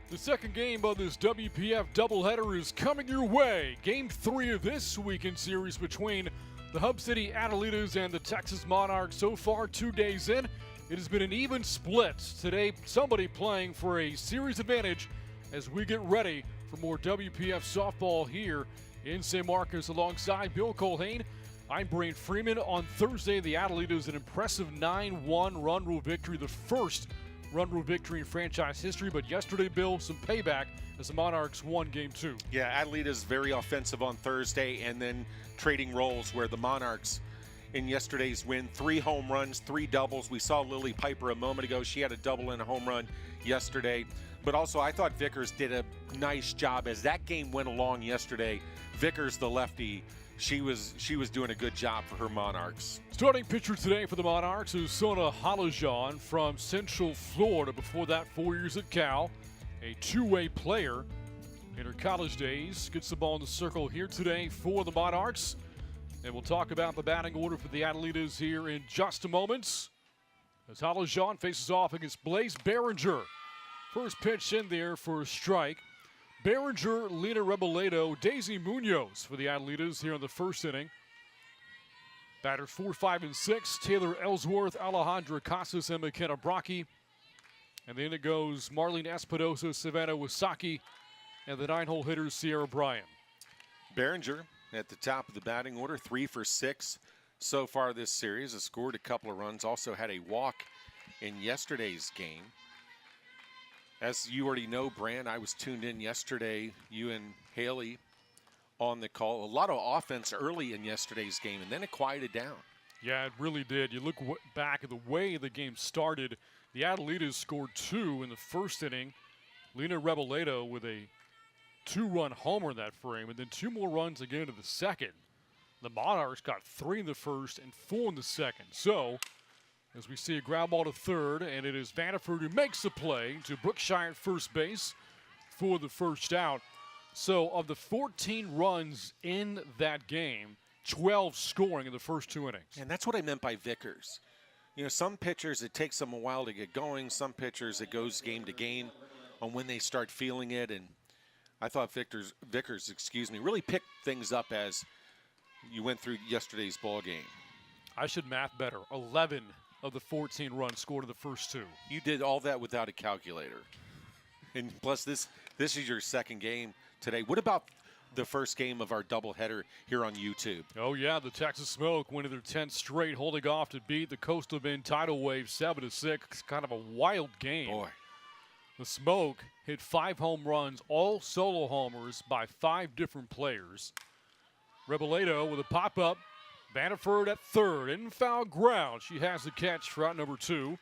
The second game of this WPF doubleheader is coming your way. Game 3 of this weekend series between the Hub City Adelitas and the Texas Monarchs. So far, 2 days in, it has been an even split. Today, somebody playing for a series advantage as we get ready for more WPF softball here in San Marcos. Alongside Bill Colhane, I'm Brain Freeman. On Thursday, the Adelitas an impressive 9-1 run rule victory, the first run rule victory in franchise history. But yesterday, Bill, some payback as the Monarchs won Game 2. Yeah, Adelitas very offensive on Thursday, and then trading roles where the Monarchs in yesterday's win, 3 home runs, 3 doubles. We saw Lily Piper a moment ago. She had a double and a home run yesterday. But also, I thought Vickers did a nice job as that game went along yesterday. Vickers, the lefty, she was doing a good job for her Monarchs. Starting pitcher today for the Monarchs is Sona Halajan from Central Florida. Before that, 4 years at Cal, a two-way player in her college days. Gets the ball in the circle here today for the Monarchs. And we'll talk about the batting order for the Adelitas here in just a moment. As Halajan faces off against Blaze Behringer. First pitch in there for a strike. Behringer, Lena Reboledo, Daisy Munoz for the Adelitas here in the first inning. Batters 4, 5, and 6. Taylor Ellsworth, Alejandra Casas, and McKenna Brocky. And then it goes Marlene Espinosa, Savannah Wasaki, and the 9-hole hitter Sierra Bryan. Behringer at the top of the batting order, 3 for 6 so far this series. Has scored a couple of runs, also had a walk in yesterday's game. As you already know, Brand, I was tuned in yesterday, you and Haley on the call. A lot of offense early in yesterday's game, and then it quieted down. Yeah, it really did. You look back at the way the game started. The Adelitas scored 2 in the first inning. Lena Reboledo with a 2-run homer in that frame, and then 2 more runs again in the second. The Monarchs got 3 in the first and 4 in the second. So, as we see a ground ball to third, and it is Vanderford who makes the play to Brookshire at first base for the first out. So, of the 14 runs in that game, 12 scoring in the first 2 innings. And that's what I meant by Vickers. You know, some pitchers, it takes them a while to get going. Some pitchers, it goes game to game on when they start feeling it. And I thought Vickers, really picked things up as you went through yesterday's ball game. I should math better. 11 of the 14 runs scored in the first 2. You did all that without a calculator. And plus, this is your second game today. What about the first game of our doubleheader here on YouTube? Oh, yeah, the Texas Smoke winning their 10th straight, holding off to beat the Coastal Bend Tidal Wave 7-6. Kind of a wild game. Boy. The Smoke hit 5 home runs, all solo homers by 5 different players. Reboledo with a pop-up. Vanderford at third, in foul ground. She has the catch for out number 2.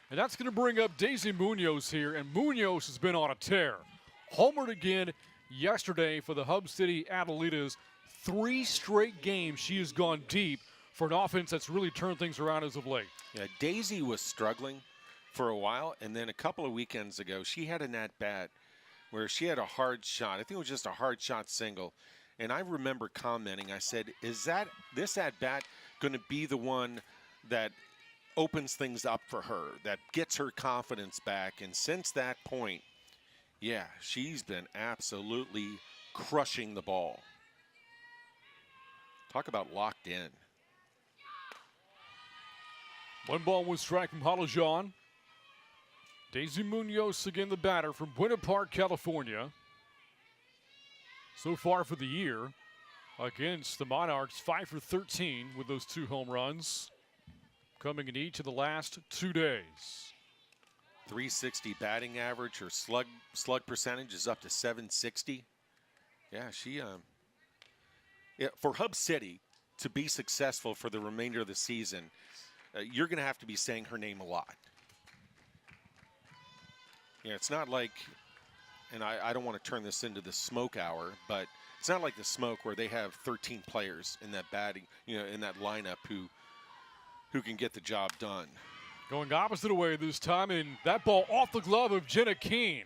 And that's going to bring up Daisy Munoz here, and Munoz has been on a tear. Homered again yesterday for the Hub City Adelitas. 3 straight games she has gone deep for an offense that's really turned things around as of late. Yeah, Daisy was struggling for a while, and then a couple of weekends ago, she had an at-bat where she had a hard shot. I think it was just a hard shot single. And I remember commenting, I said, is this at-bat going to be the one that opens things up for her, that gets her confidence back? And since that point, yeah, she's been absolutely crushing the ball. Talk about locked in. 1 ball, 1 strike from Halajan. Daisy Munoz again, the batter from Buena Park, California. So far for the year against the Monarchs, 5 for 13 with those 2 home runs coming in each of the last 2 days. 360 batting average. Her slug percentage is up to 760. Yeah, for Hub City to be successful for the remainder of the season, you're going to have to be saying her name a lot. Yeah, it's not like, and I don't want to turn this into the Smoke hour, but it's not like the Smoke where they have 13 players in that in that lineup who can get the job done. Going opposite way this time, and that ball off the glove of Jenna Keene.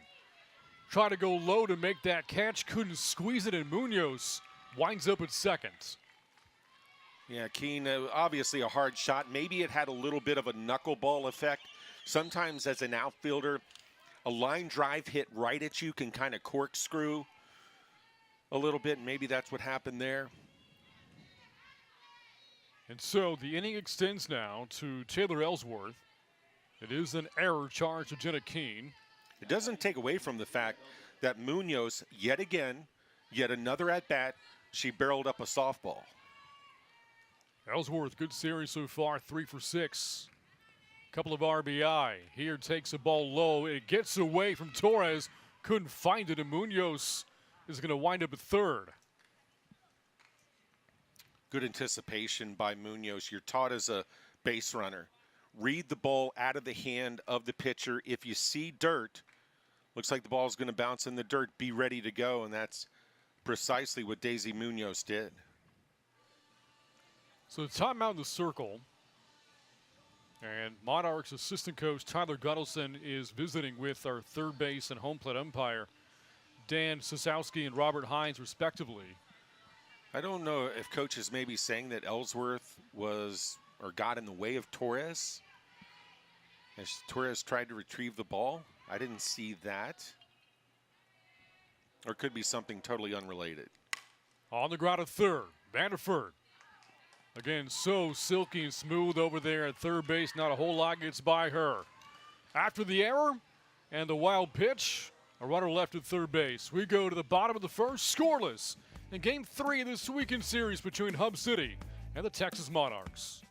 Tried to go low to make that catch, couldn't squeeze it, and Munoz winds up at second. Yeah, Keene, obviously a hard shot. Maybe it had a little bit of a knuckleball effect. Sometimes as an outfielder, a line drive hit right at you can kind of corkscrew a little bit. Maybe that's what happened there. And so the inning extends now to Taylor Ellsworth. It is an error charge to Jenna Keene. It doesn't take away from the fact that Munoz, yet another at-bat, she barreled up a softball. Ellsworth, good series so far, 3 for 6. Couple of RBI. Here takes a ball low. It gets away from Torres. Couldn't find it, and Munoz is going to wind up at third. Good anticipation by Munoz. You're taught as a base runner. Read the ball out of the hand of the pitcher. If you see dirt, looks like the ball is going to bounce in the dirt, be ready to go, and that's precisely what Daisy Munoz did. So the timeout in the circle, and Monarchs assistant coach Tyler Guttleson is visiting with our third base and home plate umpire Dan Sosowski and Robert Hines, respectively. I don't know if coach is maybe saying that Ellsworth was or got in the way of Torres as Torres tried to retrieve the ball. I didn't see that. Or it could be something totally unrelated. On the ground at third, Vanderford. Again, so silky and smooth over there at third base. Not a whole lot gets by her. After the error and the wild pitch, a runner left at third base. We go to the bottom of the first, scoreless, in Game 3 of this weekend series between Hub City and the Texas Monarchs.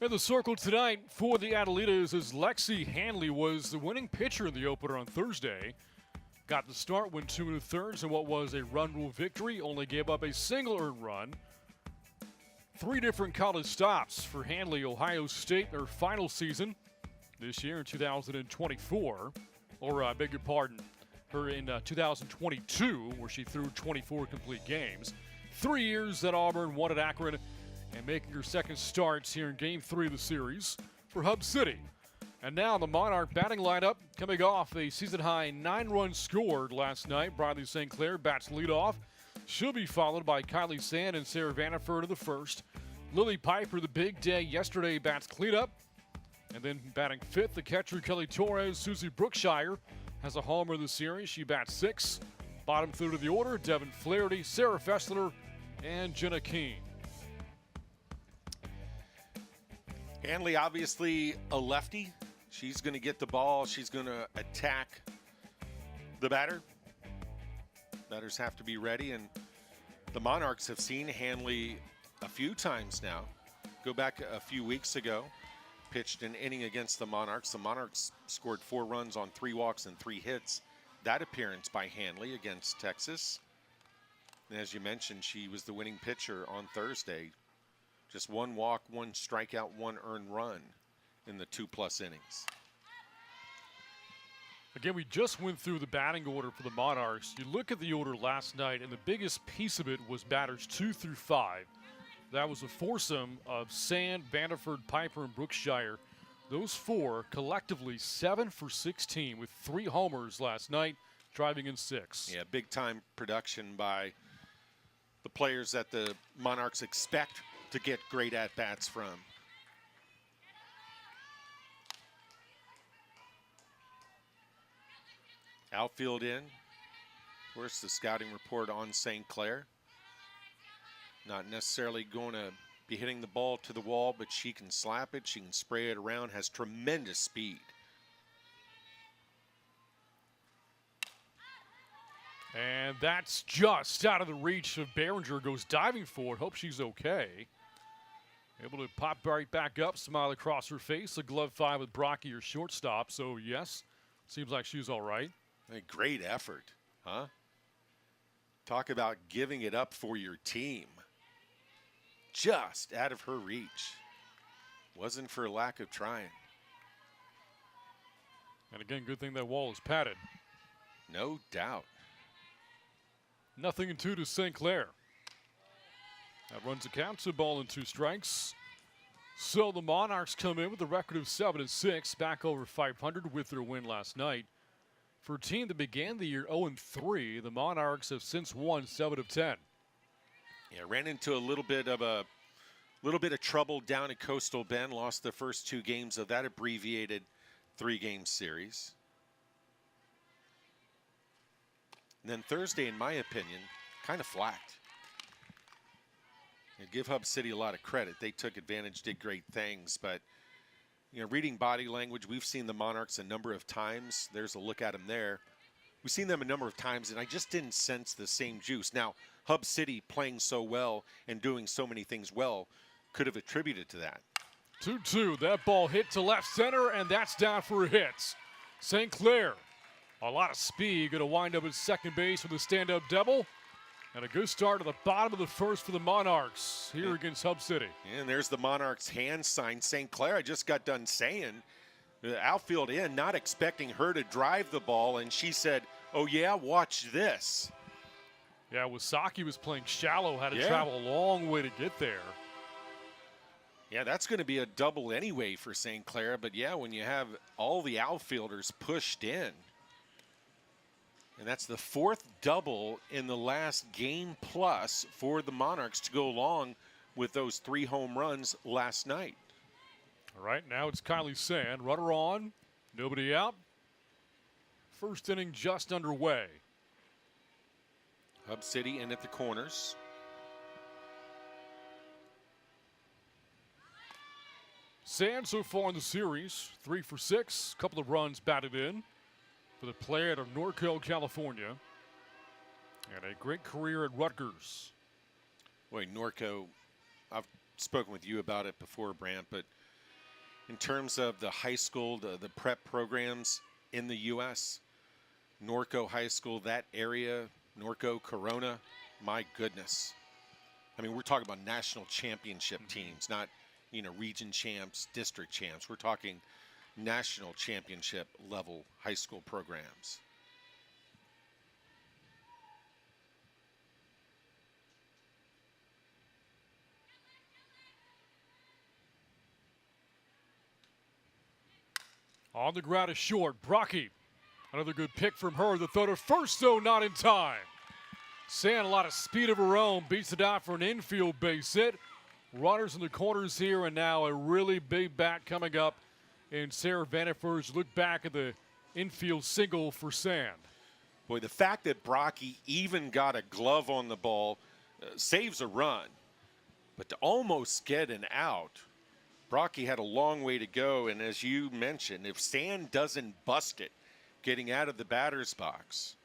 In the circle tonight for the Adelitas as Lexi Hanley was the winning pitcher in the opener on Thursday. Got the start, went 2 2/3 in what was a run rule victory, only gave up a single earned run. 3 different college stops for Hanley, Ohio State, their final season this year in 2024. Or, I beg your pardon, her in 2022, where she threw 24 complete games. 3 years at Auburn, 1 at Akron, and making her second starts here in Game 3 of the series for Hub City. And now the Monarch batting lineup coming off a season-high 9 runs scored last night. Briley St. Clair bats leadoff. She'll be followed by Kylie Sand and Sarah Vanderford in the first. Lily Piper, the big day yesterday, bats cleanup. And then batting fifth, the catcher Kelly Torres. Susie Brookshire has a homer of the series. She bats 6th. Bottom third of the order, Devin Flaherty, Sarah Fessler, and Jenna Keene. Hanley, obviously a lefty. She's going to get the ball. She's going to attack the batter. Batters have to be ready, and the Monarchs have seen Hanley a few times now. Go back a few weeks ago, pitched an inning against the Monarchs. The Monarchs scored 4 runs on 3 walks and 3 hits. That appearance by Hanley against Texas. And as you mentioned, she was the winning pitcher on Thursday. Just 1 walk, 1 strikeout, 1 earned run in the 2+ innings. Again, we just went through the batting order for the Monarchs. You look at the order last night, and the biggest piece of it was batters 2 through 5. That was a foursome of Sand, Vanderford, Piper, and Brookshire. Those 4 collectively 7 for 16 with 3 homers last night, driving in 6. Yeah, big-time production by the players that the Monarchs expect to get great at-bats from. Outfield in. Of course, the scouting report on St. Clair. Not necessarily going to be hitting the ball to the wall, but she can slap it, she can spray it around, has tremendous speed. And that's just out of the reach of Behringer. Goes diving for it. Hope she's okay. Able to pop right back up, smile across her face. A glove five with Brocky, your shortstop. So, yes, seems like she's all right. A great effort, huh? Talk about giving it up for your team. Just out of her reach. Wasn't for lack of trying. And again, good thing that wall is padded. No doubt. 0-2 to St. Clair. That runs the count to ball and 2 strikes. So the Monarchs come in with a record of 7-6, back over 500 with their win last night. For a team that began the year 0-3, the Monarchs have since won 7 of 10. Yeah, ran into a little bit of trouble down at Coastal Bend. Lost the first 2 games of that abbreviated 3-game series. And then Thursday, in my opinion, kind of flacked. I give Hub City a lot of credit. They took advantage, did great things, but reading body language, we've seen the Monarchs a number of times. There's a look at them there. We've seen them a number of times, and I just didn't sense the same juice. Now, Hub City playing so well and doing so many things well could have attributed to that. 2-2. That ball hit to left center, and that's down for a hit. St. Clair, a lot of speed, going to wind up at second base with a stand-up double. And a good start to the bottom of the first for the Monarchs here against Hub City. And there's the Monarchs hand sign. St. Clair, I just got done saying, the outfield in, not expecting her to drive the ball, and she said, oh yeah, watch this. Yeah, Wasaki was playing shallow, had to travel a long way to get there. Yeah, that's going to be a double anyway for St. Clair, but yeah, when you have all the outfielders pushed in, and that's the 4th double in the last game plus for the Monarchs to go along with those 3 home runs last night. All right, now it's Kylie Sand. Runner on, nobody out. First inning just underway. Hub City in at the corners. Sand so far in the series, 3 for 6, a couple of runs batted in for the player out of Norco, California. And a great career at Rutgers. Boy, Norco, I've spoken with you about it before, Brant, but in terms of the high school, the prep programs in the U.S., Norco High School, that area, Norco, Corona, my goodness. I mean, we're talking about national championship teams, not, region champs, district champs. We're talking national championship level high school programs. On the ground is short. Brocky. Another good pick from her. The throw to first, though, not in time. Sand, a lot of speed of her own, beats it out for an infield base hit. Runners in the corners here, and now a really big bat coming up in Sarah Vanderford's. Look back at the infield single for Sand. Boy, the fact that Brocky even got a glove on the ball saves a run. But to almost get an out, Brocky had a long way to go. And as you mentioned, if Sand doesn't bust it getting out of the batter's box,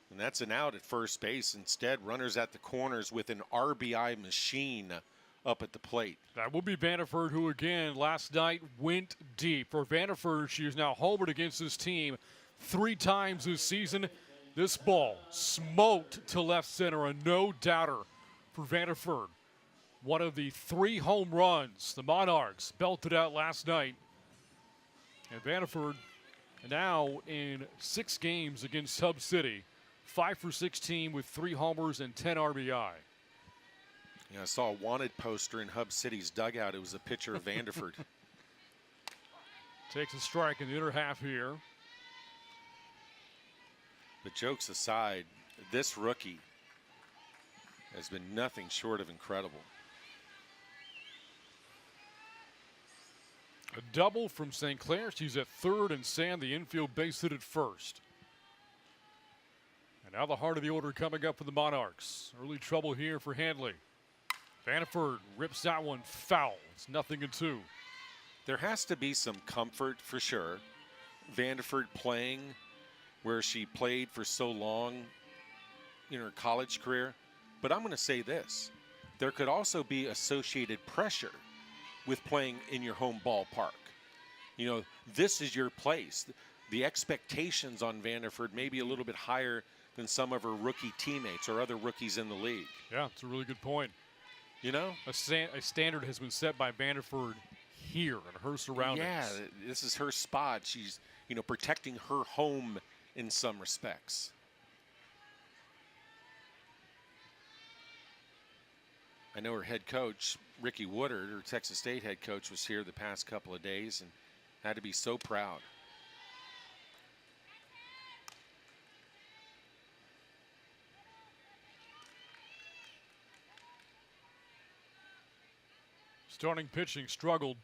and that's an out at first base. Instead, runners at the corners with an RBI machine up at the plate. That will be Vanderford, who again last night went deep. For Vanderford, she is now homered against this team 3 times this season. This ball smoked to left center, a no-doubter for Vanderford. One of the 3 home runs the Monarchs belted out last night. And Vanderford now in 6 games against Hub City, 5 for 16 with 3 homers and 10 RBI. Yeah, I saw a wanted poster in Hub City's dugout. It was a picture of Vanderford. Takes a strike in the inner half here. But jokes aside, this rookie has been nothing short of incredible. A double from St. Clair. She's at third, and Sand, the infield base hit at first. And now the heart of the order coming up for the Monarchs. Early trouble here for Handley. Vanderford rips that one foul. It's 0-2. There has to be some comfort for sure. Vanderford playing where she played for so long in her college career. But I'm going to say this. There could also be associated pressure with playing in your home ballpark. You know, this is your place. The expectations on Vanderford may be a little bit higher than some of her rookie teammates or other rookies in the league. Yeah, it's a really good point. You know? A standard has been set by Vanderford here in her surroundings. Yeah, this is her spot. She's, you know, protecting her home in some respects. I know her head coach, Ricky Woodard, her Texas State head coach, was here the past couple of days and had to be so proud. Starting pitching struggled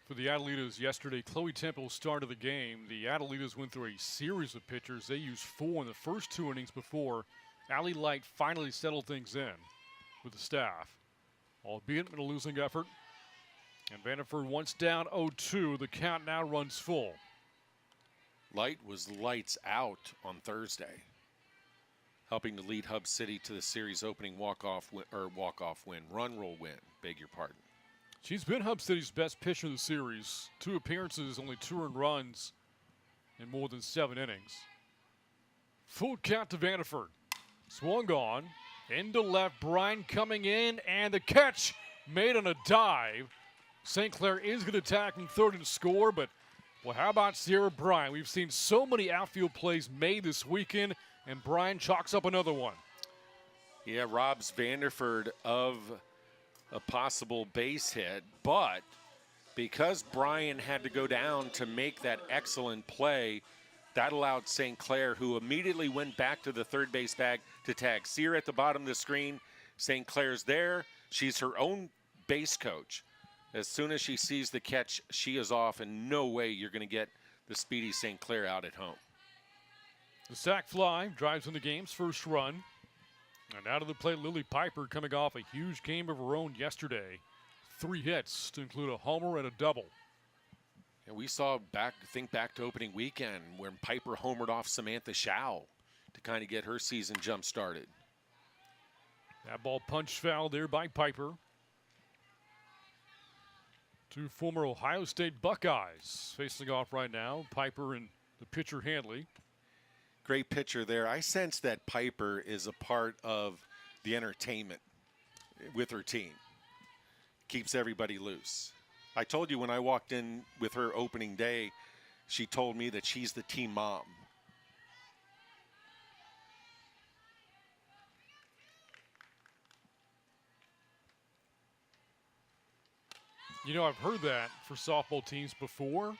for the Adelitas yesterday. Chloe Temple started the game. The Adelitas went through a series of pitchers. They used 4 in the first 2 innings before Allie Light finally settled things in with the staff, albeit in a losing effort. And Vanderford once down 0-2. The count now runs full. Light was lights out on Thursday, helping to lead Hub City to the series opening run roll win, beg your pardon. She's been Hub City's best pitcher of the series. 2 appearances, only 2 earned runs in more than 7 innings. Full count to Vanderford. Swung on. Into left, Bryan coming in, and the catch made on a dive. St. Clair is going to attack from third and score, but well, how about Sierra Bryan? We've seen so many outfield plays made this weekend, and Bryan chalks up another one. Yeah, robs Vanderford of a possible base hit, but because Bryan had to go down to make that excellent play, that allowed St. Clair, who immediately went back to the third base bag, to tag Sear at the bottom of the screen. St. Clair's there. She's her own base coach. As soon as she sees the catch, she is off, and no way you're going to get the speedy St. Clair out at home. The sac fly drives in the game's first run. And out of the plate, Lily Piper coming off a huge game of her own yesterday. 3 hits to include a homer and a double. And we saw think back to opening weekend when Piper homered off Samantha Schau to kind of get her season jump started. That ball punched foul there by Piper. 2 former Ohio State Buckeyes facing off right now. Piper and the pitcher Handley. Great pitcher there. I sense that Piper is a part of the entertainment with her team. Keeps everybody loose. I told you when I walked in with her opening day, she told me that she's the team mom. You know, I've heard that for softball teams before,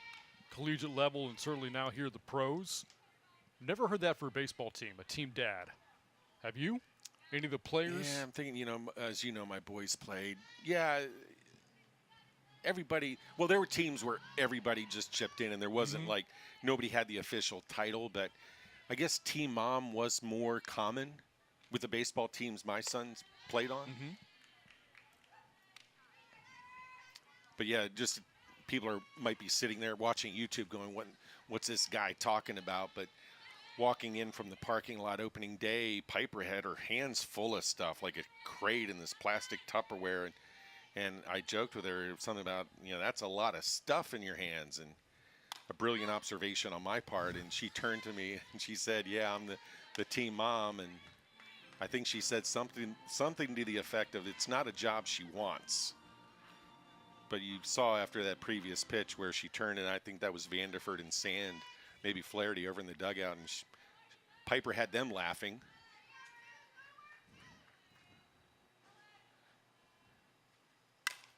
collegiate level and certainly now here at the pros. Never heard that for a baseball team, a team dad. Have you? Any of the players? Yeah, I'm thinking, you know, as you know, my boys played. Yeah, everybody, well, there were teams where everybody just chipped in and there wasn't like, nobody had the official title, but I guess team mom was more common with the baseball teams my sons played on. But yeah, just people might be sitting there watching YouTube going, what's this guy talking about? But walking in from the parking lot opening day, Piper had her hands full of stuff, like a crate in this plastic Tupperware. And I joked with her something about, you know, that's a lot of stuff in your hands. And a brilliant observation on my part. And she turned to me and she said, yeah, I'm the team mom. And I think she said something to the effect of, it's not a job she wants. But you saw after that previous pitch where she turned, and I think that was Vanderford and Sand, maybe Flaherty over in the dugout, and Piper had them laughing.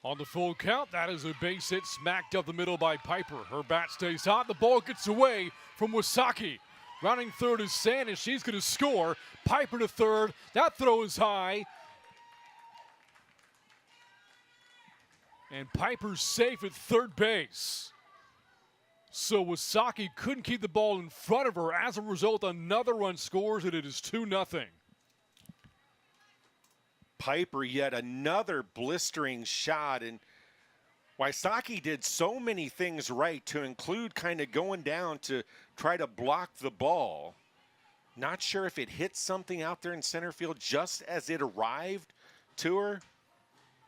On the full count, that is a base hit smacked up the middle by Piper. Her bat stays hot. The ball gets away from Wasaki. Rounding third is Sand, and she's going to score. Piper to third. That throw is high. And Piper's safe at third base. So Wasaki couldn't keep the ball in front of her. As a result, another run scores, and it is 2-0. Piper yet another blistering shot, and Wysocki did so many things right, to include kind of going down to try to block the ball. Not sure if it hit something out there in center field just as it arrived to her.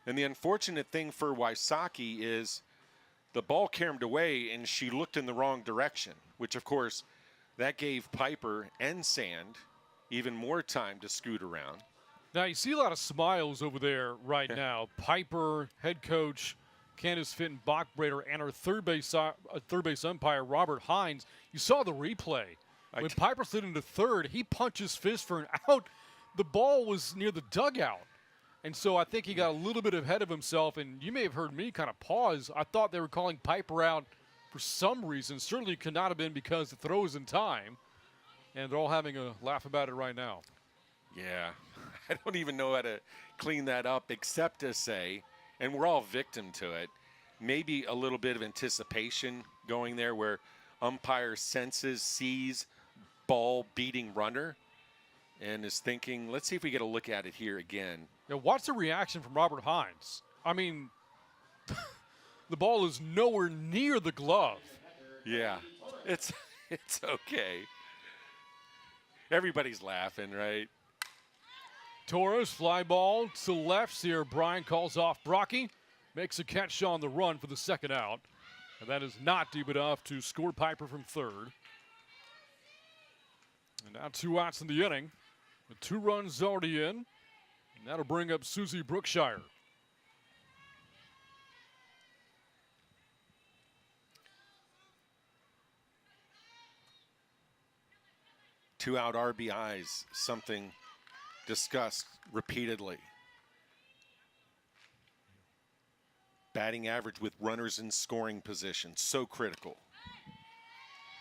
And the unfortunate thing for Wysocki is the ball caromed away and she looked in the wrong direction, which of course that gave Piper and Sand even more time to scoot around. Now, you see a lot of smiles over there right now. Piper, head coach Candace Fitton Bachbrader, and our third base umpire, Robert Hines. You saw the replay. When Piper slid into third, he punched his fist for an out. The ball was near the dugout. And so I think he got a little bit ahead of himself, and you may have heard me kind of pause. I thought they were calling Piper out for some reason. Certainly could not have been because the throw was in time. And they're all having a laugh about it right now. Yeah, I don't even know how to clean that up except to say, and we're all victim to it, maybe a little bit of anticipation going there where umpire senses, sees ball beating runner, and is thinking, let's see if we get a look at it here again. Now, watch the reaction from Robert Hines. I mean, the ball is nowhere near the glove. Yeah, it's okay. Everybody's laughing, right? Torres, fly ball to left. Sierra Bryan calls off Brocky. Makes a catch on the run for the second out. And that is not deep enough to score Piper from third. And now 2 outs in the inning. With 2 runs already in. And that'll bring up Susie Brookshire. Two-out RBIs, something discussed repeatedly. Batting average with runners in scoring position, so critical.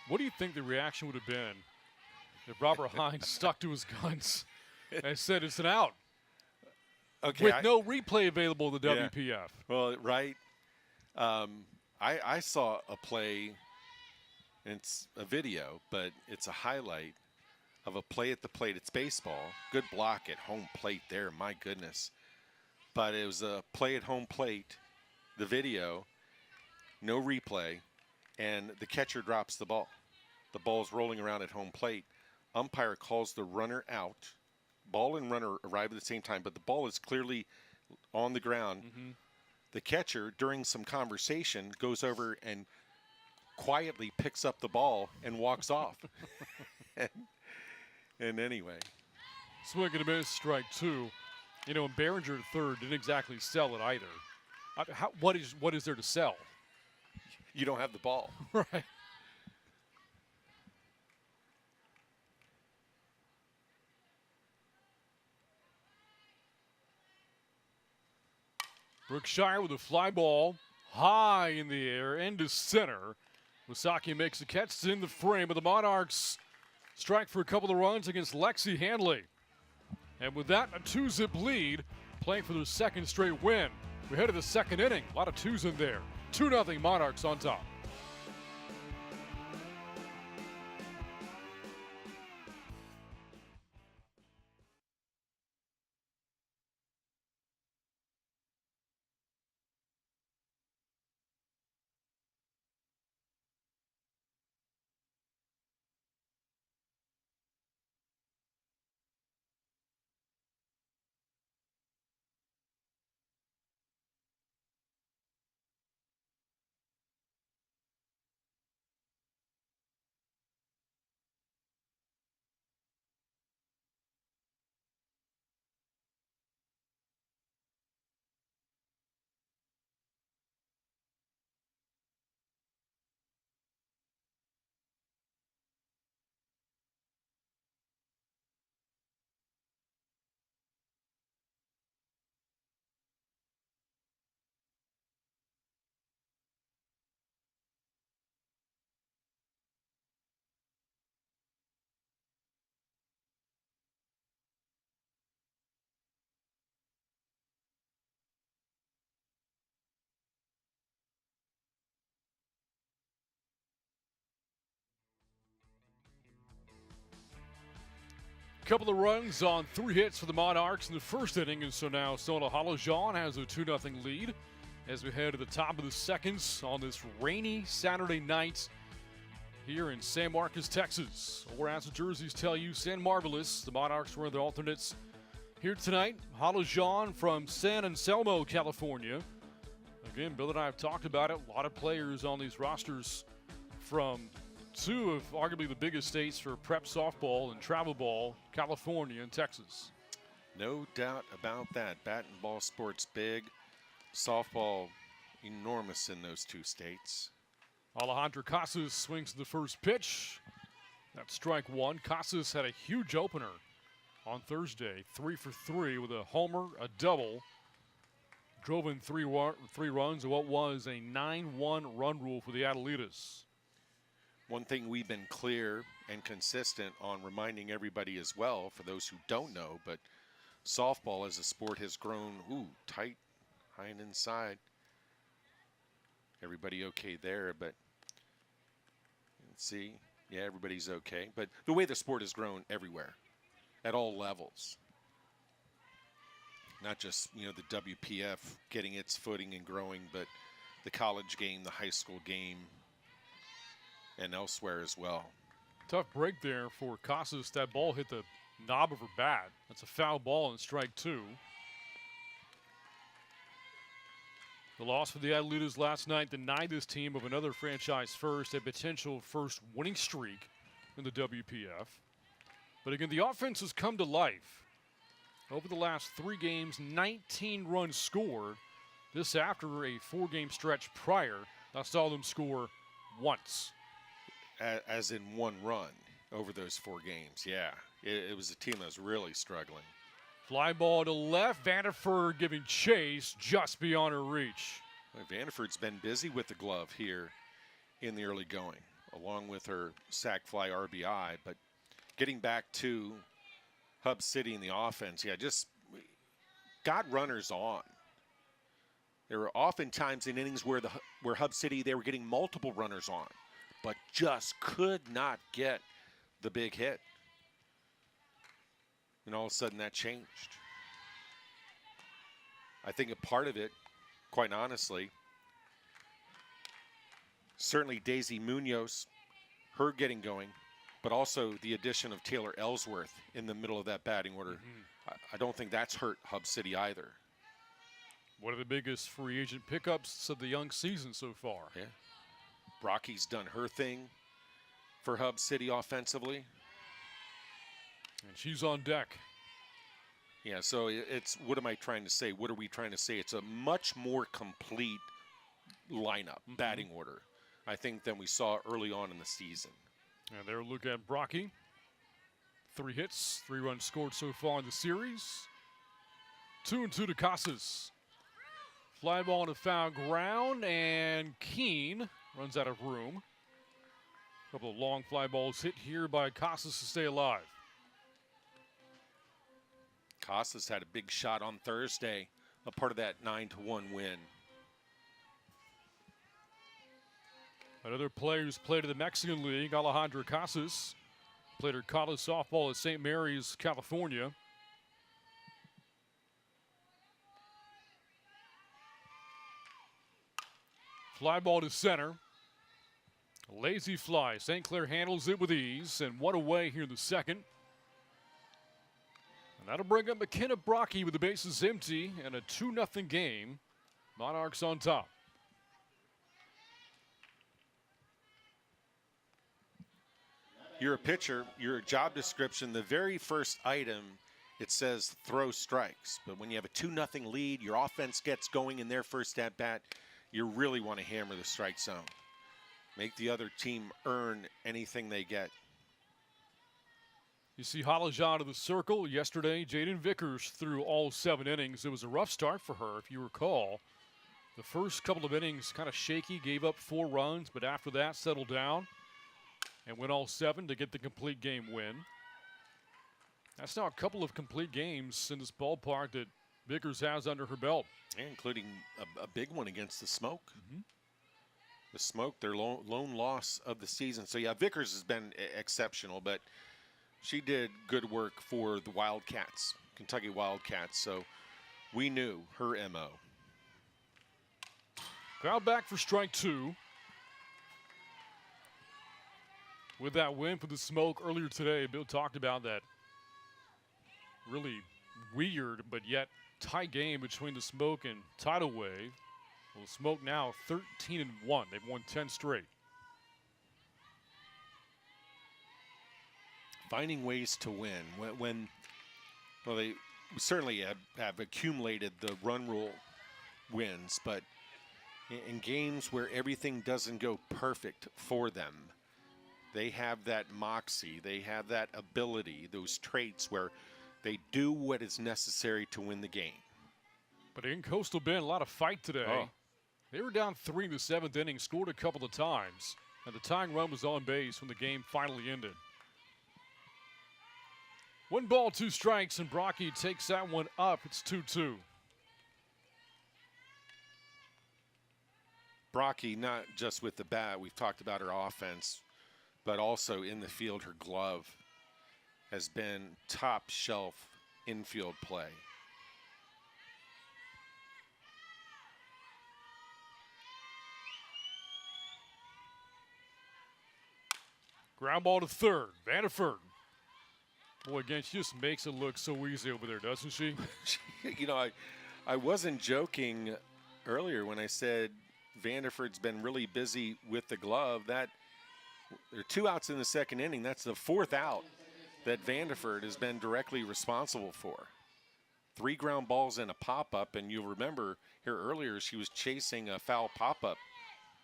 What do you think the reaction would have been if Robert Hines stuck to his guns and said it's an out? Okay, with no replay available in the WPF. Yeah. Well, right. I saw a play, and it's a video, but it's a highlight of a play at the plate. It's baseball. Good block at home plate there, my goodness. But it was a play at home plate, the video, no replay, and the catcher drops the ball. The ball's rolling around at home plate. Umpire calls the runner out. Ball and runner arrive at the same time, but the ball is clearly on the ground. Mm-hmm. The catcher, during some conversation, goes over and quietly picks up the ball and walks off. And anyway. Swing and a miss, strike 2. You know, and Behringer at third didn't exactly sell it either. What is there to sell? You don't have the ball. Right. Brookshire with a fly ball high in the air into center. Wysocki makes the catch in the frame, but the Monarchs strike for a couple of runs against Lexi Handley. And with that, a 2-zip lead, playing for their second straight win. We head to the second inning. A lot of 2s in there. 2-0 Monarchs on top. Couple of runs on 3 hits for the Monarchs in the first inning, and so now Sona Halajan has a 2-0 lead as we head to the top of the seconds on this rainy Saturday night here in San Marcos, Texas. Or as the jerseys tell you, San Marvelous. The Monarchs were the alternates Here tonight, Halajan from San Anselmo, California. Again, Bill and I have talked about it. A lot of players on these rosters from two of arguably the biggest states for prep softball and travel ball, California and Texas. No doubt about that. Bat and ball sports big. Softball enormous in those two states. Alejandro Casas swings the first pitch. That's strike one. Casas had a huge opener on Thursday, 3 for 3 with a homer, a double. Drove in three runs in what was a 9-1 run rule for the Adelitas. One thing we've been clear and consistent on reminding everybody as well, for those who don't know, but softball as a sport has grown, tight, high and inside. Everybody okay there, but let's see. Yeah, everybody's okay. But the way the sport has grown everywhere, at all levels. Not just, the WPF getting its footing and growing, but the college game, the high school game, and elsewhere as well. Tough break there for Casas. That ball hit the knob of her bat. That's a foul ball and strike two. The loss for the Adelitas last night denied this team of another franchise first, a potential first winning streak in the WPF. But again, the offense has come to life. Over the last 3 games, 19 runs scored. This after a 4-game stretch prior that saw them score once. As in 1 run over those 4 games, yeah. It was a team that was really struggling. Fly ball to left, Vanderford giving chase just beyond her reach. Vanderford's been busy with the glove here in the early going, along with her sac fly RBI, but getting back to Hub City in the offense, just got runners on. There were often times in innings where Hub City, they were getting multiple runners on, but just could not get the big hit. And all of a sudden that changed. I think a part of it, quite honestly, certainly Daisy Munoz, her getting going, but also the addition of Taylor Ellsworth in the middle of that batting order. Mm-hmm. I don't think that's hurt Hub City either. One of the biggest free agent pickups of the young season so far. Yeah. Brocky's done her thing for Hub City offensively. And she's on deck. Yeah, so it's, what am I trying to say? What are we trying to say? It's a much more complete lineup, batting order, I think, than we saw early on in the season. And there, look at Brocky. 3 hits, 3 runs scored so far in the series. 2-2 to Casas. Fly ball to foul ground, and Keene runs out of room. A couple of long fly balls hit here by Casas to stay alive. Casas had a big shot on Thursday, a part of that 9-1 win. Another player who's played in the Mexican League, Alejandro Casas, played her college softball at St. Mary's, California. Fly ball to center. A lazy fly. St. Clair handles it with ease, and 1 away here in the second. And that'll bring up McKenna Brocky with the bases empty and a 2-0 game. Monarchs on top. You're a pitcher, your job description, the very first item, it says throw strikes. But when you have a 2-0 lead, your offense gets going in their first at-bat, you really want to hammer the strike zone. Make the other team earn anything they get. You see Halajan to the circle. Yesterday, Jaden Vickers threw all 7 innings. It was a rough start for her, if you recall. The first couple of innings kind of shaky, gave up 4 runs, but after that settled down and went all 7 to get the complete game win. That's now a couple of complete games in this ballpark that Vickers has under her belt. And including a big one against the Smoke. The Smoke, their lone loss of the season. So, yeah, Vickers has been exceptional, but she did good work for the Wildcats, Kentucky Wildcats. So we knew her MO. Crowd back for strike 2. With that win for the Smoke earlier today, Bill talked about that really weird but yet tight game between the Smoke and Tidal Wave. Well, the Smoke now 13-1. They've won 10 straight. Finding ways to win. Well, they certainly have accumulated the run rule wins, but in games where everything doesn't go perfect for them, they have that moxie, they have that ability, those traits where they do what is necessary to win the game. But in Coastal Bend, a lot of fight today. Oh. They were down 3 in the 7th inning, scored a couple of times, and the tying run was on base when the game finally ended. 1 ball, 2 strikes, and Brocky takes that one up. It's 2-2. Brocky, not just with the bat, we've talked about her offense, but also in the field, her glove has been top shelf infield play. Ground ball to third. Vanderford. Boy, again, she just makes it look so easy over there, doesn't she? You know, I wasn't joking earlier when I said Vanderford's been really busy with the glove. That there are 2 outs in the 2nd inning. That's the 4th out that Vanderford has been directly responsible for. 3 ground balls and a pop-up, and you'll remember here earlier she was chasing a foul pop-up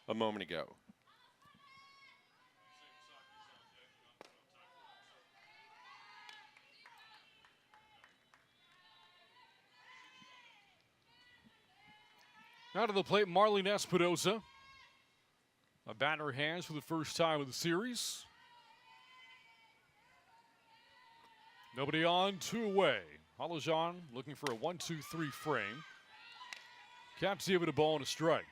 a moment ago. Out of the plate, Marlene Espinosa. A bat in her hands for the first time of the series. Nobody on, 2 away. Halajan looking for a 1-2-3 frame. Caps give it a ball and a strike.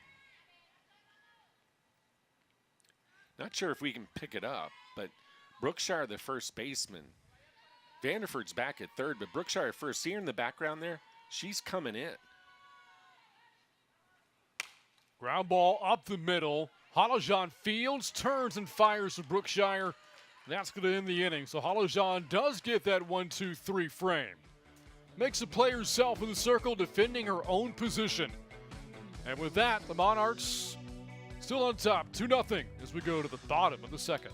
Not sure if we can pick it up, but Brookshire, the first baseman. Vanderford's back at third, but Brookshire at first. See her in the background there? She's coming in. Ground ball up the middle. Halajan fields, turns, and fires to Brookshire. That's going to end the inning. So Halajan does get that 1-2-3 frame. Makes a play herself in the circle, defending her own position. And with that, the Monarchs still on top, 2-0 as we go to the bottom of the 2nd.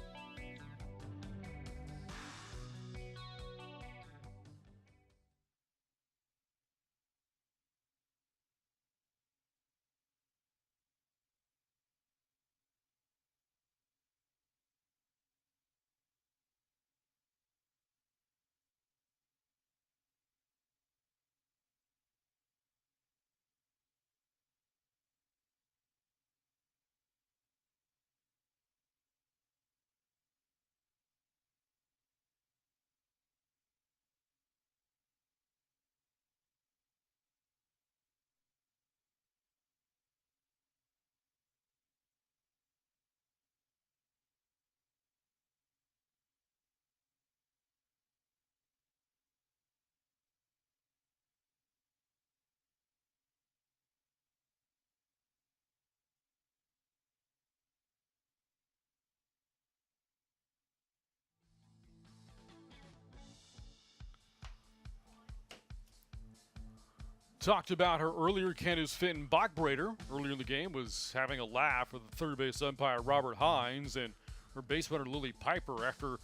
Talked about her earlier. Candace Fenton Bachbrader earlier in the game was having a laugh with the third base umpire Robert Hines and her base runner Lily Piper after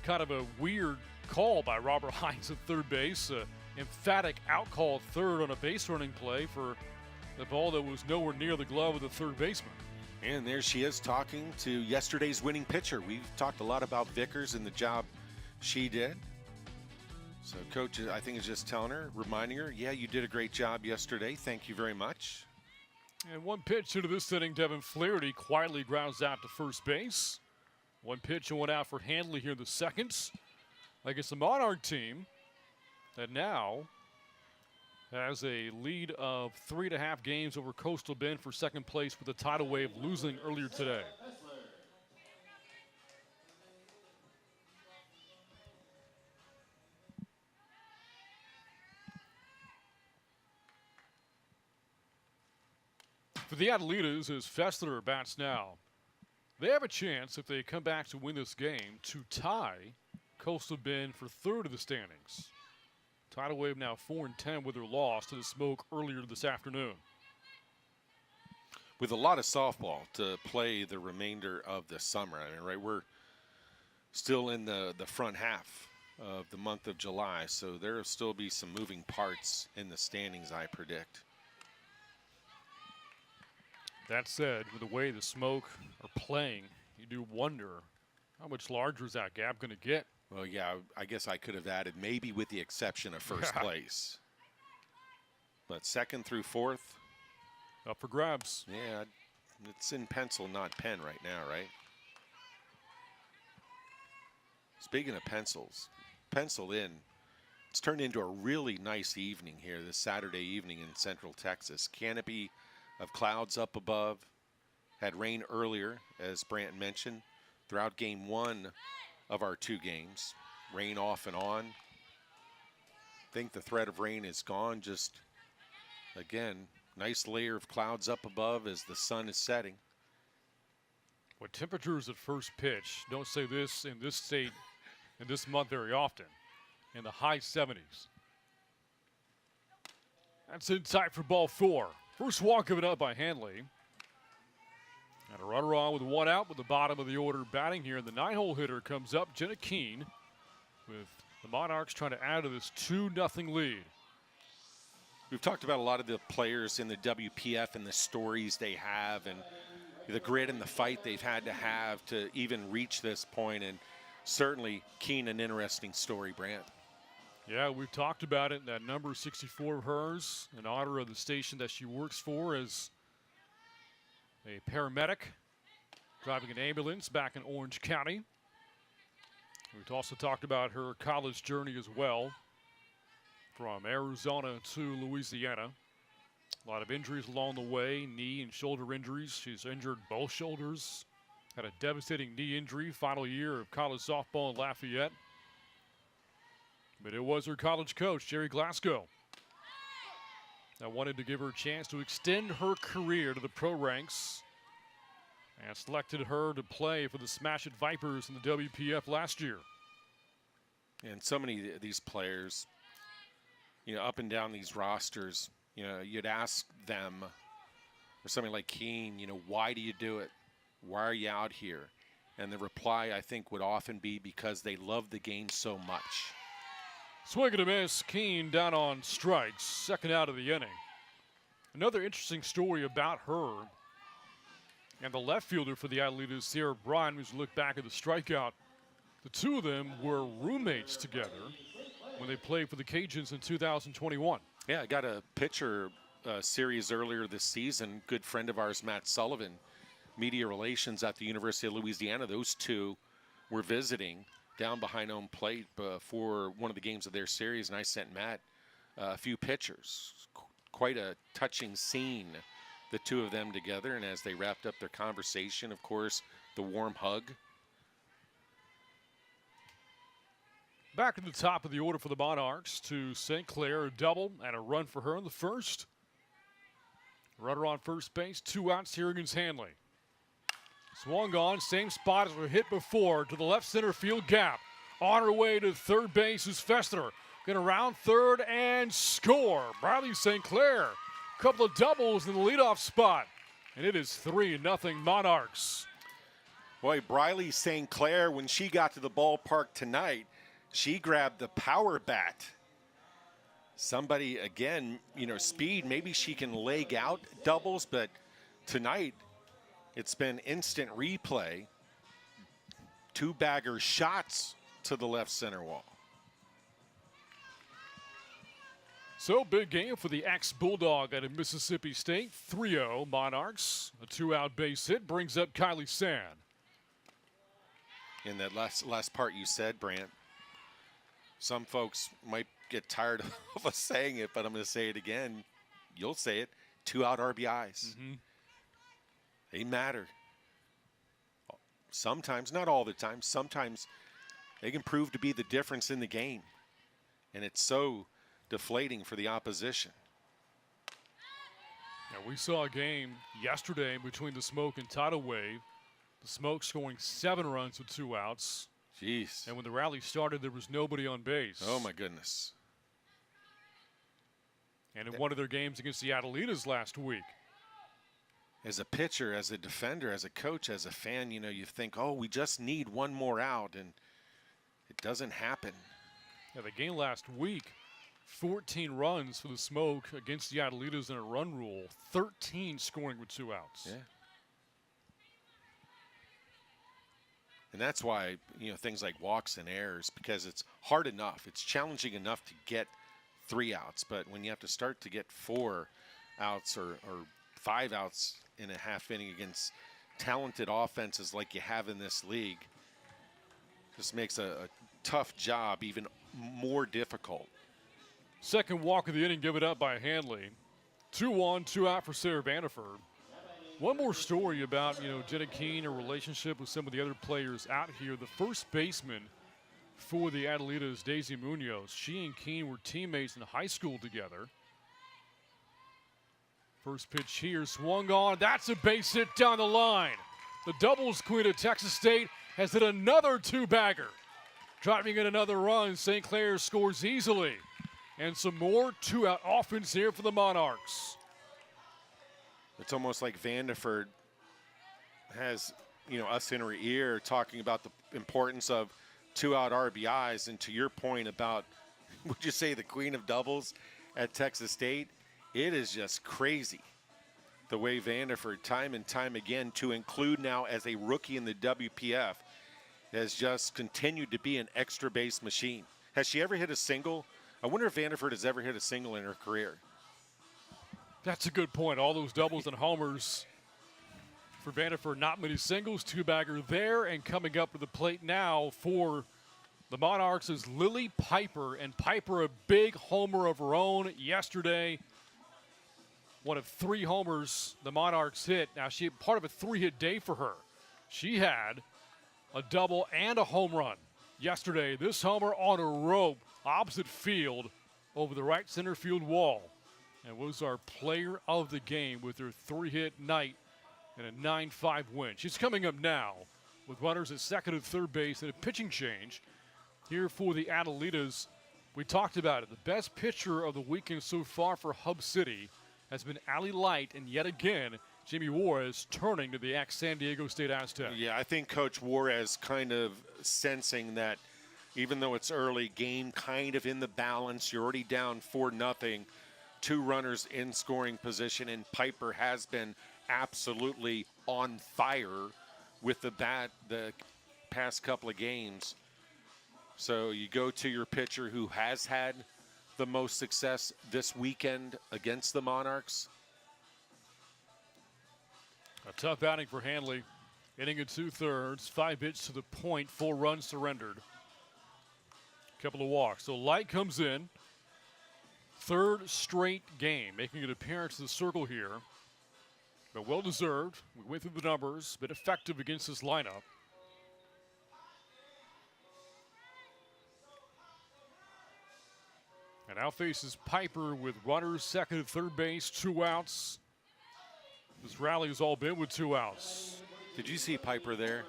kind of a weird call by Robert Hines at third base. Emphatic out call at third on a base running play for the ball that was nowhere near the glove of the third baseman. And there she is talking to yesterday's winning pitcher. We've talked a lot about Vickers and the job she did. So Coach, I think, is just telling her, reminding her, yeah, you did a great job yesterday. Thank you very much. And 1 pitch into this inning, Devin Flaherty quietly grounds out to first base. 1 pitch and 1 out for Handley here in the 2nd. Against the Monarch team that now has a lead of 3.5 games over Coastal Bend for 2nd place with the Tidal Wave losing earlier today. For the Adelitas, as Fessler bats now, they have a chance, if they come back to win this game, to tie Coastal Bend for 3rd of the standings. Tidal Wave now 4-10 with their loss to the Smoke earlier this afternoon. With a lot of softball to play the remainder of the summer. I mean, right, we're still in the front half of the month of July, so there will still be some moving parts in the standings, I predict. That said, with the way the Smoke are playing, you do wonder how much larger is that gap going to get? Well, yeah, I guess I could have added maybe with the exception of first place. But second through fourth, up for grabs. Yeah, it's in pencil, not pen right now, right? Speaking of pencils, pencil in. It's turned into a really nice evening here this Saturday evening in Central Texas. Canopy of clouds up above. Had rain earlier, as Brant mentioned, throughout game one of our 2 games. Rain off and on. I think the threat of rain is gone. Just, again, nice layer of clouds up above as the sun is setting. What temperatures at first pitch, don't say this in this state in this month very often, in the high 70s. That's in tight for ball 4. First walk given up by Hanley. And a runner on with 1 out with the bottom of the order batting here. The 9-hole hitter comes up, Jenna Keene, with the Monarchs trying to add to this 2-0 lead. We've talked about a lot of the players in the WPF and the stories they have and the grit and the fight they've had to even reach this point. And certainly, Keene, an interesting story, Brant. Yeah, we've talked about it. That number 64 of hers, in honor of the station that she works for as a paramedic, driving an ambulance back in Orange County. We've also talked about her college journey as well, from Arizona to Louisiana. A lot of injuries along the way, knee and shoulder injuries. She's injured both shoulders. Had a devastating knee injury, final year of college softball in Lafayette. But it was her college coach, Jerry Glasgow, that wanted to give her a chance to extend her career to the pro ranks and selected her to play for the Smash It Vipers in the WPF last year. And so many of these players, you know, up and down these rosters, you know, you'd ask them, or somebody like Keene, you know, why do you do it? Why are you out here? And the reply, I think, would often be because they love the game so much. Swing and a miss. Keene down on strikes, second out of the inning. Another interesting story about her and the left fielder for the Adelitas, Sierra Bryan, as you look back at the strikeout, the two of them were roommates together when they played for the Cajuns in 2021. Yeah, I got a pitcher series earlier this season. Good friend of ours, Matt Sullivan, media relations at the University of Louisiana. Those two were visiting down behind home plate for one of the games of their series, and I sent Matt a few pictures. Quite a touching scene, the two of them together, and as they wrapped up their conversation, of course, the warm hug. Back at the top of the order for the Monarchs to St. Clair, a double and a run for her in the first. Runner on first base, 2 outs here against Hanley. Swung on, same spot as we hit before, to the left center field gap. On her way to third base is Fester. Gonna round third and score. Briley St. Clair, couple of doubles in the leadoff spot. And it is 3-0 Monarchs. Boy, Briley St. Clair, when she got to the ballpark tonight, she grabbed the power bat. Somebody, again, you know, speed, maybe she can leg out doubles, but tonight it's been instant replay. 2-bagger shots to the left center wall. So big game for the ex-Bulldog out of Mississippi State. 3-0 Monarchs. A 2-out base hit brings up Kylie Sand. In that last part you said, Brant, some folks might get tired of us saying it, but I'm going to say it again. You'll say it. 2-out RBIs. Mm-hmm. They matter. Sometimes, not all the time, sometimes they can prove to be the difference in the game. And it's so deflating for the opposition. Now, we saw a game yesterday between the Smoke and Tidal Wave. The Smoke scoring 7 runs with 2 outs. Jeez. And when the rally started, there was nobody on base. Oh, my goodness. And in one of their games against the Adelitas last week. As a pitcher, as a defender, as a coach, as a fan, you know, you think, oh, we just need one more out, and it doesn't happen. Yeah, the game last week, 14 runs for the Smoke against the Adelitas in a run rule, 13 scoring with 2 outs. Yeah. And that's why, you know, things like walks and errors, because it's hard enough. It's challenging enough to get 3 outs. But when you have to start to get 4 outs or 5 outs in a half inning against talented offenses like you have in this league, this makes a tough job even more difficult. Second walk of the inning given up by Hanley. 2 on, 2 out for Sarah Vanderford. One more story about, you know, Jenna Keene, her relationship with some of the other players out here. The first baseman for the Adelitas, Daisy Munoz. She and Keene were teammates in high school together. First pitch here, swung on. That's a base hit down the line. The doubles queen of Texas State has hit another 2-bagger. Driving in another run, St. Clair scores easily. And some more 2-out offense here for the Monarchs. It's almost like Vanderford has, you know, us in her ear talking about the importance of 2-out RBIs. And to your point about, would you say the queen of doubles at Texas State? It is just crazy the way Vanderford, time and time again, to include now as a rookie in the WPF, has just continued to be an extra base machine. Has she ever hit a single? I wonder if Vanderford has ever hit a single in her career. That's a good point. All those doubles and homers for Vanderford. Not many singles. 2-bagger there. And coming up to the plate now for the Monarchs is Lily Piper. And Piper, a big homer of her own yesterday. One of 3 homers the Monarchs hit. Now, she part of a 3-hit day for her. She had a double and a home run yesterday. This homer on a rope opposite field over the right center field wall. And was our player of the game with her 3-hit night and a 9-5 win. She's coming up now with runners at second and third base and a pitching change here for the Adelitas. We talked about it. The best pitcher of the weekend so far for Hub City has been Allie Light, and yet again, Jamie Juarez turning to the ex-San Diego State Aztec. Yeah, I think Coach Juarez kind of sensing that even though it's early, game kind of in the balance. You're already down 4-0. 2 runners in scoring position, and Piper has been absolutely on fire with the bat the past couple of games. So you go to your pitcher who has had the most success this weekend against the Monarchs. A tough outing for Hanley. Inning and 2/3, 5 hits to the point, 4 runs surrendered. Couple of walks. So Light comes in. 3rd straight game, making an appearance in the circle here. But well-deserved. We went through the numbers, been effective against this lineup. And now faces Piper with runners second and third base, 2 outs. This rally has all been with 2 outs. Did you see Piper there?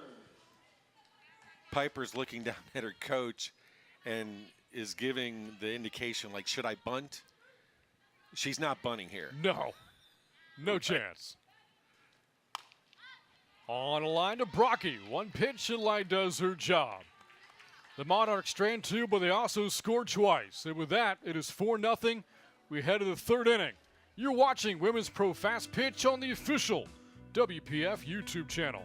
Piper's looking down at her coach and is giving the indication, like, should I bunt? She's not bunting here. No chance. On a line to Brocky. 1 pitch and Light does her job. The Monarchs strand 2, but they also scored twice. And with that, it is 4-0. We head to the 3rd inning. You're watching Women's Pro Fast Pitch on the official WPF YouTube channel.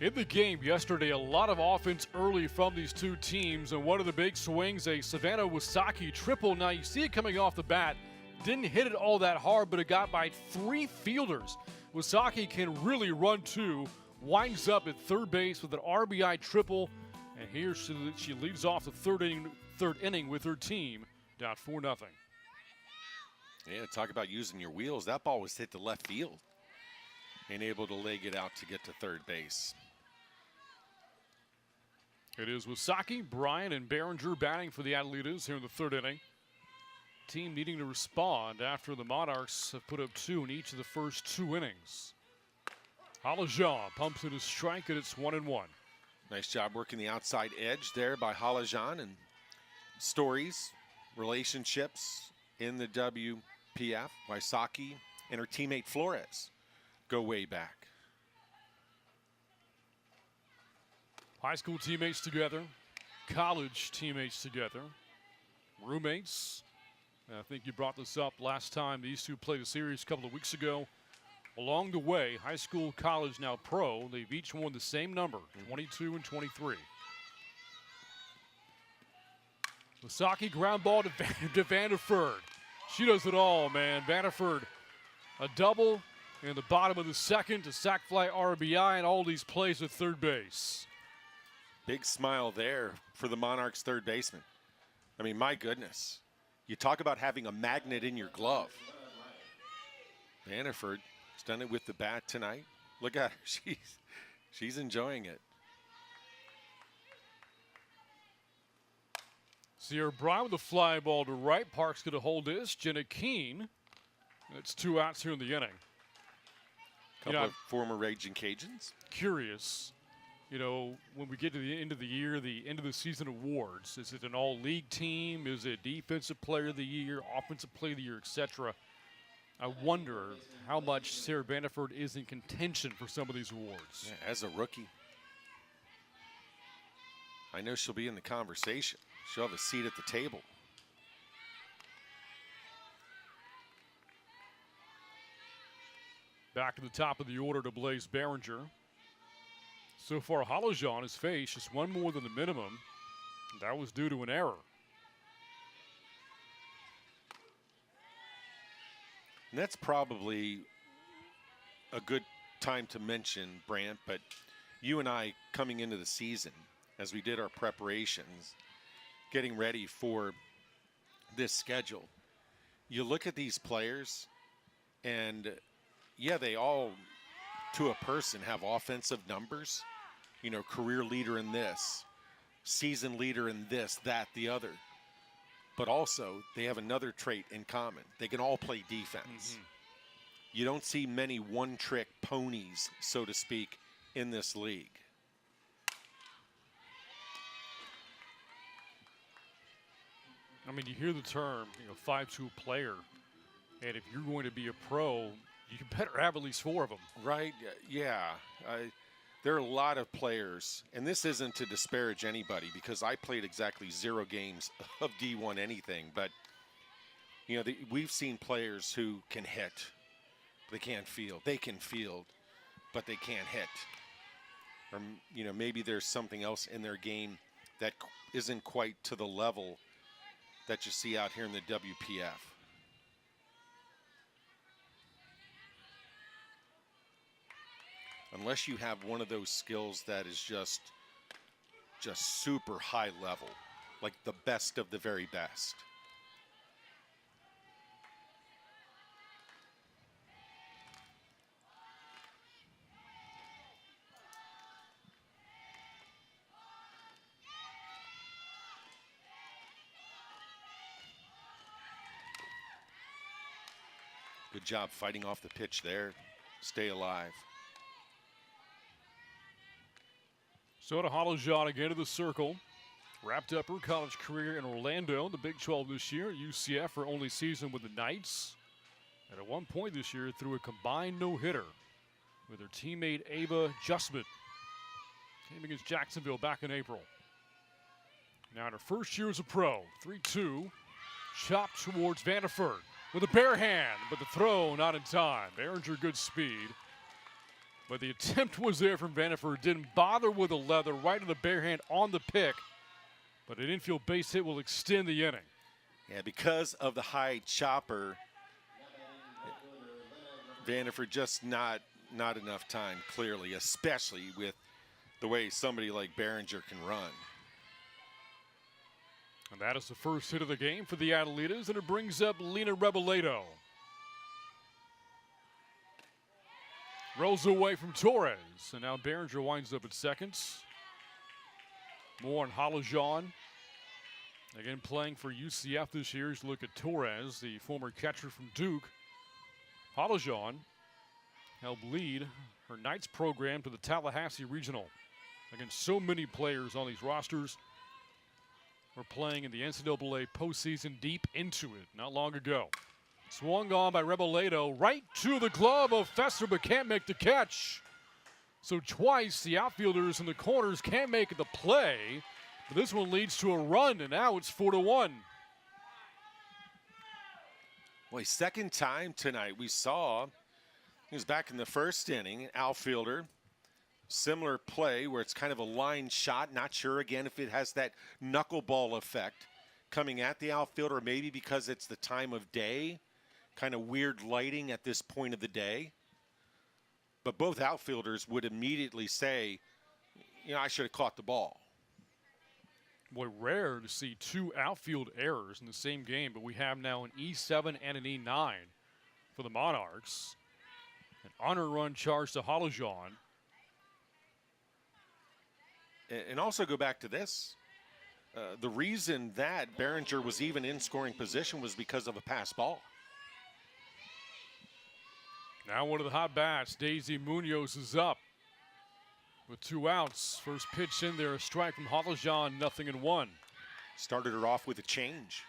In the game yesterday, a lot of offense early from these two teams, and one of the big swings, a Savannah Wasaki triple. Now you see it coming off the bat. Didn't hit it all that hard, but it got by 3 fielders. Wasaki can really run too. Winds up at third base with an RBI triple, and here she leads off the third inning with her team down 4-0. Yeah, talk about using your wheels. That ball was hit to left field and able to leg it out to get to third base. It is Wasaki, Bryan, and Behringer batting for the Adelitas here in the third inning. Team needing to respond after the Monarchs have put up 2 in each of the first 2 innings. Halajan pumps in a strike, and it's 1-1. Nice job working the outside edge there by Halajan, and stories, relationships in the WPF. Wasaki and her teammate Flores go way back. High school teammates together, college teammates together, roommates. And I think you brought this up last time these two played a series a couple of weeks ago. Along the way, high school, college, now pro, they've each won the same number, 22 and 23. Wasaki ground ball to Vanderford. She does it all, man. Vanderford, a double in the bottom of the second to sac fly RBI, and all these plays at third base. Big smile there for the Monarchs third baseman. I mean, my goodness. You talk about having a magnet in your glove. Vanderford has done it with the bat tonight. Look at her. She's enjoying it. Sierra Bryan with a fly ball to right. Park's going to hold this. Jenna Keene. It's 2 outs here in the inning. Couple of former Raging Cajuns. Curious. You know, when we get to the end of the year, the end of the season awards, is it an all-league team? Is it defensive player of the year, offensive player of the year, etc.? I wonder how much Sarah Vanderford is in contention for some of these awards. Yeah, as a rookie. I know she'll be in the conversation. She'll have a seat at the table. Back to the top of the order to Blaze Behringer. So far, Halajan has faced just 1 more than the minimum. That was due to an error. And that's probably a good time to mention, Brant, but you and I coming into the season, as we did our preparations, getting ready for this schedule, you look at these players, and yeah, they all, to a person, have offensive numbers. You know, career leader in this, season leader in this, that, the other. But also, they have another trait in common. They can all play defense. You don't see many one-trick ponies, so to speak, in this league. I mean, you hear the term, 5-tool player, and if you're going to be a pro, you better have at least 4 of them. Right, yeah. There are a lot of players, and this isn't to disparage anybody because I played exactly 0 games of D1 anything, but, we've seen players who can hit, they can't field. They can field, but they can't hit. Or, maybe there's something else in their game that isn't quite to the level that you see out here in the WPF. Unless you have one of those skills that is just super high level, like the best of the very best. Good job fighting off the pitch there. Stay alive. So to Halajan again to the circle. Wrapped up her college career in Orlando, the Big 12 this year. UCF, her only season with the Knights. And at one point this year, threw a combined no-hitter with her teammate Ava Justman. Came against Jacksonville back in April. Now in her first year as a pro, 3-2. Chopped towards Vanderford with a bare hand, but the throw not in time. Behringer good speed. But the attempt was there from Vanderford. Didn't bother with the leather, right in the bare hand on the pick. But an infield base hit will extend the inning. Yeah, because of the high chopper, Vanderford just not enough time, clearly, especially with the way somebody like Behringer can run. And that is the first hit of the game for the Adelitas, and it brings up Lena Rebeledo. Rolls away from Torres, and now Behringer winds up at second. More on Halajan. Again, playing for UCF this year. As you look at Torres, the former catcher from Duke. Halajan helped lead her Knights program to the Tallahassee Regional. Again, so many players on these rosters were playing in the NCAA postseason deep into it not long ago. Swung on by Rebeledo right to the glove of Fester, but can't make the catch. So twice the outfielders in the corners can't make the play, but this one leads to a run, and now it's 4-1. Boy, second time tonight we saw, he was back in the first inning, outfielder. Similar play where it's kind of a line shot. Not sure, again, if it has that knuckleball effect coming at the outfielder, or maybe because it's the time of day. Kind of weird lighting at this point of the day. But both outfielders would immediately say, you know, I should have caught the ball. Boy, rare to see two outfield errors in the same game, but we have now an E7 and an E9 for the Monarchs. An honor run charge to Halajan. And also go back to this. The reason that Behringer was even in scoring position was because of a pass ball. Now one of the hot bats, Daisy Munoz, is up with 2 outs. First pitch in there, a strike from Halajan, 0-1. Started her off with a change.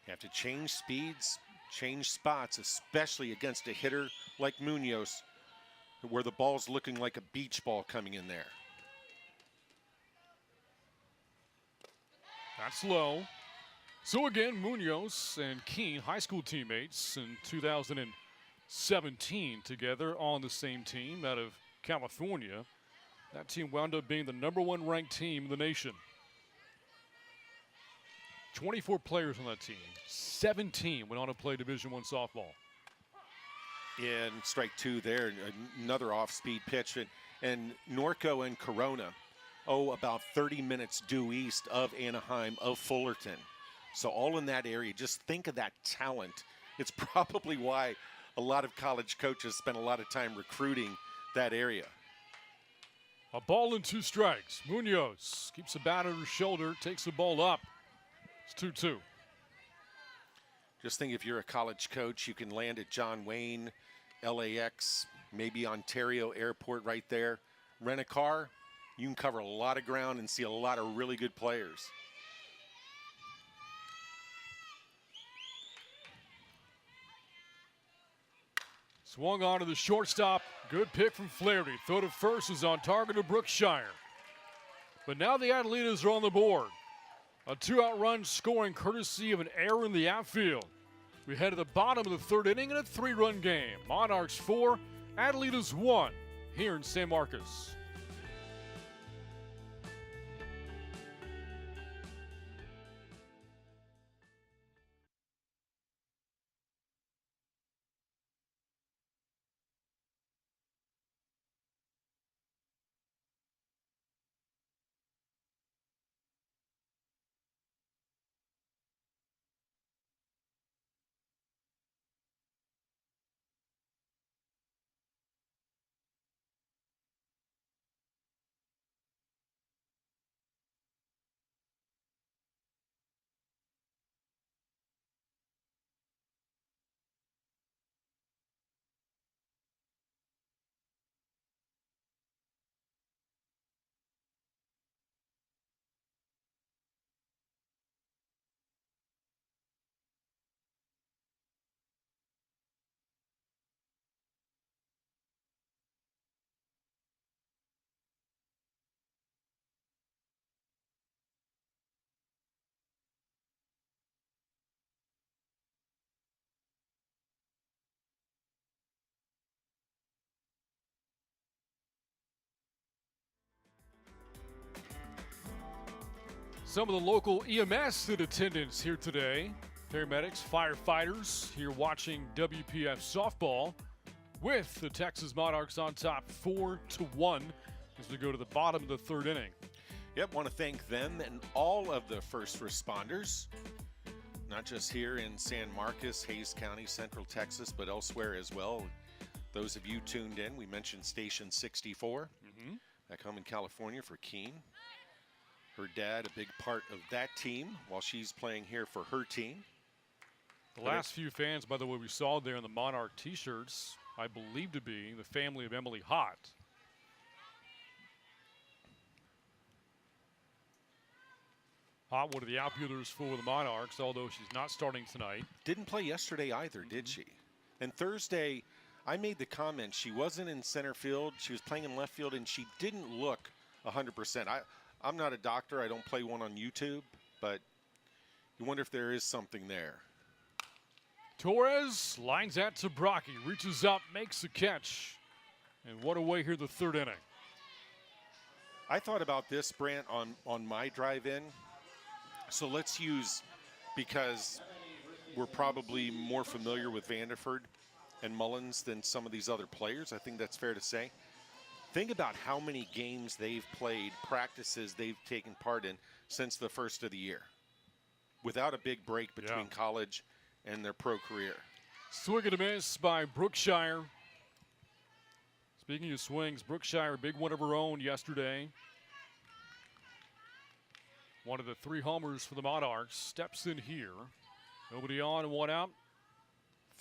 You have to change speeds, change spots, especially against a hitter like Munoz, where the ball's looking like a beach ball coming in there. That's low. So again, Munoz and Keene, high school teammates in 2017 together on the same team out of California. That team wound up being the #1 ranked team in the nation. 24 players on that team. 17 went on to play Division I softball. And strike 2 there, another off-speed pitch. And Norco and Corona, about 30 minutes due east of Anaheim, of Fullerton. So all in that area. Just think of that talent. It's probably why a lot of college coaches spend a lot of time recruiting that area. A ball and 2 strikes. Munoz keeps the bat on her shoulder, takes the ball up. It's 2-2. Just think, if you're a college coach, you can land at John Wayne, LAX, maybe Ontario Airport right there. Rent a car, you can cover a lot of ground and see a lot of really good players. Swung on to the shortstop. Good pick from Flaherty. Throw to first is on target to Brookshire. But now the Adelitas are on the board. A 2-out run scoring courtesy of an error in the outfield. We head to the bottom of the 3rd inning in a 3-run game. Monarchs 4, Adelitas 1 here in San Marcos. Some of the local EMS in attendance here today. Paramedics, firefighters here watching WPF softball with the Texas Monarchs on top 4-1 as we go to the bottom of the third inning. Yep, want to thank them and all of the first responders, not just here in San Marcos, Hays County, Central Texas, but elsewhere as well. Those of you tuned in, we mentioned Station 64 back home in California for Keene. Her dad, a big part of that team while she's playing here for her team. The last few fans, by the way, we saw there in the Monarch t-shirts, I believe to be the family of Emily Hott. Hott, one of the outfielders for the Monarchs, although she's not starting tonight. Didn't play yesterday either, did she? And Thursday, I made the comment, she wasn't in center field, she was playing in left field, and she didn't look 100%. I'm not a doctor, I don't play one on YouTube, but you wonder if there is something there. Torres lines that to Brocky, reaches up, makes the catch. And what a way here the third inning. I thought about this, Brant, on my drive-in. So let's use, because we're probably more familiar with Vanderford and Mullins than some of these other players. I think that's fair to say. Think about how many games they've played, practices they've taken part in since the first of the year, without a big break between college and their pro career. Swing and a miss by Brookshire. Speaking of swings, Brookshire, a big one of her own yesterday. One of the 3 homers for the Monarchs steps in here. Nobody on and 1 out.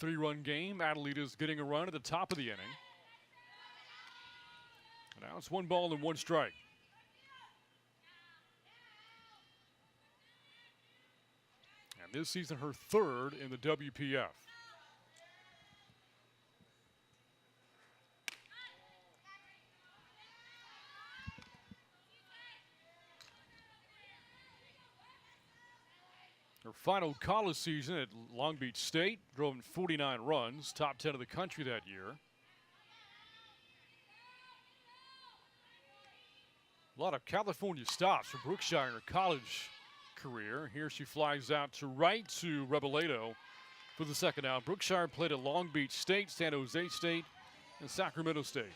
3-run game. Adelitas getting a run at the top of the inning. And now it's 1 ball and 1 strike. And this season, her 3rd in the WPF. Her final college season at Long Beach State, drove in 49 runs, top 10 of the country that year. A lot of California stops for Brookshire in her college career. Here she flies out to right to Rebolledo for the second out. Brookshire played at Long Beach State, San Jose State, and Sacramento State.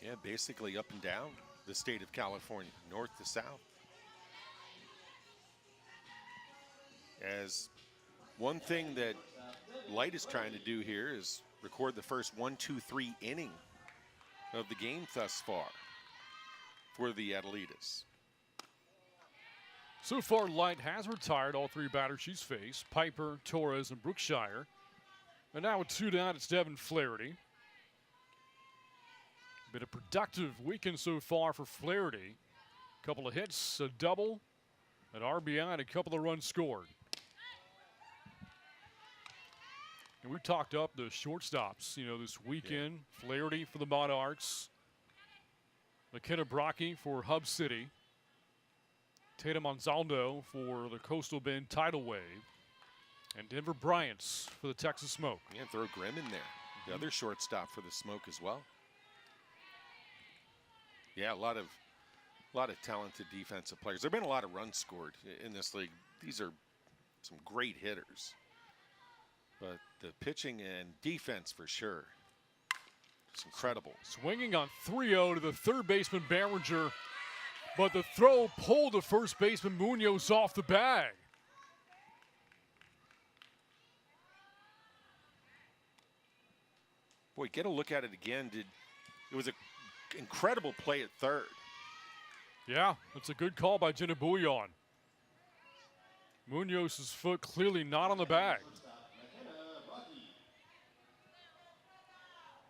Yeah, basically up and down the state of California, north to south. As one thing that Light is trying to do here is record the first 1-2-3 inning of the game thus far for the Adelitas. So far, Light has retired all 3 batters she's faced, Piper, Torres, and Brookshire. And now with 2 down, it's Devin Flaherty. Been a productive weekend so far for Flaherty. A couple of hits, a double, an RBI, and a couple of runs scored. And we talked up the shortstops, this weekend. Yeah. Flaherty for the Monarchs. McKenna Brocky for Hub City. Tatum Anzaldo for the Coastal Bend Tidal Wave. And Denver Bryants for the Texas Smoke. Yeah, throw Grimm in there. The other shortstop for the Smoke as well. Yeah, a lot of talented defensive players. There have been a lot of runs scored in this league. These are some great hitters. But the pitching and defense for sure. It's incredible. Swinging on 3-0 to the third baseman Behringer. But the throw pulled the first baseman Munoz off the bag. Boy, get a look at it again. It was an incredible play at third. Yeah, that's a good call by Jenna Bouillon. Munoz's foot clearly not on the bag.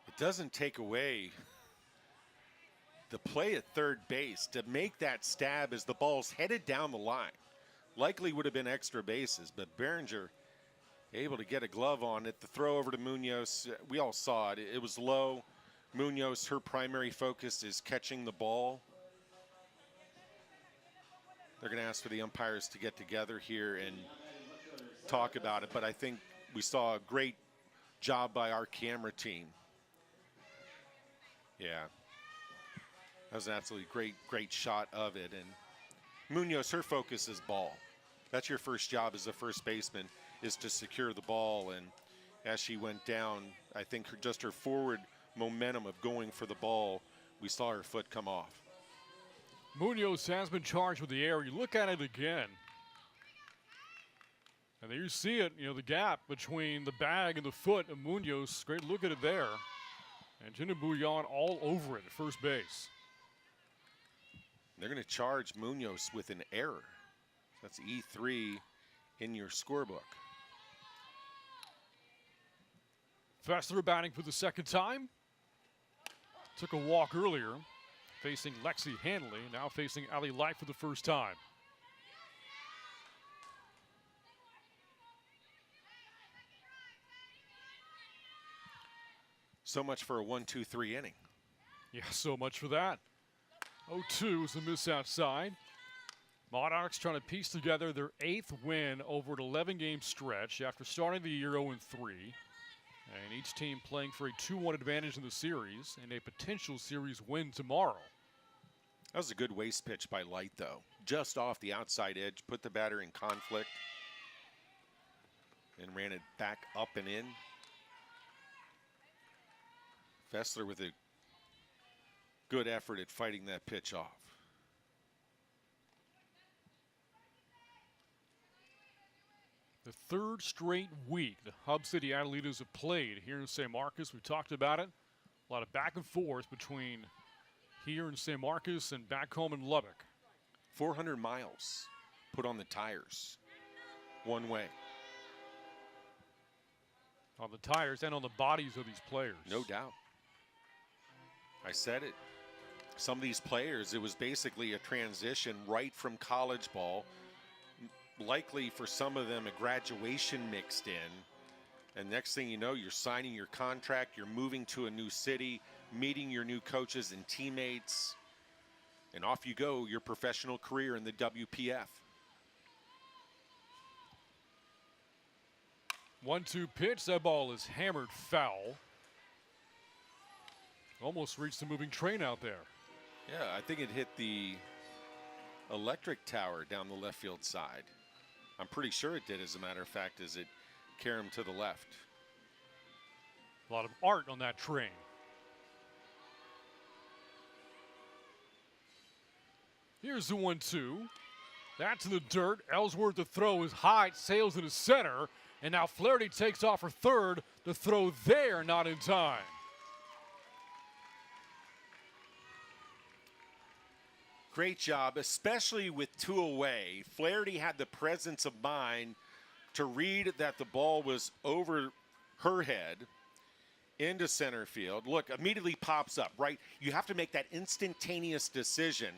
It doesn't take away the play at third base to make that stab as the ball's headed down the line. Likely would have been extra bases, but Behringer able to get a glove on it. The throw over to Munoz, we all saw it. It was low. Munoz, her primary focus is catching the ball. They're going to ask for the umpires to get together here and talk about it, but I think we saw a great job by our camera team. Yeah. That was an absolutely great shot of it. And Munoz, her focus is ball. That's your first job as a first baseman, is to secure the ball. And as she went down, I think just her forward momentum of going for the ball, we saw her foot come off. Munoz has been charged with the error. You look at it again, and there you see it, the gap between the bag and the foot of Munoz. Great look at it there. And Jenna Bouillon all over it at first base. They're going to charge Munoz with an error. That's E3 in your scorebook. Fessler batting for the second time. Took a walk earlier, facing Lexi Hanley, now facing Ali Light for the first time. So much for a 1-2-3 inning. Yeah, so much for that. 0-2 is a miss outside. Monarchs trying to piece together their 8th win over an 11-game stretch after starting the year 0-3. And each team playing for a 2-1 advantage in the series and a potential series win tomorrow. That was a good waste pitch by Light, though. Just off the outside edge, put the batter in conflict, and ran it back up and in. Fessler with a good effort at fighting that pitch off. The third straight week the Hub City Adelitas have played here in San Marcos. We talked about it. A lot of back and forth between here in San Marcos and back home in Lubbock. 400 miles put on the tires one way. On the tires and on the bodies of these players. No doubt. I said it. Some of these players, it was basically a transition right from college ball. Likely for some of them a graduation mixed in. And next thing you know, you're signing your contract, you're moving to a new city, meeting your new coaches and teammates, and off you go, your professional career in the WPF. 1-2 pitch, that ball is hammered foul. Almost reached the moving train out there. Yeah, I think it hit the electric tower down the left field side. I'm pretty sure it did, as a matter of fact, as it carried him to the left. A lot of art on that train. Here's the 1-2. That's in the dirt. Ellsworth, the throw is high, it sails into center, and now Flaherty takes off for third. The throw there, not in time. Great job, especially with 2 away. Flaherty had the presence of mind to read that the ball was over her head into center field. Look, immediately pops up, right? You have to make that instantaneous decision,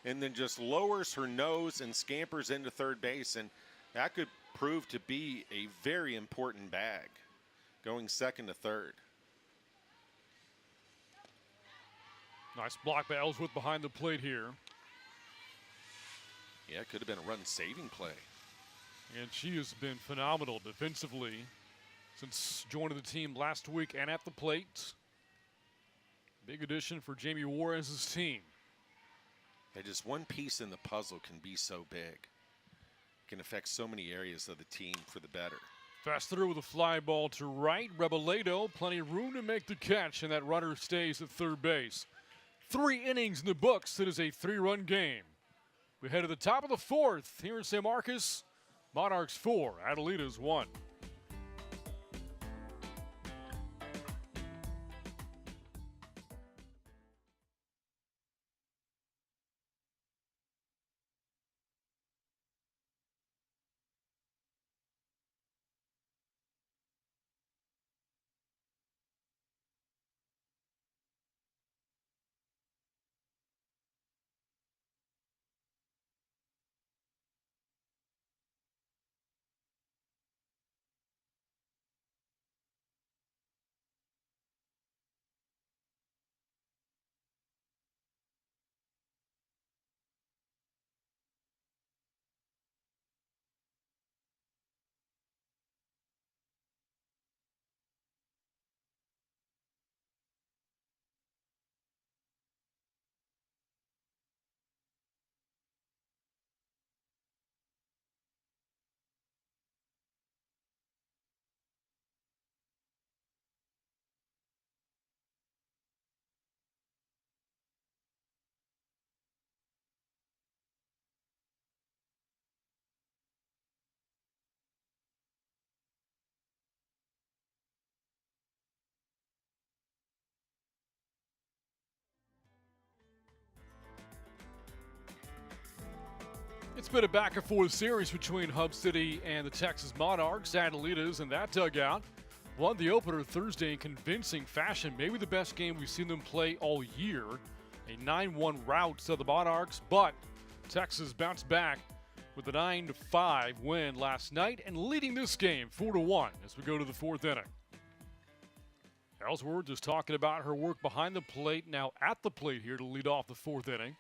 and then just lowers her nose and scampers into third base, and that could prove to be a very important bag, going second to third. Nice block by Ellsworth behind the plate here. Yeah, it could have been a run-saving play. And she has been phenomenal defensively since joining the team last week and at the plate. Big addition for Jamie Juarez's team. Yeah, just one piece in the puzzle can be so big. It can affect so many areas of the team for the better. Fessler with a fly ball to right. Rebeledo, plenty of room to make the catch, and that runner stays at third base. 3 innings in the books. It is a 3-run game. We head to the top of the 4th here in San Marcos. Monarchs 4, Adelitas 1. It's been a back and forth series between Hub City and the Texas Monarchs. Adelitas in that dugout won the opener Thursday in convincing fashion. Maybe the best game we've seen them play all year. A 9-1 rout to the Monarchs, but Texas bounced back with a 9-5 win last night and leading this game 4-1 as we go to the fourth inning. Ellsworth is talking about her work behind the plate, now at the plate here to lead off the fourth inning.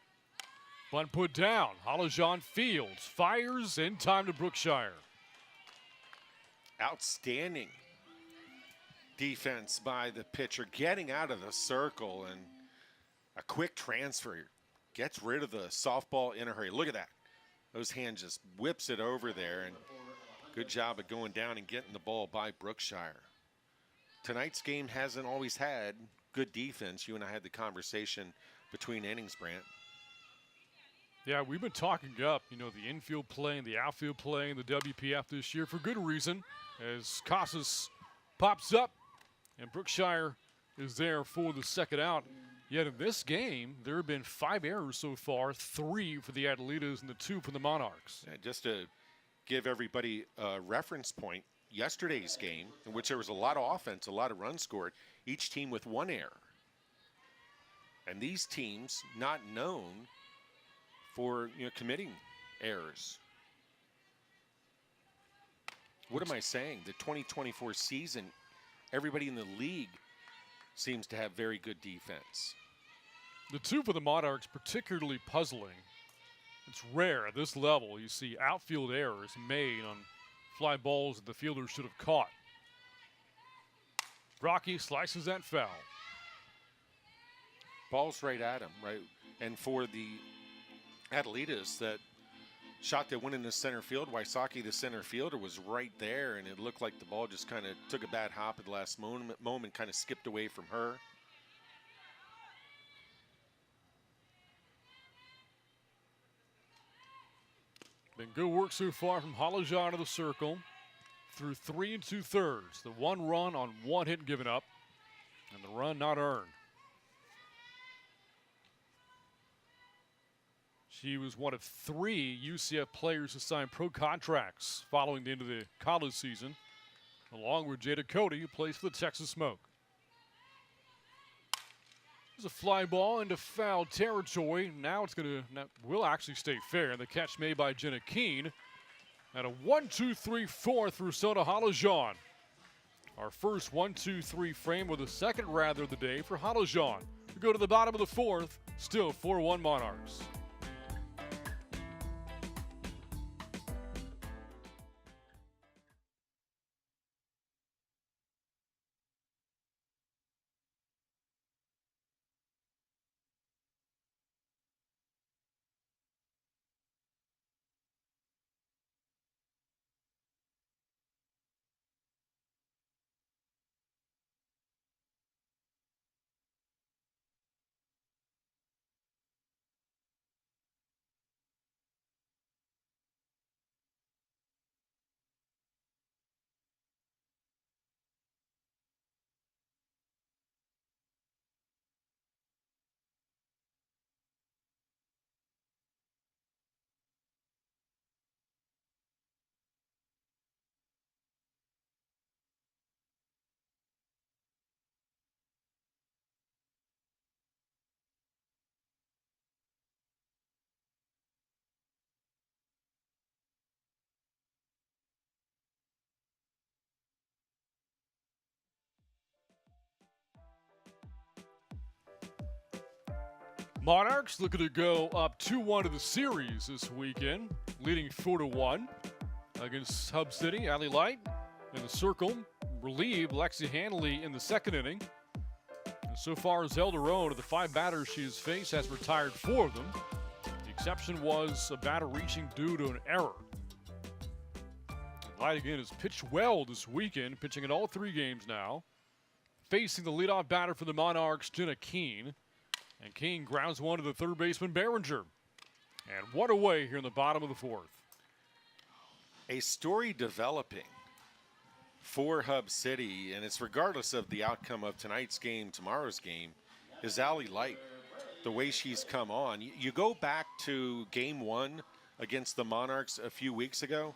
Bunt put down. Halajan fields, fires in time to Brookshire. Outstanding defense by the pitcher, getting out of the circle, and a quick transfer. Gets rid of the softball in a hurry. Look at that. Those hands just whips it over there, and good job of going down and getting the ball by Brookshire. Tonight's game hasn't always had good defense. You and I had the conversation between innings, Brant. Yeah, we've been talking up, the infield play and the outfield play in the WPF this year for good reason, as Casas pops up and Brookshire is there for the second out. Yet in this game, there have been 5 errors so far, 3 for the Adelitas and the 2 for the Monarchs. Just to give everybody a reference point, yesterday's game, in which there was a lot of offense, a lot of runs scored, each team with 1 error. And these teams not known for committing errors. What am I saying? The 2024 season, everybody in the league seems to have very good defense. The 2 for the Monarchs particularly puzzling. It's rare at this level you see outfield errors made on fly balls that the fielder should have caught. Rocky slices that foul. Ball's right at him, right? And for the Adelitas, that shot that went into center field, Wysocki, the center fielder, was right there, and it looked like the ball just kind of took a bad hop at the last moment, kind of skipped away from her. Been good work so far from Halajan to the circle through 3 2/3. The 1 run on 1 hit given up, and the run not earned. She was one of 3 UCF players to sign pro contracts following the end of the college season, along with Jada Cody, who plays for the Texas Smoke. There's a fly ball into foul territory. Now will actually stay fair. The catch made by Jenna Keene. And a 1-2-3-4 through Sona Halajan. Our first 1-2-3 frame, with the second rather of the day for Halajan. We go to the bottom of the fourth, still 4-1 Monarchs. Monarchs looking to go up 2-1 to the series this weekend, leading 4-1 against Hub City. Allie Light in the circle, relieved Lexi Hanley in the second inning. And so far, Zelda Roan, of the 5 batters she has faced, has retired 4 of them. The exception was a batter reaching due to an error. Light again has pitched well this weekend, pitching in all 3 games now. Facing the leadoff batter for the Monarchs, Jenna Keene. And Keene grounds one to the third baseman, Behringer. And what away here in the bottom of the fourth. A story developing for Hub City, and it's regardless of the outcome of tonight's game, tomorrow's game, is Allie Light. The way she's come on. You go back to game 1 against the Monarchs a few weeks ago.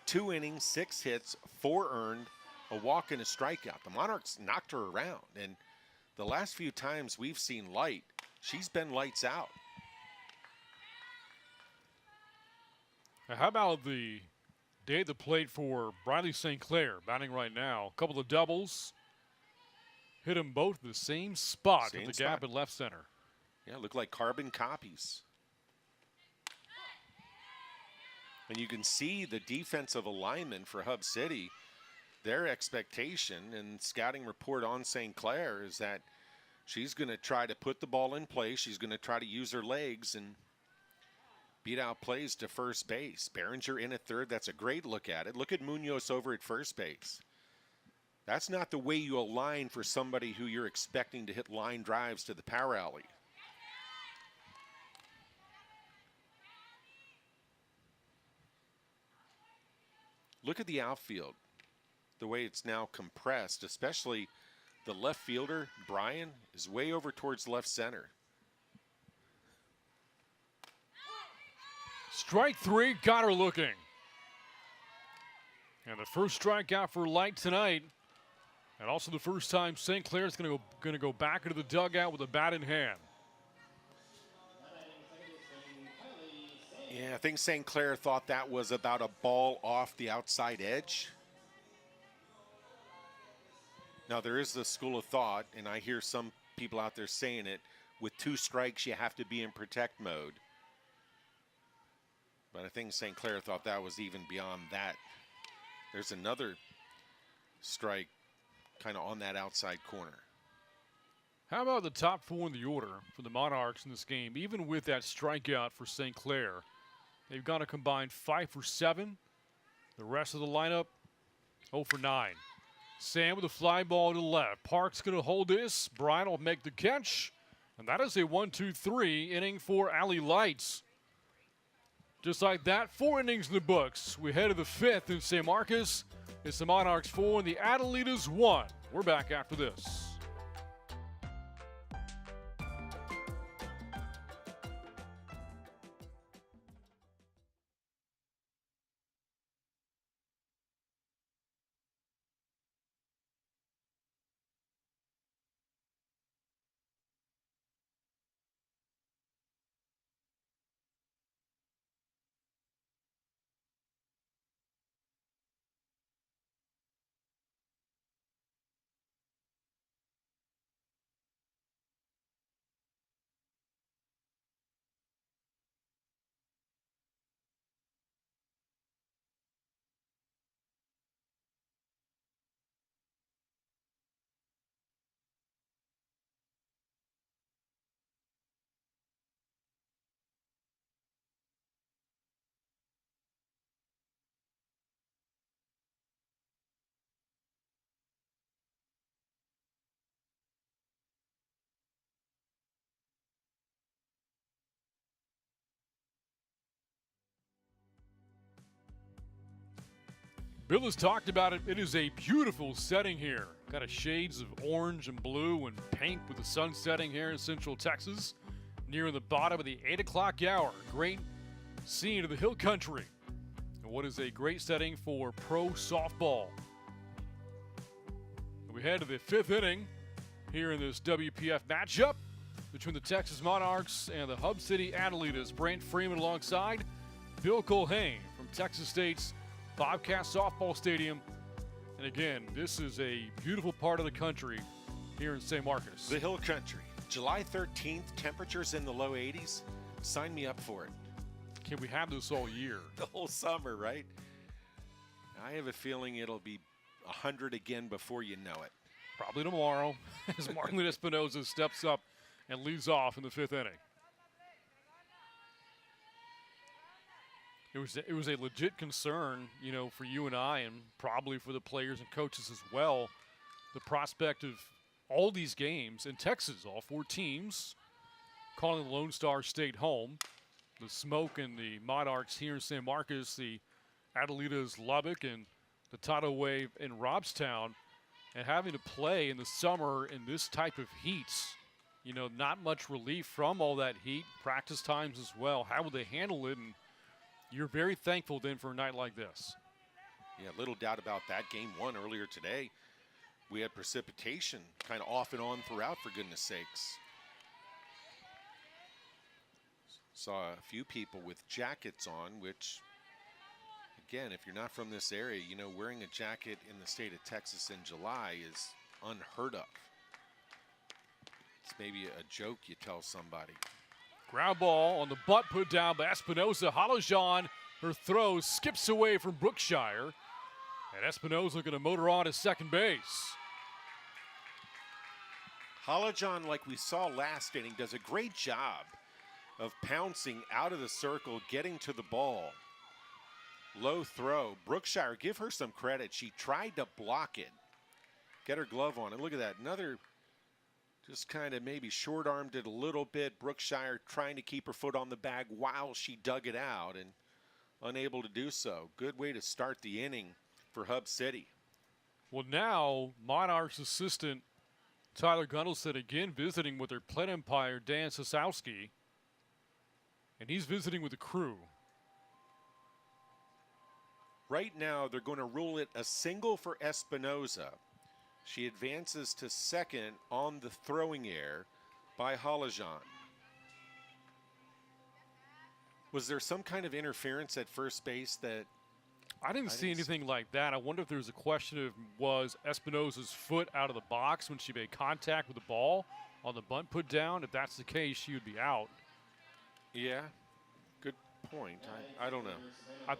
2 innings, 6 hits, 4 earned, a walk and a strikeout. The Monarchs knocked her around, and the last few times we've seen Light, she's been lights out. Now, how about the day at the plate for Briley St. Clair, batting right now? A couple of doubles. Hit them both the same spot at the gap in left center. Yeah, look like carbon copies. And you can see the defensive alignment for Hub City. Their expectation and scouting report on St. Clair is that she's going to try to put the ball in play. She's going to try to use her legs and beat out plays to first base. Behringer in at third. That's a great look at it. Look at Munoz over at first base. That's not the way you align for somebody who you're expecting to hit line drives to the power alley. Look at the outfield, the way it's now compressed, especially the left fielder, Brian, is way over towards left center. Strike 3, got her looking. And the first strikeout for Light tonight. And also the first time St. Clair's going to go back into the dugout with a bat in hand. Yeah, I think St. Clair thought that was about a ball off the outside edge. Now, there is the school of thought, and I hear some people out there saying it, with 2 strikes, you have to be in protect mode. But I think St. Clair thought that was even beyond that. There's another strike kind of on that outside corner. How about the top 4 in the order for the Monarchs in this game? Even with that strikeout for St. Clair, they've got a combined 5 for 7. The rest of the lineup, 0 for 9. Sam with a fly ball to the left. Park's going to hold this. Brian will make the catch. And that is a 1-2-3 inning for Allie Lights. Just like that, 4 innings in the books. We head to the 5th in San Marcos. It's the Monarchs 4 and the Adelitas 1. We're back after this. Bill has talked about it. It is a beautiful setting here. Got a shades of orange and blue and pink with the sun setting here in Central Texas. Near the bottom of the 8 o'clock hour. Great scene of the Hill Country. And what is a great setting for pro softball. We head to the 5th inning here in this WPF matchup between the Texas Monarchs and the Hub City Adelitas. Brent Freeman alongside Bill Colhane from Texas State's Bobcat Softball Stadium. And again, this is a beautiful part of the country here in San Marcos. The Hill Country. July 13th, temperatures in the low 80s. Sign me up for it. Can we have this all year? The whole summer, right? I have a feeling it'll be 100 again before you know it. Probably tomorrow as Marlon Espinoza steps up and leads off in the 5th inning. It was a legit concern, you know, for you and I, and probably for the players and coaches as well. The prospect of all these games in Texas, all 4 teams, calling the Lone Star State home. The Smoke and the Monarchs here in San Marcos, the Adelitas Lubbock, and the Tidal Wave in Robstown, and having to play in the summer in this type of heat. You know, not much relief from all that heat. Practice times as well. How will they handle it? And You're very thankful then for a night like this. Yeah, little doubt about that. Game 1 earlier today, we had precipitation kind of off and on throughout, for goodness sakes. Saw a few people with jackets on, which, again, if you're not from this area, you know, wearing a jacket in the state of Texas in July is unheard of. It's maybe a joke you tell somebody. Ground ball on the butt put down by Espinoza. Halajan, her throw skips away from Brookshire. And Espinoza going to motor on to second base. Halajan, like we saw last inning, does a great job of pouncing out of the circle, getting to the ball. Low throw. Brookshire, give her some credit. She tried to block it. Get her glove on. And look at that. Another just kind of maybe short-armed it a little bit. Brookshire trying to keep her foot on the bag while she dug it out and unable to do so. Good way to start the inning for Hub City. Well, now Monarchs assistant Tyler Gundelson again visiting with their plate umpire Dan Sosowski. And he's visiting with the crew. Right now, they're going to rule it a single for Espinoza. She advances to second on the throwing error by Halajan. Was there some kind of interference at first base that... I didn't see anything like that. I wonder if there's a question of, was Espinoza's foot out of the box when she made contact with the ball on the bunt put down? If that's the case, she would be out. Yeah, good point. I don't know.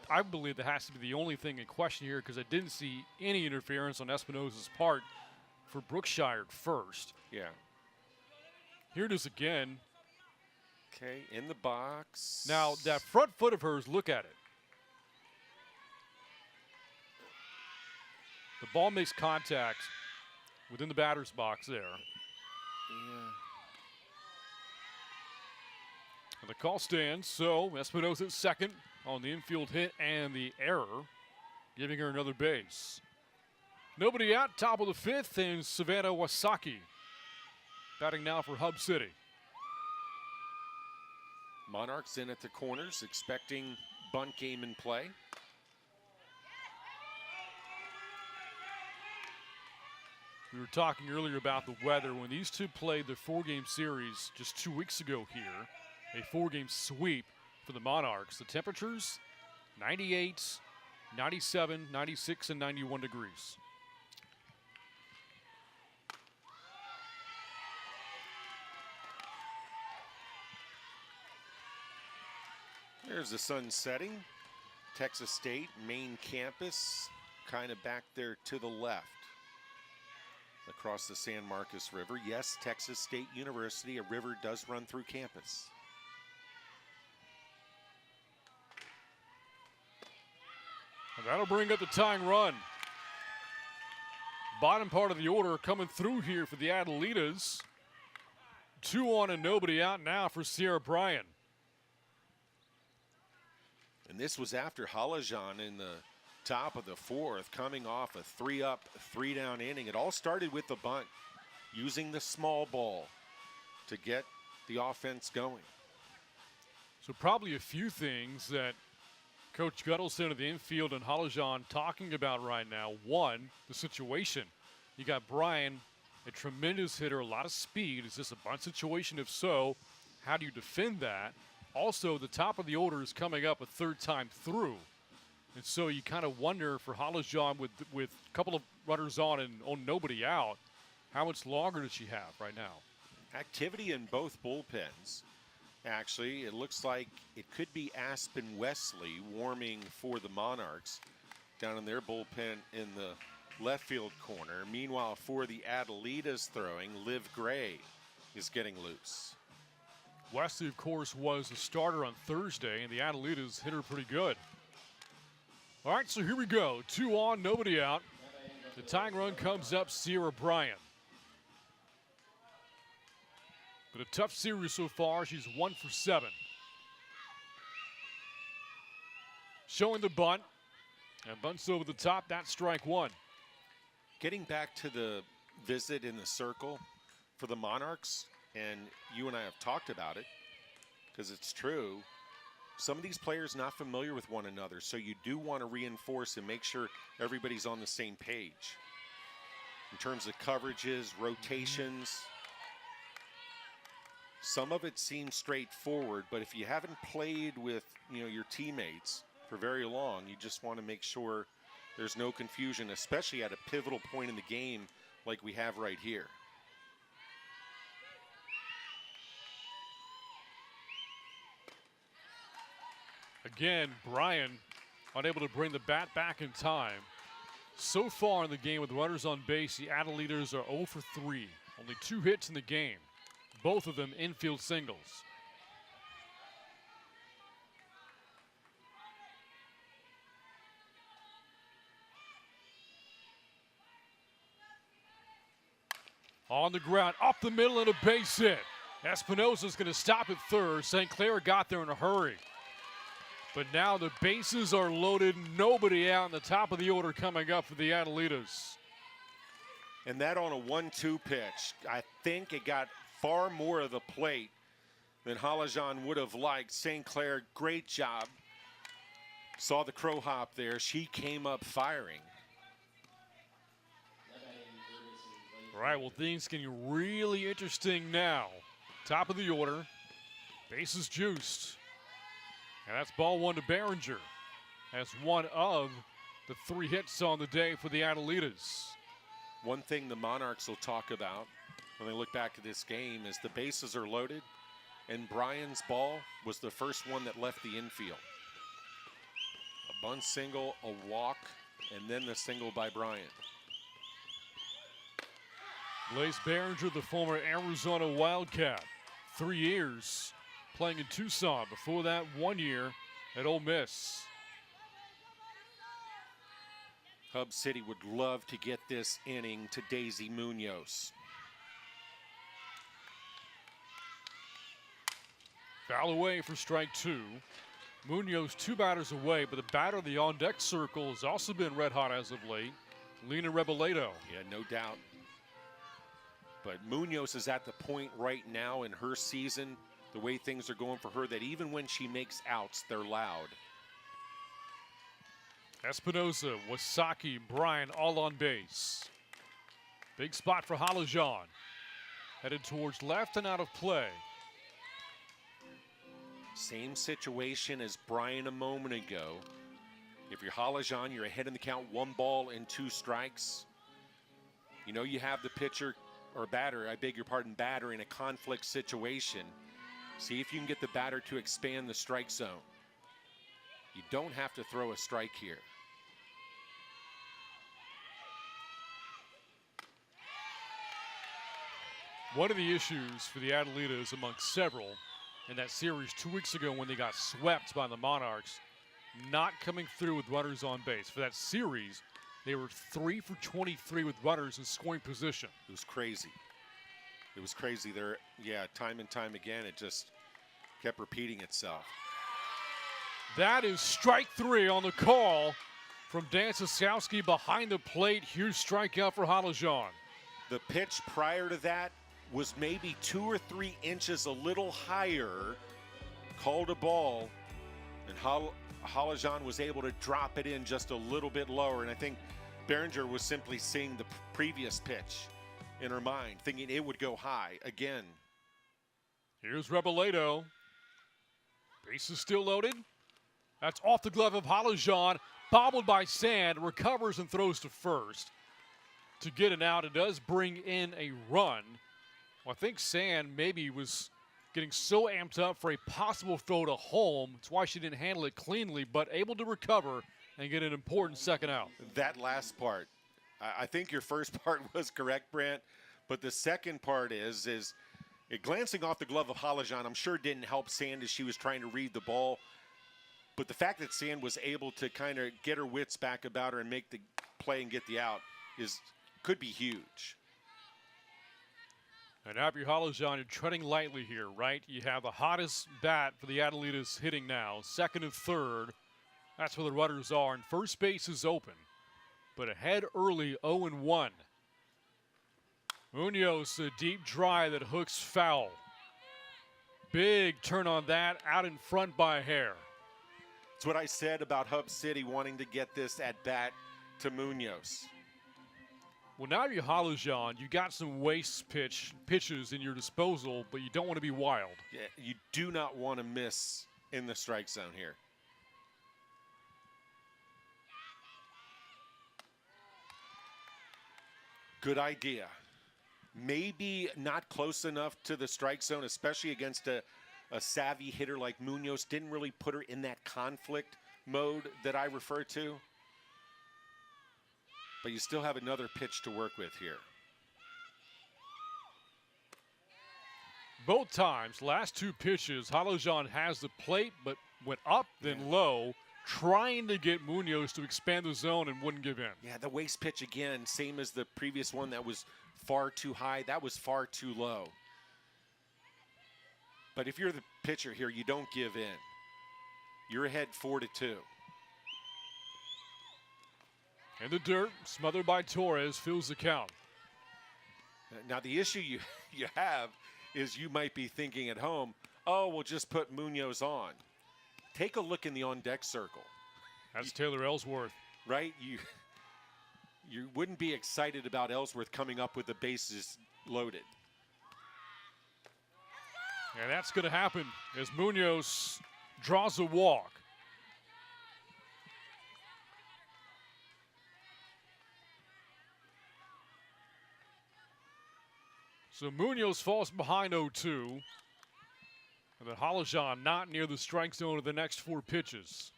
I believe that has to be the only thing in question here, because I didn't see any interference on Espinoza's part for Brookshire at first. Yeah. Here it is again. Okay, in the box. Now, that front foot of hers, look at it. The ball makes contact within the batter's box there. Yeah. And the call stands, so Espinoza at second on the infield hit and the error, giving her another base. Nobody out, top of the fifth, and Savannah Wasaki batting now for Hub City. Monarchs in at the corners, expecting bunt game in play. We were talking earlier about the weather. When these two played their four-game series just 2 weeks ago here, a four-game sweep for the Monarchs, the temperatures 98, 97, 96, and 91 degrees. There's the sun setting. Texas State main campus, kind of back there to the left. Across the San Marcos River. Yes, Texas State University, a river does run through campus. And that'll bring up the tying run. Bottom part of the order coming through here for the Adelitas. 2 on and nobody out now for Sierra Bryan. And this was after Halajan in the top of the fourth, coming off a 3-up, 3-down inning. It all started with the bunt, using the small ball to get the offense going. So probably a few things that Coach Guttleson of the infield and Halajan talking about right now. One, the situation. You got Bryan, a tremendous hitter, a lot of speed. Is this a bunt situation? If so, how do you defend that? Also, the top of the order is coming up a third time through. And so you kind of wonder for Halajan with a couple of runners on and nobody out, how much longer does she have right now? Activity in both bullpens. Actually, it looks like it could be Aspen Wesley warming for the Monarchs down in their bullpen in the left field corner. Meanwhile, for the Adelitas throwing, Liv Gray is getting loose. Wesley, of course, was the starter on Thursday, and the Adelitas hit her pretty good. All right, so here we go. 2 on, nobody out. The tying run comes up, Sierra Bryan. But a tough series so far. She's 1 for 7. Showing the bunt. And bunts over the top. That's strike 1. Getting back to the visit in the circle for the Monarchs, and you and I have talked about it because it's true. some of these players not familiar with one another, so you do want to reinforce and make sure everybody's on the same page in terms of coverages, rotations. Some of it seems straightforward, but if you haven't played with your teammates for very long, you just want to make sure there's no confusion, especially at a pivotal point in the game like we have right here. Again, Brian unable to bring the bat back in time. So far in the game with runners on base, the Adelitas are 0 for 3. Only 2 hits in the game, both of them infield singles. On the ground, up the middle, and a base hit. Espinosa's going to stop at third. St. Clair got there in a hurry. But now the bases are loaded. Nobody out in the top of the order coming up for the Adelitas. And that on a 1-2 pitch. I think it got far more of the plate than Halajan would have liked. St. Clair, great job. Saw the crow hop there. She came up firing. All right, well, things getting really interesting now. Top of the order, bases juiced. And that's ball 1 to Behringer. That's one of the 3 hits on the day for the Adelitas. One thing the Monarchs will talk about when they look back at this game is the bases are loaded, and Brian's ball was the first one that left the infield. A bunt single, a walk, and then the single by Brian. Blaze Behringer, the former Arizona Wildcat, 3 years playing in Tucson. Before that, 1 year at Ole Miss. Hub City would love to get this inning to Daisy Munoz. Foul away for strike 2. Munoz 2 batters away, but the batter of the on-deck circle has also been red hot as of late. Lena Reboledo. Yeah, no doubt. But Munoz is at the point right now in her season, the way things are going for her, that even when she makes outs, they're loud. Espinosa, Wasaki, Bryan all on base. Big spot for Halajan. Headed towards left and out of play. Same situation as Bryan a moment ago. If you're Halajan, you're ahead in the count, 1 ball and 2 strikes. You know you have the pitcher or batter, I beg your pardon, batter in a conflict situation. See if you can get the batter to expand the strike zone. You don't have to throw a strike here. One of the issues for the Adelitas, amongst several, in that series 2 weeks ago when they got swept by the Monarchs, not coming through with runners on base. For that series, they were 3 for 23 with runners in scoring position. It was crazy. It was crazy there. Yeah, time and time again, it just kept repeating itself. That is strike 3 on the call from Dan Sosowski behind the plate. Huge strikeout for Halajan. The pitch prior to that was maybe 2 or 3 inches a little higher, called a ball, and Halajan was able to drop it in just a little bit lower. And I think Behringer was simply seeing the previous pitch in her mind, thinking it would go high again. Here's Reboledo. Base is still loaded. That's off the glove of Halajan. Bobbled by Sand, recovers and throws to first to get it out. It does bring in a run. Well, I think Sand maybe was getting so amped up for a possible throw to home. That's why she didn't handle it cleanly, but able to recover and get an important second out. That last part, I think your first part was correct, Brant, but the second part is it glancing off the glove of Halajan, I'm sure didn't help Sand as she was trying to read the ball. But the fact that Sand was able to kind of get her wits back about her and make the play and get the out could be huge. And now if you're Halajan, you're treading lightly here, right? You have the hottest bat for the Adelitas hitting now, second and third. That's where the runners are, and first base is open. But ahead early, 0-1. Munoz, a deep drive that hooks foul. Big turn on that, out in front by a hair. It's what I said about Hub City wanting to get this at bat to Munoz. Well, now you're Halajan. You got some waste pitches in your disposal, but you don't want to be wild. Yeah, you do not want to miss in the strike zone here. Good idea. Maybe not close enough to the strike zone, especially against a savvy hitter like Munoz. Didn't really put her in that conflict mode that I refer to. But you still have another pitch to work with here. Both times, last two pitches, Halajan has the plate but went up then low, trying to get Munoz to expand the zone and wouldn't give in. Yeah, the waste pitch again, same as the previous one that was far too high. That was far too low. But if you're the pitcher here, you don't give in. You're ahead 4-2. In the dirt, smothered by Torres, fills the count. Now, the issue you have is you might be thinking at home, oh, we'll just put Munoz on. Take a look in the on-deck circle. That's Taylor Ellsworth. Right? You wouldn't be excited about Ellsworth coming up with the bases loaded. And that's going to happen as Munoz draws a walk. So Munoz falls behind 0-2. And then Halajan not near the strike zone of the next four pitches.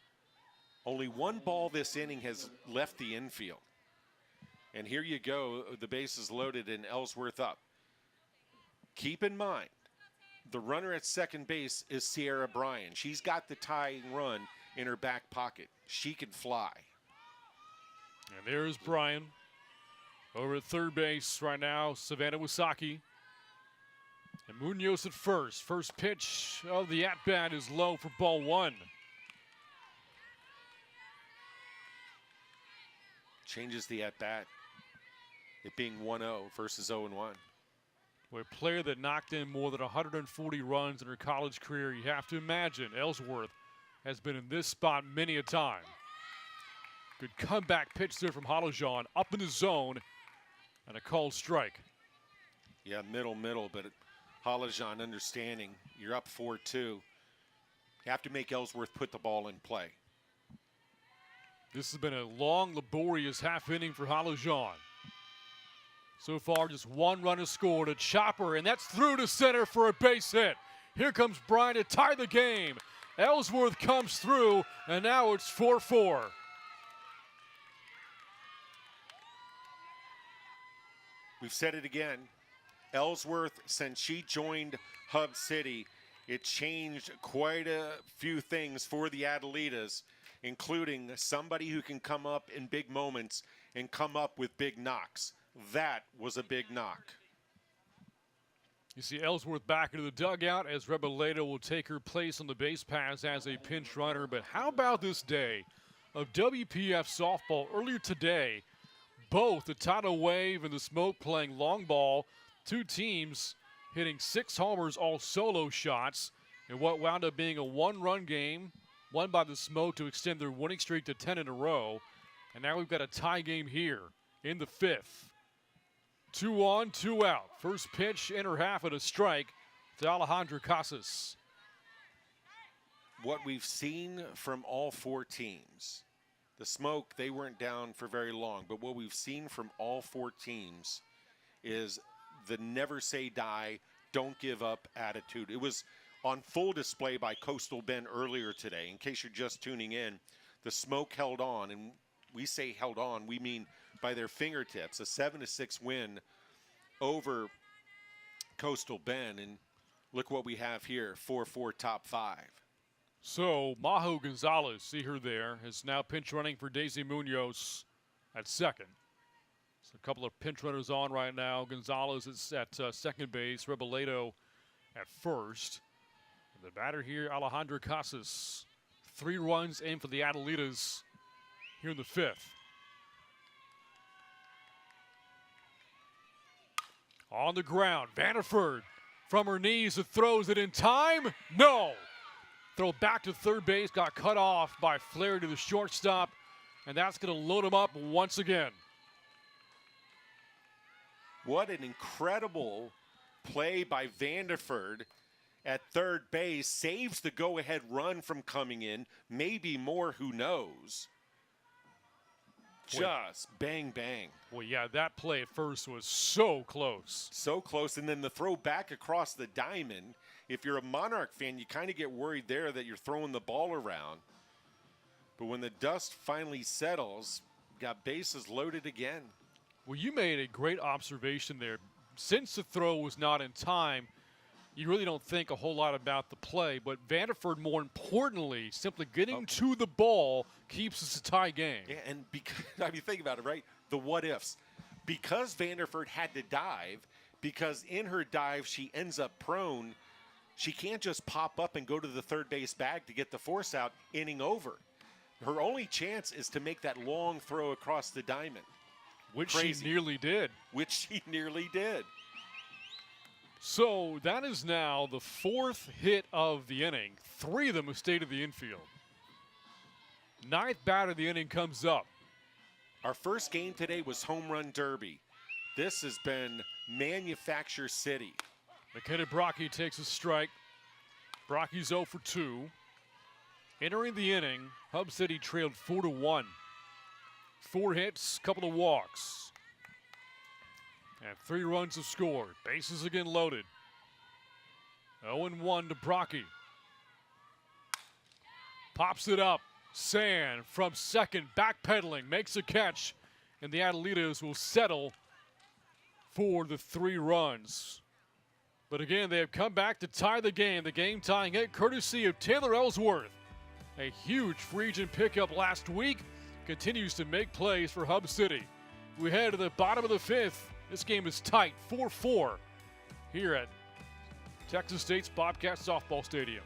Only one ball this inning has left the infield. And here you go, the bases loaded and Ellsworth up. Keep in mind, the runner at second base is Sierra Bryan. She's got the tying run in her back pocket. She can fly. And there's Bryan. Over at third base right now, Savannah Wasaki. And Munoz at first. First pitch of the at-bat is low for ball one. Changes the at-bat. It being 1-0 versus 0-1. A player that knocked in more than 140 runs in her college career. You have to imagine Ellsworth has been in this spot many a time. Good comeback pitch there from Halajan. Up in the zone and a called strike. Yeah, middle, but Halajan understanding you're up 4-2. You have to make Ellsworth put the ball in play. This has been a long, laborious half inning for Halajan. So far, just one run has scored, a chopper, and that's through to center for a base hit. Here comes Bryan to tie the game. Ellsworth comes through, and now it's 4-4. We've said it again. Ellsworth, since she joined Hub City, it changed quite a few things for the Adelitas, including somebody who can come up in big moments and come up with big knocks. That was a big knock. You see Ellsworth back into the dugout as Rebolledo will take her place on the base paths as a pinch runner. But how about this day of WPF softball earlier today? Both the Tidal Wave and the Smoke playing long ball. Two teams hitting 6 homers, all solo shots, in what wound up being a one-run game, won by the Smoke to extend their winning streak to 10 in a row. And now we've got a tie game here in the 5th. 2 on, 2 out. First pitch, inner half at a strike to Alejandra Casas. What we've seen from all 4 teams, the Smoke, they weren't down for very long, but what we've seen from all 4 teams is the never say die, don't give up attitude. It was on full display by Coastal Bend earlier today. In case you're just tuning in, the Smoke held on, and we say held on, we mean by their fingertips, a 7-6 win over Coastal Bend. And look what we have here, 4-4 top 5. So Majo Gonzalez, see her there, is now pinch running for Daisy Munoz at second. So a couple of pinch runners on right now. Gonzalez is at second base, Rebolledo at first. And the batter here, Alejandra Casas. 3 runs in for the Adelitas here in the 5th. On the ground, Vanderford from her knees, it throws it in time. No! Throw back to third base, got cut off by Flair to the shortstop, and that's going to load him up once again. What an incredible play by Vanderford at third base. Saves the go-ahead run from coming in. Maybe more, who knows. Just bang, bang. Well, yeah, that play at first was so close. So close, and then the throw back across the diamond. If you're a Monarch fan, you kind of get worried there that you're throwing the ball around. But when the dust finally settles, got bases loaded again. Well, you made a great observation there. Since the throw was not in time, you really don't think a whole lot about the play. But Vanderford, more importantly, simply getting to the ball keeps us a tie game. Yeah, and because, I mean, think about it, right? The what ifs. Because Vanderford had to dive, because in her dive she ends up prone, she can't just pop up and go to the third base bag to get the force out, inning over. Her only chance is to make that long throw across the diamond. Which she nearly did. Which she nearly did. So that is now the fourth hit of the inning. 3 of them have stayed in the infield. 9th batter of the inning comes up. Our first game today was Home Run Derby. This has been Manufacture City. McKenna Brocky takes a strike. Brocky's 0 for 2. Entering the inning, Hub City trailed 4-1. 4 hits, couple of walks. And 3 runs have scored. Bases again loaded. 0-1 to Brocky. Pops it up. Sand from second, backpedaling, makes a catch. And the Adelitas will settle for the 3 runs. But again, they have come back to tie the game tying hit courtesy of Taylor Ellsworth. A huge free agent pickup last week continues to make plays for Hub City. We head to the bottom of the 5th. This game is tight, 4-4 here at Texas State's Bobcat Softball Stadium.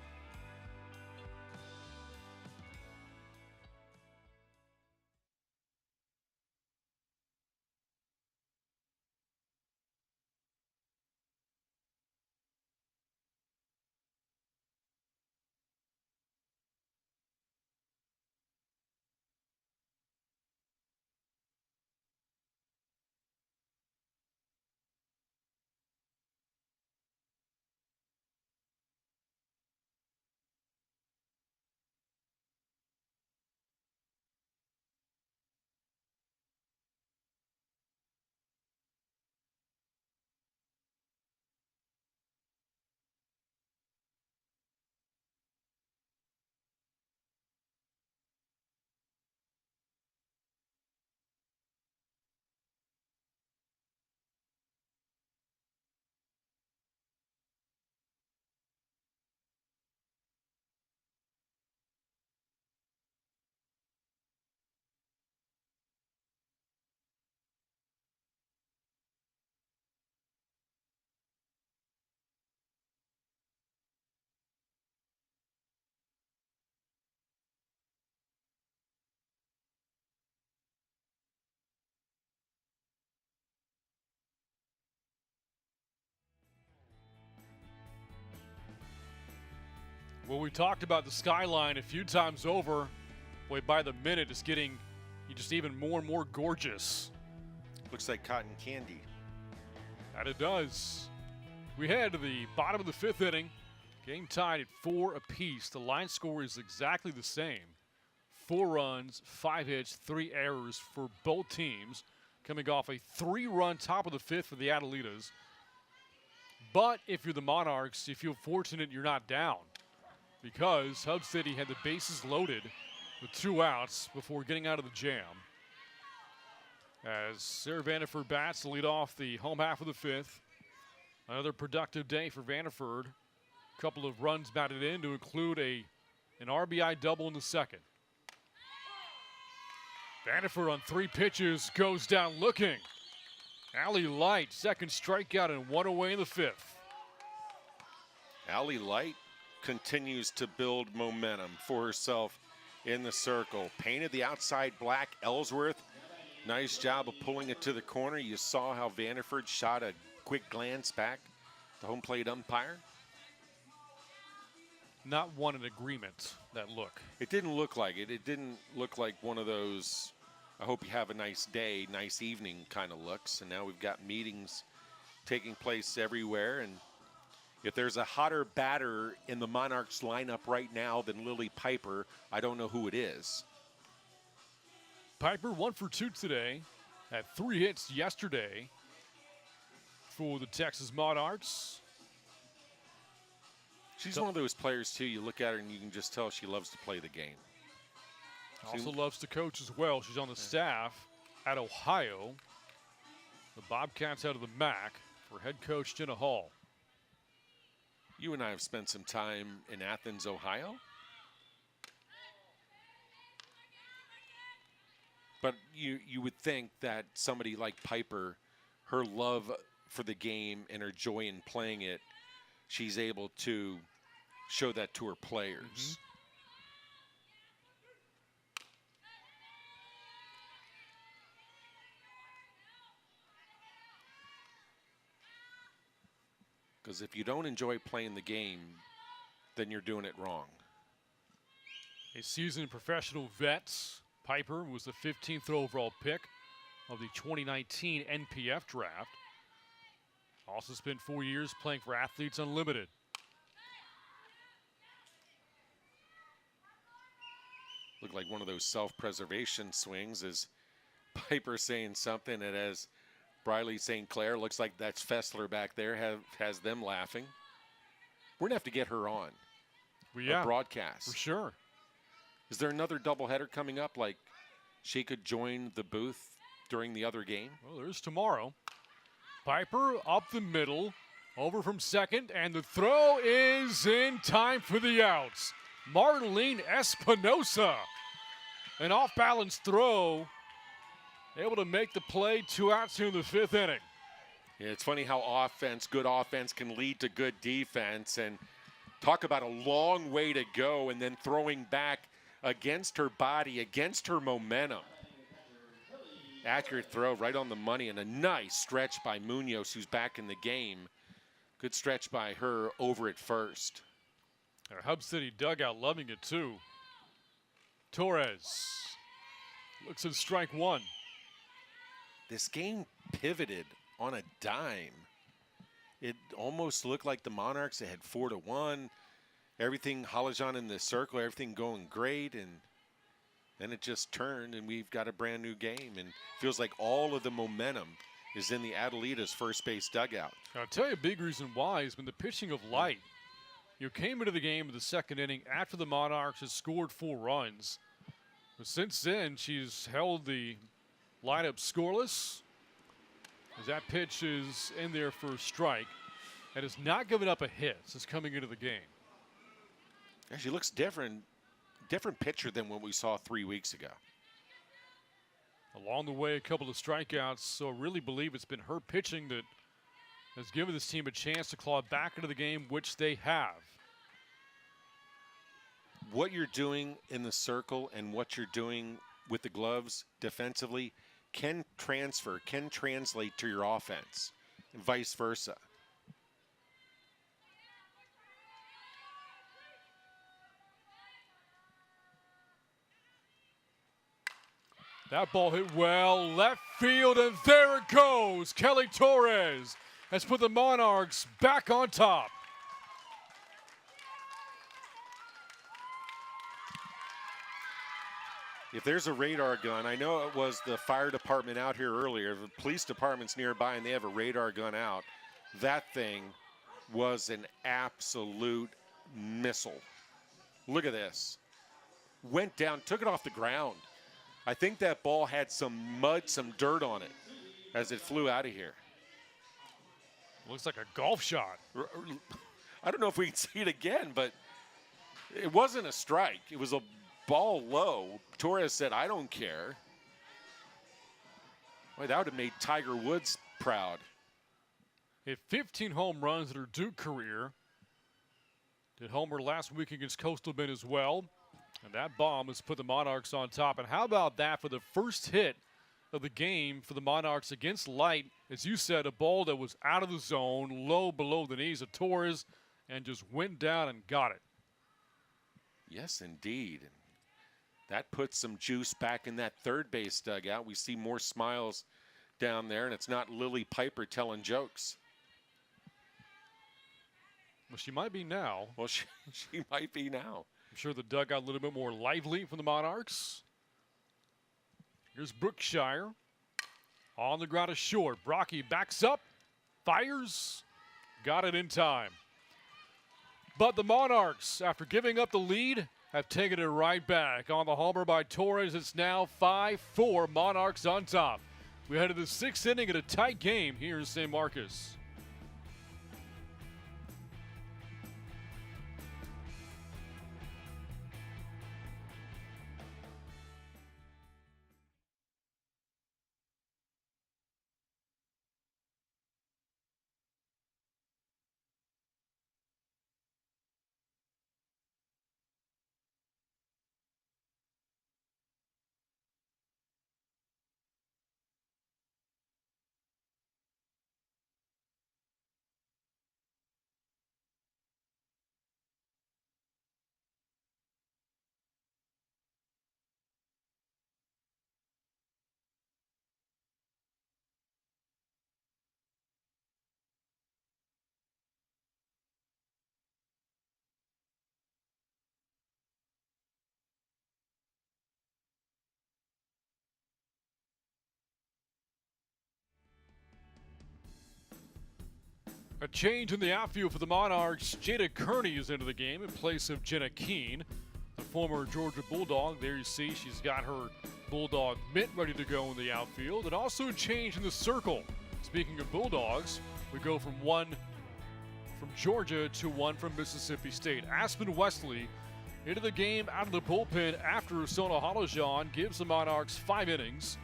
Well, we talked about the skyline a few times over. Boy, by the minute, it's getting just even more and more gorgeous. Looks like cotton candy. That it does. We head to the bottom of the 5th inning. Game tied at 4 apiece. The line score is exactly the same. 4 runs, 5 hits, 3 errors for both teams. Coming off a 3-run top of the 5th for the Adelitas. But if you're the Monarchs, you feel fortunate you're not down, because Hub City had the bases loaded with 2 outs before getting out of the jam. As Sarah Vanderford bats to lead off the home half of the 5th. Another productive day for Vanderford. A couple of runs batted in to include an RBI double in the 2nd. Vanderford on 3 pitches goes down looking. Allie Light, 2nd strikeout and 1 away in the 5th. Allie Light continues to build momentum for herself in the circle. Painted the outside black. Ellsworth, nice job of pulling it to the corner. You saw how Vanderford shot a quick glance back. The home plate umpire. not one in agreement, that look. It didn't look like it. It didn't look like one of those, I hope you have a nice day, nice evening kind of looks. And now we've got meetings taking place everywhere. And if there's a hotter batter in the Monarchs lineup right now than Lily Piper, I don't know who it is. Piper 1 for 2 today, had 3 hits yesterday for the Texas Monarchs. She's one of those players, too. You look at her and you can just tell she loves to play the game. Also loves to coach as well. She's on the staff at Ohio. The Bobcats out of the MAC for head coach Jenna Hall. You and I have spent some time in Athens, Ohio. But you would think that somebody like Piper, her love for the game and her joy in playing it, she's able to show that to her players. Because if you don't enjoy playing the game, then you're doing it wrong. A seasoned professional vet, Piper was the 15th overall pick of the 2019 NPF draft. Also spent 4 years playing for Athletes Unlimited. Looked like one of those self-preservation swings is Piper saying something that has Briley St. Clair. Looks like that's Fessler back there, has them laughing. We're going to have to get her on a broadcast. For sure. Is there another doubleheader coming up? Like she could join the booth during the other game? Well, there's tomorrow. Piper up the middle, over from second, and the throw is in time for the outs. Marlene Espinosa, an off-balance throw, able to make the play, 2 outs here in the 5th inning. Yeah, it's funny how good offense can lead to good defense, and talk about a long way to go and then throwing back against her body, against her momentum. Accurate throw right on the money, and a nice stretch by Munoz, who's back in the game. Good stretch by her over at first. Our Hub City dugout loving it too. Torres looks at strike 1. This game pivoted on a dime. It almost looked like the Monarchs, they had 4-1. Everything, Halajan in the circle, everything going great, and then it just turned, and we've got a brand new game, and feels like all of the momentum is in the Adelitas first base dugout. I'll tell you a big reason why has been the pitching of Light. You came into the game in the 2nd inning after the Monarchs had scored 4 runs. But since then, she's held the lineup scoreless as that pitch is in there for a strike and has not given up a hit since coming into the game. Yeah, she looks different pitcher than what we saw 3 weeks ago. Along the way, a couple of strikeouts, so I really believe it's been her pitching that has given this team a chance to claw back into the game, which they have. What you're doing in the circle and what you're doing with the gloves defensively can translate to your offense, and vice versa. That ball hit well, left field, and there it goes. Kelly Torres has put the Monarchs back on top. If there's a radar gun, I know it was the fire department out here earlier. The police department's nearby, and they have a radar gun out. That thing was an absolute missile. Look at this. Went down, took it off the ground. I think that ball had some mud, some dirt on it as it flew out of here. Looks like a golf shot. I don't know if we can see it again, but it wasn't a strike. It was a ball low. Torres said, I don't care. Boy, that would have made Tiger Woods proud. Hit 15 home runs in her Duke career. Did homer last week against Coastal Bend as well. And that bomb has put the Monarchs on top. And how about that for the first hit of the game for the Monarchs against Light? As you said, a ball that was out of the zone, low below the knees of Torres, and just went down and got it. Yes, indeed. That puts some juice back in that third base dugout. We see more smiles down there, and it's not Lily Piper telling jokes. Well, she might be now. Well, she might be now. I'm sure the dugout a little bit more lively from the Monarchs. Here's Brookshire. On the ground is short. Brocky backs up, fires, got it in time. But the Monarchs, after giving up the lead, have taken it right back. On the homer by Torres, it's now 5-4, Monarchs on top. We head to the sixth inning in a tight game here in San Marcos. A change in the outfield for the Monarchs. Jada Kearney is into the game in place of Jenna Keene, the former Georgia Bulldog. There you see she's got her Bulldog mitt ready to go in the outfield. And also a change in the circle. Speaking of Bulldogs, we go from one from Georgia to one from Mississippi State. Aspen Wesley into the game out of the bullpen after Sona Halajan gives the Monarchs 5 innings.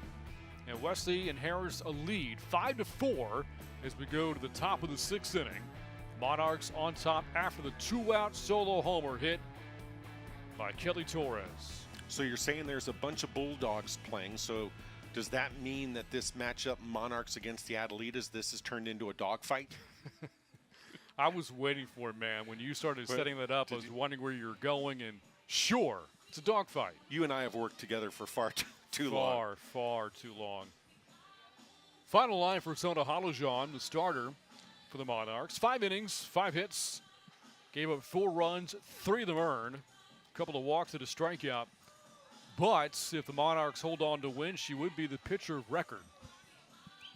And Wesley inherits a lead 5-4 as we go to the top of the sixth inning. Monarchs on top after the 2-out solo homer hit by Kelly Torres. So you're saying there's a bunch of Bulldogs playing, so does that mean that this matchup, Monarchs against the Adelitas, this has turned into a dogfight? I was waiting for it, man. When you started setting that up, I was wondering where you were going, and sure, it's a dogfight. You and I have worked together for far too long. Far too long. Final line for Sona Halajan, the starter for the Monarchs. 5 innings, 5 hits, gave up 4 runs, 3 of them earned, a couple of walks and a strikeout. But if the Monarchs hold on to win, she would be the pitcher of record.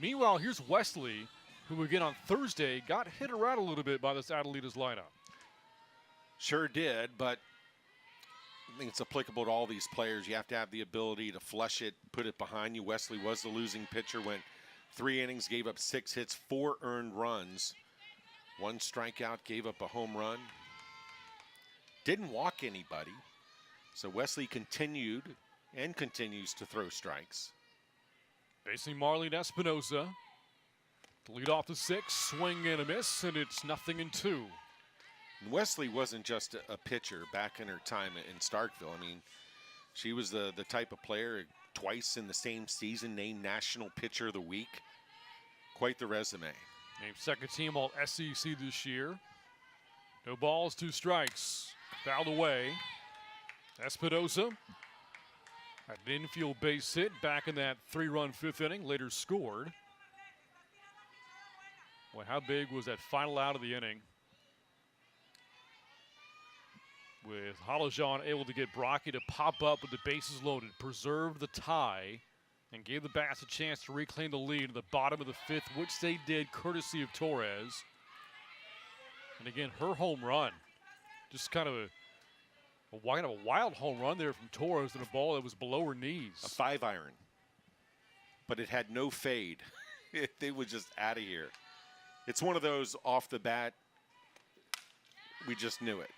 Meanwhile, here's Wesley, who again on Thursday got hit around a little bit by this Adelitas lineup. Sure did, but I think it's applicable to all these players. You have to have the ability to flush it, put it behind you. Wesley was the losing pitcher, went 3 innings, gave up 6 hits, 4 earned runs, 1 strikeout, gave up a home run. Didn't walk anybody. So Wesley continued and continues to throw strikes. Facing Marlene Espinosa. To lead off the 6, swing and a miss, and it's 0-2. And Wesley wasn't just a pitcher back in her time in Starkville. I mean, she was the type of player twice in the same season named National Pitcher of the Week. Quite the resume. Named second team all SEC this year. No balls, 2 strikes. Fouled away. Espinosa had an infield base hit back in that 3-run 5th inning, later scored. Boy, how big was that final out of the inning? With Halajan able to get Brocky to pop up with the bases loaded, preserved the tie, and gave the Bats a chance to reclaim the lead at the bottom of the 5th, which they did courtesy of Torres. And again, her home run, just kind of a wild home run there from Torres and a ball that was below her knees. A 5-iron, but it had no fade. They were just out of here. It's one of those off the bat, we just knew it.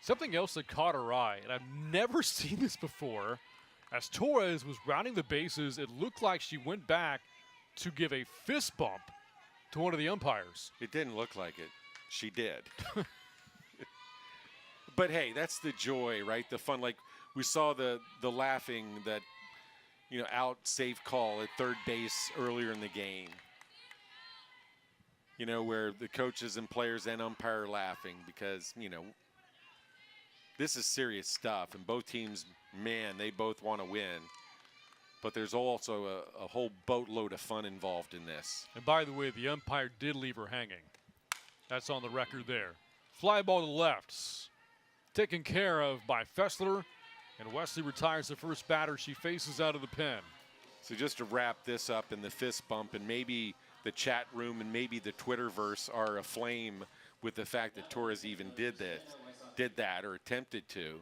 Something else that caught her eye, and I've never seen this before, as Torres was rounding the bases, it looked like she went back to give a fist bump to one of the umpires. It didn't look like it. She did. But hey, that's the joy, right? The fun. Like we saw the laughing that, out safe call at third base earlier in the game. Where the coaches and players and umpire are laughing because, This is serious stuff, and both teams, man, they both want to win. But there's also a whole boatload of fun involved in this. And by the way, the umpire did leave her hanging. That's on the record there. Fly ball to the left. Taken care of by Fessler. And Wesley retires the first batter she faces out of the pen. So just to wrap this up in the fist bump, and maybe the chat room and maybe the Twitterverse are aflame with the fact that Torres even did that or attempted to.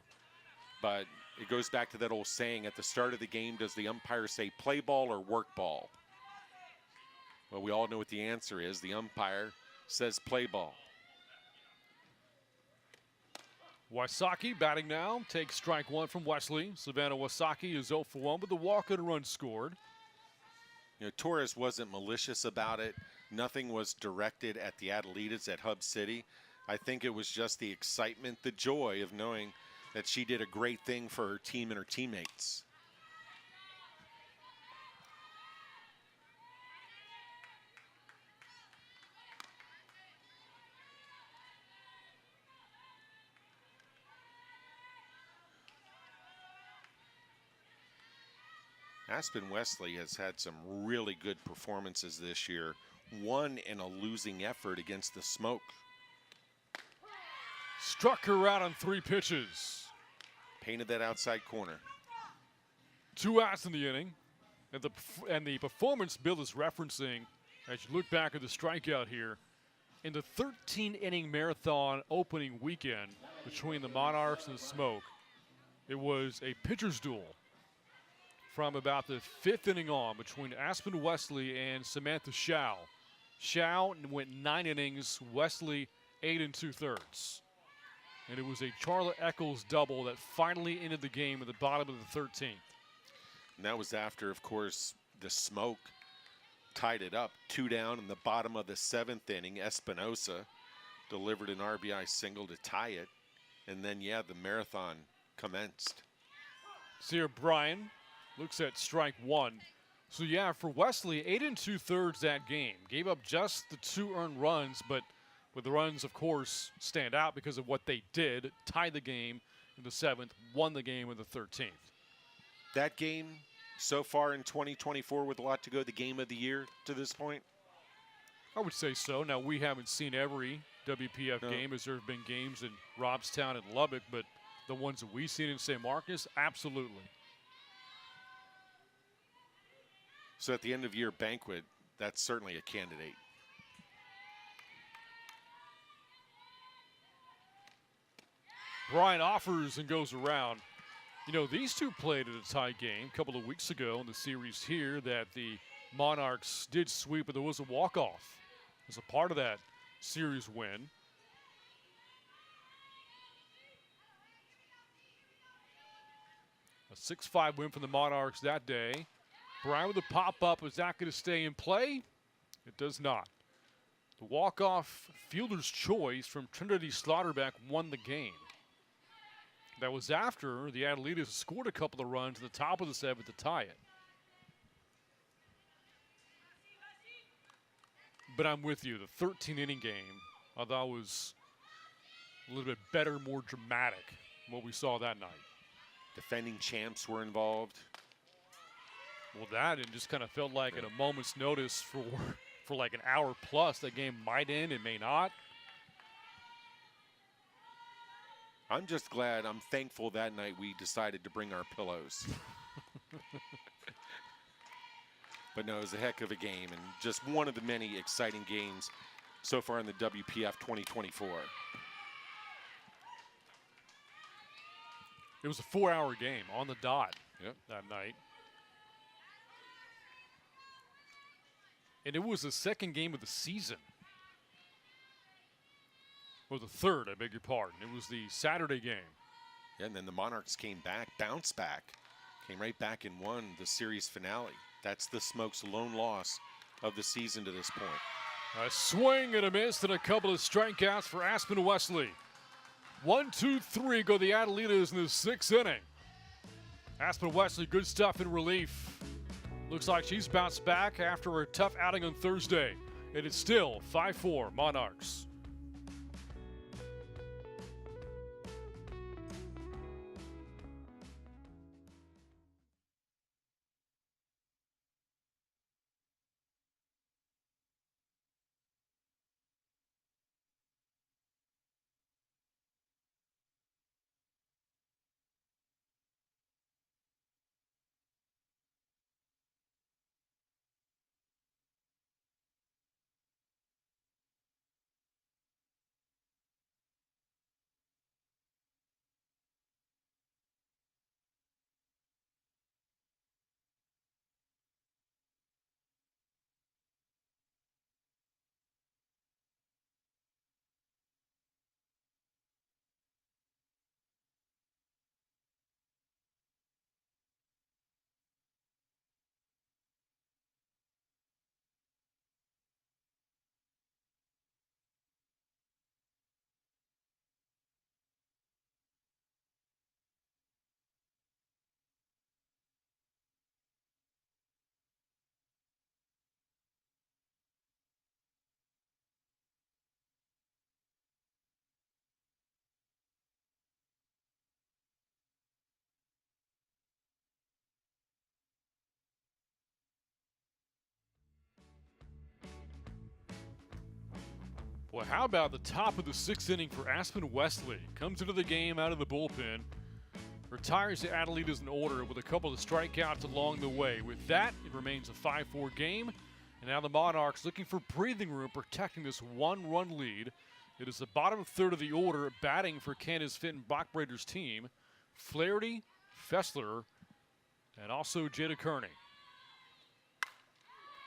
But it goes back to that old saying, at the start of the game, does the umpire say play ball or work ball? Well, we all know what the answer is. The umpire says play ball. Wysocki batting now, takes strike one from Wesley. Savannah Wysocki is 0 for 1 with a walk and a run scored. You know, Torres wasn't malicious about it. Nothing was directed at the Adelitas at Hub City. I think it was just the excitement, the joy of knowing that she did a great thing for her team and her teammates. Aspen Wesley has had some really good performances this year. One in a losing effort against the Smoke. Struck her out on 3 pitches. Painted that outside corner. 2 outs in the inning. And the performance Bill is referencing, as you look back at the strikeout here, in the 13-inning marathon opening weekend between the Monarchs and the Smoke, it was a pitcher's duel from about the 5th inning on between Aspen Wesley and Samantha Shao. Shao went 9 innings, Wesley 8 2/3. And it was a Charlotte Eccles double that finally ended the game at the bottom of the 13th. And that was after, of course, the Smoke tied it up 2 down in the bottom of the 7th inning. Espinosa delivered an RBI single to tie it. And then, yeah, the marathon commenced. Sierra Bryan looks at strike one. So, yeah, for Wesley, 8 2/3 that game. Gave up just the 2 earned runs, but with the runs, of course, stand out because of what they did. Tied the game in the 7th, won the game in the 13th. That game so far in 2024 with a lot to go, the game of the year to this point? I would say so. Now, we haven't seen every WPF game, as there have been games in Robstown and Lubbock, but the ones that we've seen in St. Marcus, absolutely. So at the end of year banquet, that's certainly a candidate. Bryan offers and goes around. You know, these two played at a tie game a couple of weeks ago in the series here that the Monarchs did sweep, but there was a walk-off as a part of that series win. A 6-5 win for the Monarchs that day. Bryan with a pop-up. Is that going to stay in play? It does not. The walk-off fielder's choice from Trinity Slaughterback won the game. That was after the Adelitas scored a couple of runs at the top of the 7th to tie it. But I'm with you. The 13-inning game, I thought was a little bit better, more dramatic than what we saw that night. Defending champs were involved. Well, that and just kind of felt like at a moment's notice for like an hour plus, that game might end, it may not. I'm just glad, I'm thankful that night we decided to bring our pillows. But no, it was a heck of a game and just one of the many exciting games so far in the WPF 2024. It was a 4-hour game on the dot that night. And it was the second game of the season. Or the third, I beg your pardon. It was the Saturday game. Yeah, and then the Monarchs came back, bounced back, came right back and won the series finale. That's the Smoke's lone loss of the season to this point. A swing and a miss and a couple of strikeouts for Aspen Wesley. 1, 2, 3 go the Adelitas in the 6th inning. Aspen Wesley, good stuff in relief. Looks like she's bounced back after a tough outing on Thursday. And it's still 5-4 Monarchs. Well, how about the top of the 6th inning for Aspen Wesley? Comes into the game out of the bullpen. Retires the Adelitas in order with a couple of strikeouts along the way. With that, it remains a 5-4 game. And now the Monarchs looking for breathing room, protecting this one-run lead. It is the bottom third of the order, batting for Canada's Fenton Blackbraiders team. Flaherty, Fessler, and also Jada Kearney.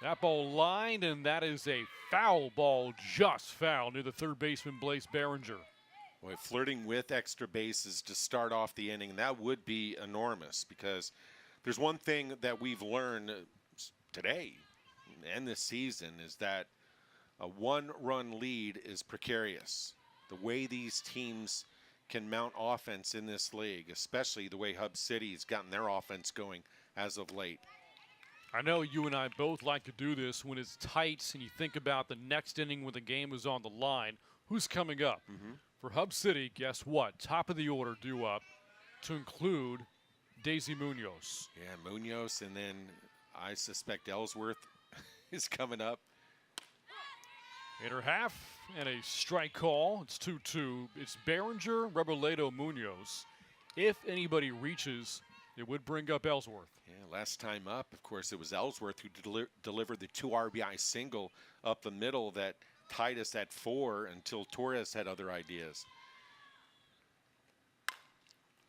That ball lined, and that is a foul ball, just foul near the third baseman, Blaise Behringer. Boy, flirting with extra bases to start off the inning, that would be enormous, because there's one thing that we've learned today and this season is that a one-run lead is precarious. The way these teams can mount offense in this league, especially the way Hub City's gotten their offense going as of late. I know you and I both like to do this when it's tight and you think about the next inning when the game is on the line. Who's coming up? For Hub City, guess what? Top of the order due up to include Daisy Munoz. Yeah, Munoz, and then I suspect Ellsworth is coming up. In her half and a strike call. It's 2-2. It's Behringer, Robledo, Munoz. If anybody reaches, it would bring up Ellsworth. Yeah, last time up, of course, it was Ellsworth who delivered the 2 RBI single up the middle that tied us at 4 until Torres had other ideas.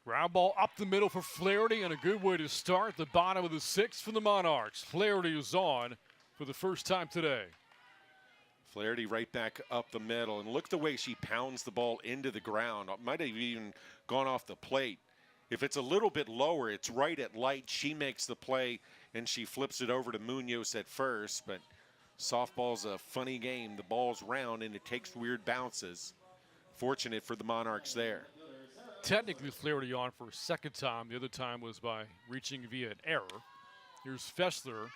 Ground ball up the middle for Flaherty, and a good way to start the bottom of the 6th for the Monarchs. Flaherty is on for the first time today. Flaherty right back up the middle, and look the way she pounds the ball into the ground. It might have even gone off the plate. If it's a little bit lower, it's right at light. She makes the play, and she flips it over to Munoz at first. But softball's a funny game. The ball's round, and it takes weird bounces. Fortunate for the Monarchs there. Technically, Flaherty on for a second time. The other time was by reaching via an error. Here's Fessler.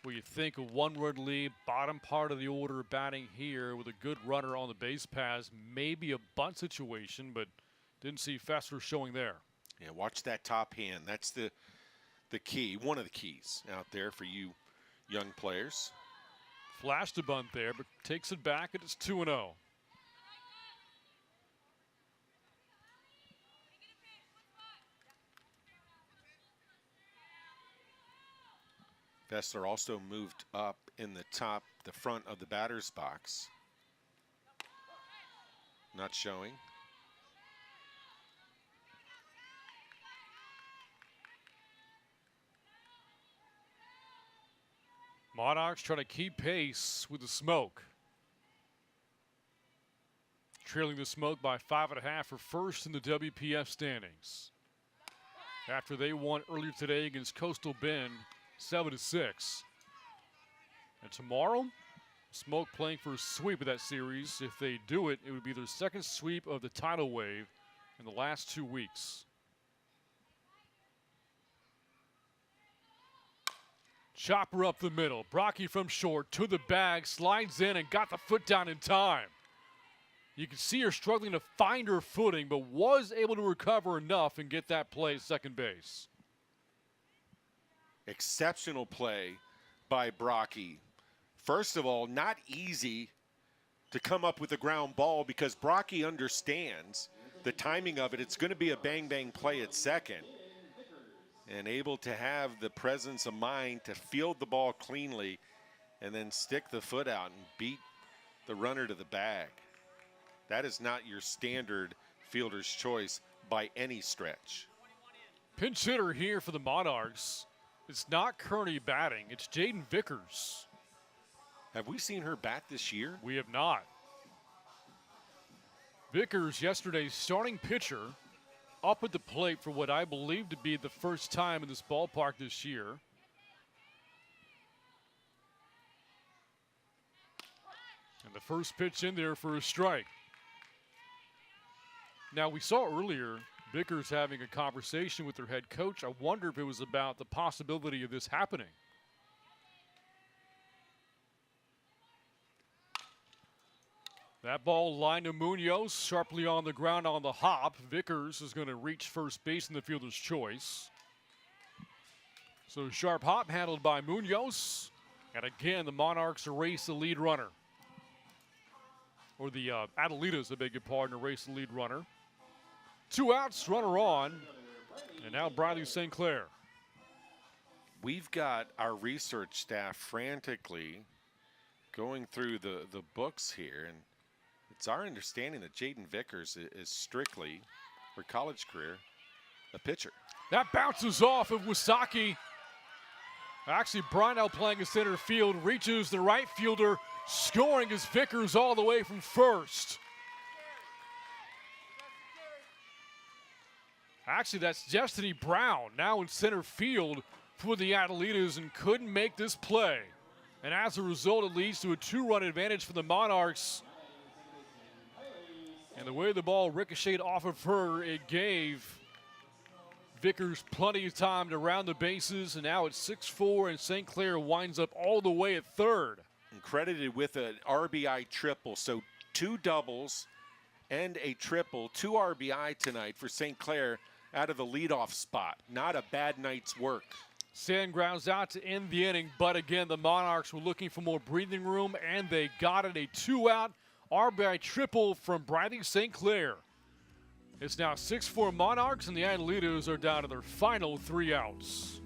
Well, you think a one-run lead, bottom part of the order batting here with a good runner on the base paths. Maybe a bunt situation, but didn't see Fessler showing there. Yeah, watch that top hand. That's the key, one of the keys out there for you young players. Flashed a bunt there, but takes it back, and it's 2-0. Fessler also moved up in the front of the batter's box. Not showing. Monarchs try to keep pace with the Smoke. Trailing the Smoke by 5.5 for first in the WPF standings. After they won earlier today against Coastal Bend, 7-6. And tomorrow, Smoke playing for a sweep of that series. If they do it, it would be their second sweep of the tidal wave in the last 2 weeks. Chopper up the middle. Brocky from short to the bag, slides in and got the foot down in time. You can see her struggling to find her footing, but was able to recover enough and get that play at second base. Exceptional play by Brocky. First of all, not easy to come up with a ground ball because Brocky understands the timing of it. It's going to be a bang-bang play at second. And able to have the presence of mind to field the ball cleanly and then stick the foot out and beat the runner to the bag. That is not your standard fielder's choice by any stretch. Pinch hitter here for the Monarchs. It's not Kearney batting, it's Jaden Vickers. Have we seen her bat this year? We have not. Vickers, yesterday's starting pitcher, up at the plate for what I believe to be the first time in this ballpark this year. And the first pitch in there for a strike. Now, we saw earlier Vickers having a conversation with their head coach. I wonder if it was about the possibility of this happening. That ball lined to Munoz, sharply on the ground on the hop. Vickers is going to reach first base in the fielder's choice. So sharp hop handled by Munoz. And again, the Monarchs erase the lead runner. or the Adelitas, I beg your pardon, to race the lead runner. 2 outs, runner on, and now Briley St. Clair. We've got our research staff frantically going through the books here, and it's our understanding that Jaden Vickers is strictly, for college career, a pitcher. That bounces off of Wasaki. Actually, Brynell playing in center field, reaches the right fielder, scoring as Vickers all the way from first. Actually, that's Destiny Brown now in center field for the Adelitas and couldn't make this play. And as a result, it leads to a 2-run advantage for the Monarchs. And the way the ball ricocheted off of her, it gave Vickers plenty of time to round the bases, and now it's 6-4, and St. Clair winds up all the way at third. And credited with an RBI triple, so 2 doubles and a triple, 2 RBI tonight for St. Clair out of the leadoff spot. Not a bad night's work. Sand grounds out to end the inning, but again, the Monarchs were looking for more breathing room, and they got it. A 2-out RBI triple from Briley St. Clair. It's now 6-4 Monarchs, and the Adelitas are down to their final 3 outs.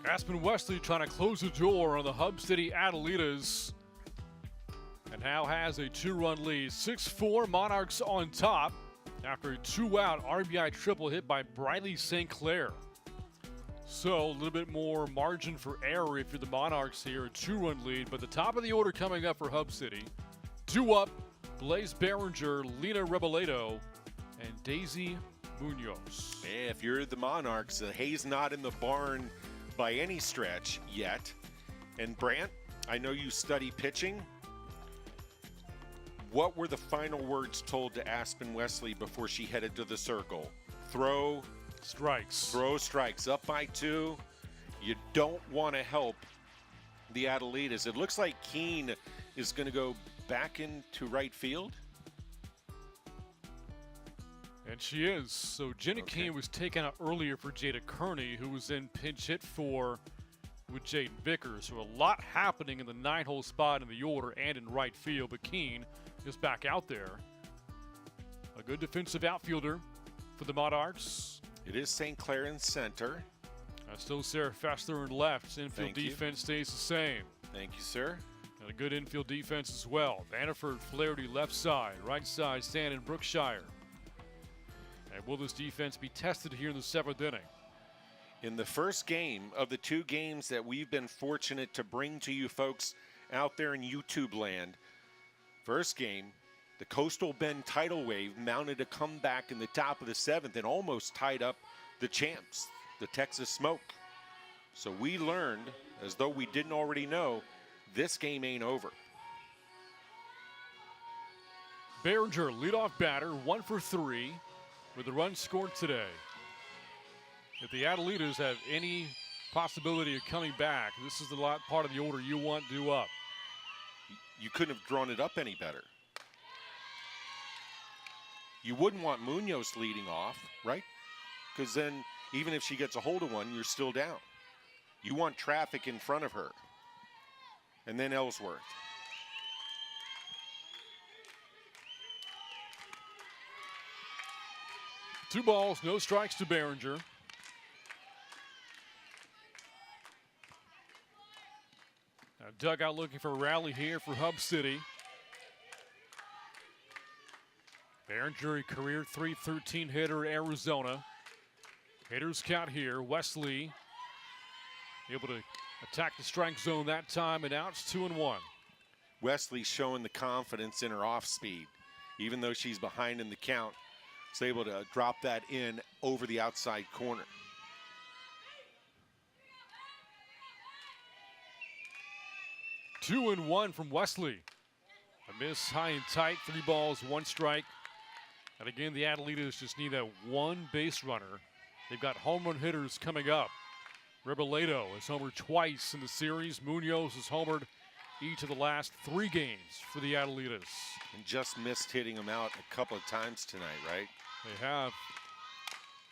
Aspen Wesley trying to close the door on the Hub City Adelitas, and now has a 2-run lead. 6-4 Monarchs on top after a 2-out RBI triple hit by Briley St. Clair. So a little bit more margin for error if you're the Monarchs here, a 2-run lead. But the top of the order coming up for Hub City. 2 up, Blaze Behringer, Lena Rebeledo, and Daisy Munoz. Hey, if you're the Monarchs, the hay's not in the barn by any stretch yet. And Brant, I know you study pitching. What were the final words told to Aspen Wesley before she headed to the circle? Throw strikes. Throw strikes. Up by 2. You don't want to help the Adelitas. It looks like Keene is going to go back into right field. And she is. So Jenny Keene was taken out earlier for Jada Kearney, who was in pinch hit for with Jaden Vickers. So a lot happening in the 9-hole spot in the order and in right field. But Keene is back out there. A good defensive outfielder for the Monarchs. It is St. Clair in center. Still Sarah Fessler in left. Infield defense stays the same. Thank you, sir. And a good infield defense as well. Vanderford, Flaherty left side. Right side, Stan and Brookshire. And will this defense be tested here in the 7th inning? In the first game of the 2 games that we've been fortunate to bring to you folks out there in YouTube land, first game, the Coastal Bend tidal wave mounted a comeback in the top of the 7th and almost tied up the champs, the Texas Smoke. So we learned, as though we didn't already know, this game ain't over. Behringer, leadoff batter, 1 for 3. With the run scored today. If the Adelitas have any possibility of coming back, this is the part of the order you want due up. You couldn't have drawn it up any better. You wouldn't want Munoz leading off, right? because then even if she gets a hold of one, you're still down. You want traffic in front of her. And then Ellsworth. Two balls, no strikes to Behringer. Now dugout looking for a rally here for Hub City. Behringer, a career .313 hitter, Arizona. Hitters count here. Wesley able to attack the strike zone that time, and outs 2-1. Wesley showing the confidence in her off speed. Even though she's behind in the count, is able to drop that in over the outside corner. Two and one from Wesley. A miss high and tight, 3 balls, 1 strike. And again, the Adelitas just need that one base runner. They've got home run hitters coming up. Reboledo has homered twice in the series. Munoz has homered each of the last 3 games for the Adelitas. And just missed hitting them out a couple of times tonight, right? They have.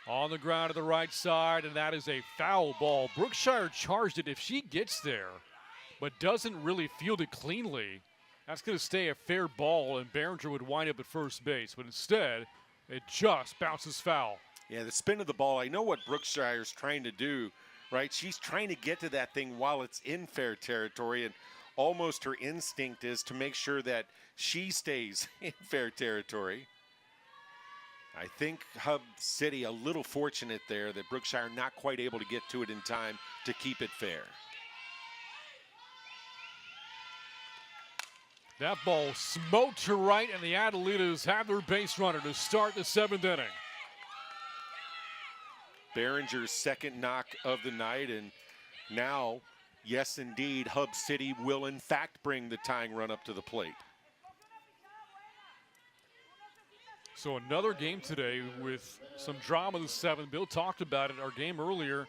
On the ground to the right side, and that is a foul ball. Brookshire charged it. If she gets there, but doesn't really field it cleanly, that's going to stay a fair ball, and Behringer would wind up at first base. But instead, it just bounces foul. Yeah, the spin of the ball, I know what Brookshire's trying to do, right? She's trying to get to that thing while it's in fair territory, and almost her instinct is to make sure that she stays in fair territory. I think Hub City a little fortunate there that Brookshire not quite able to get to it in time to keep it fair. That ball smoked to right, and the Adelitas have their base runner to start the 7th inning. Behringer's second knock of the night, and now, yes indeed, Hub City will in fact bring the tying run up to the plate. So another game today with some drama in the 7th. Bill talked about it. Our game earlier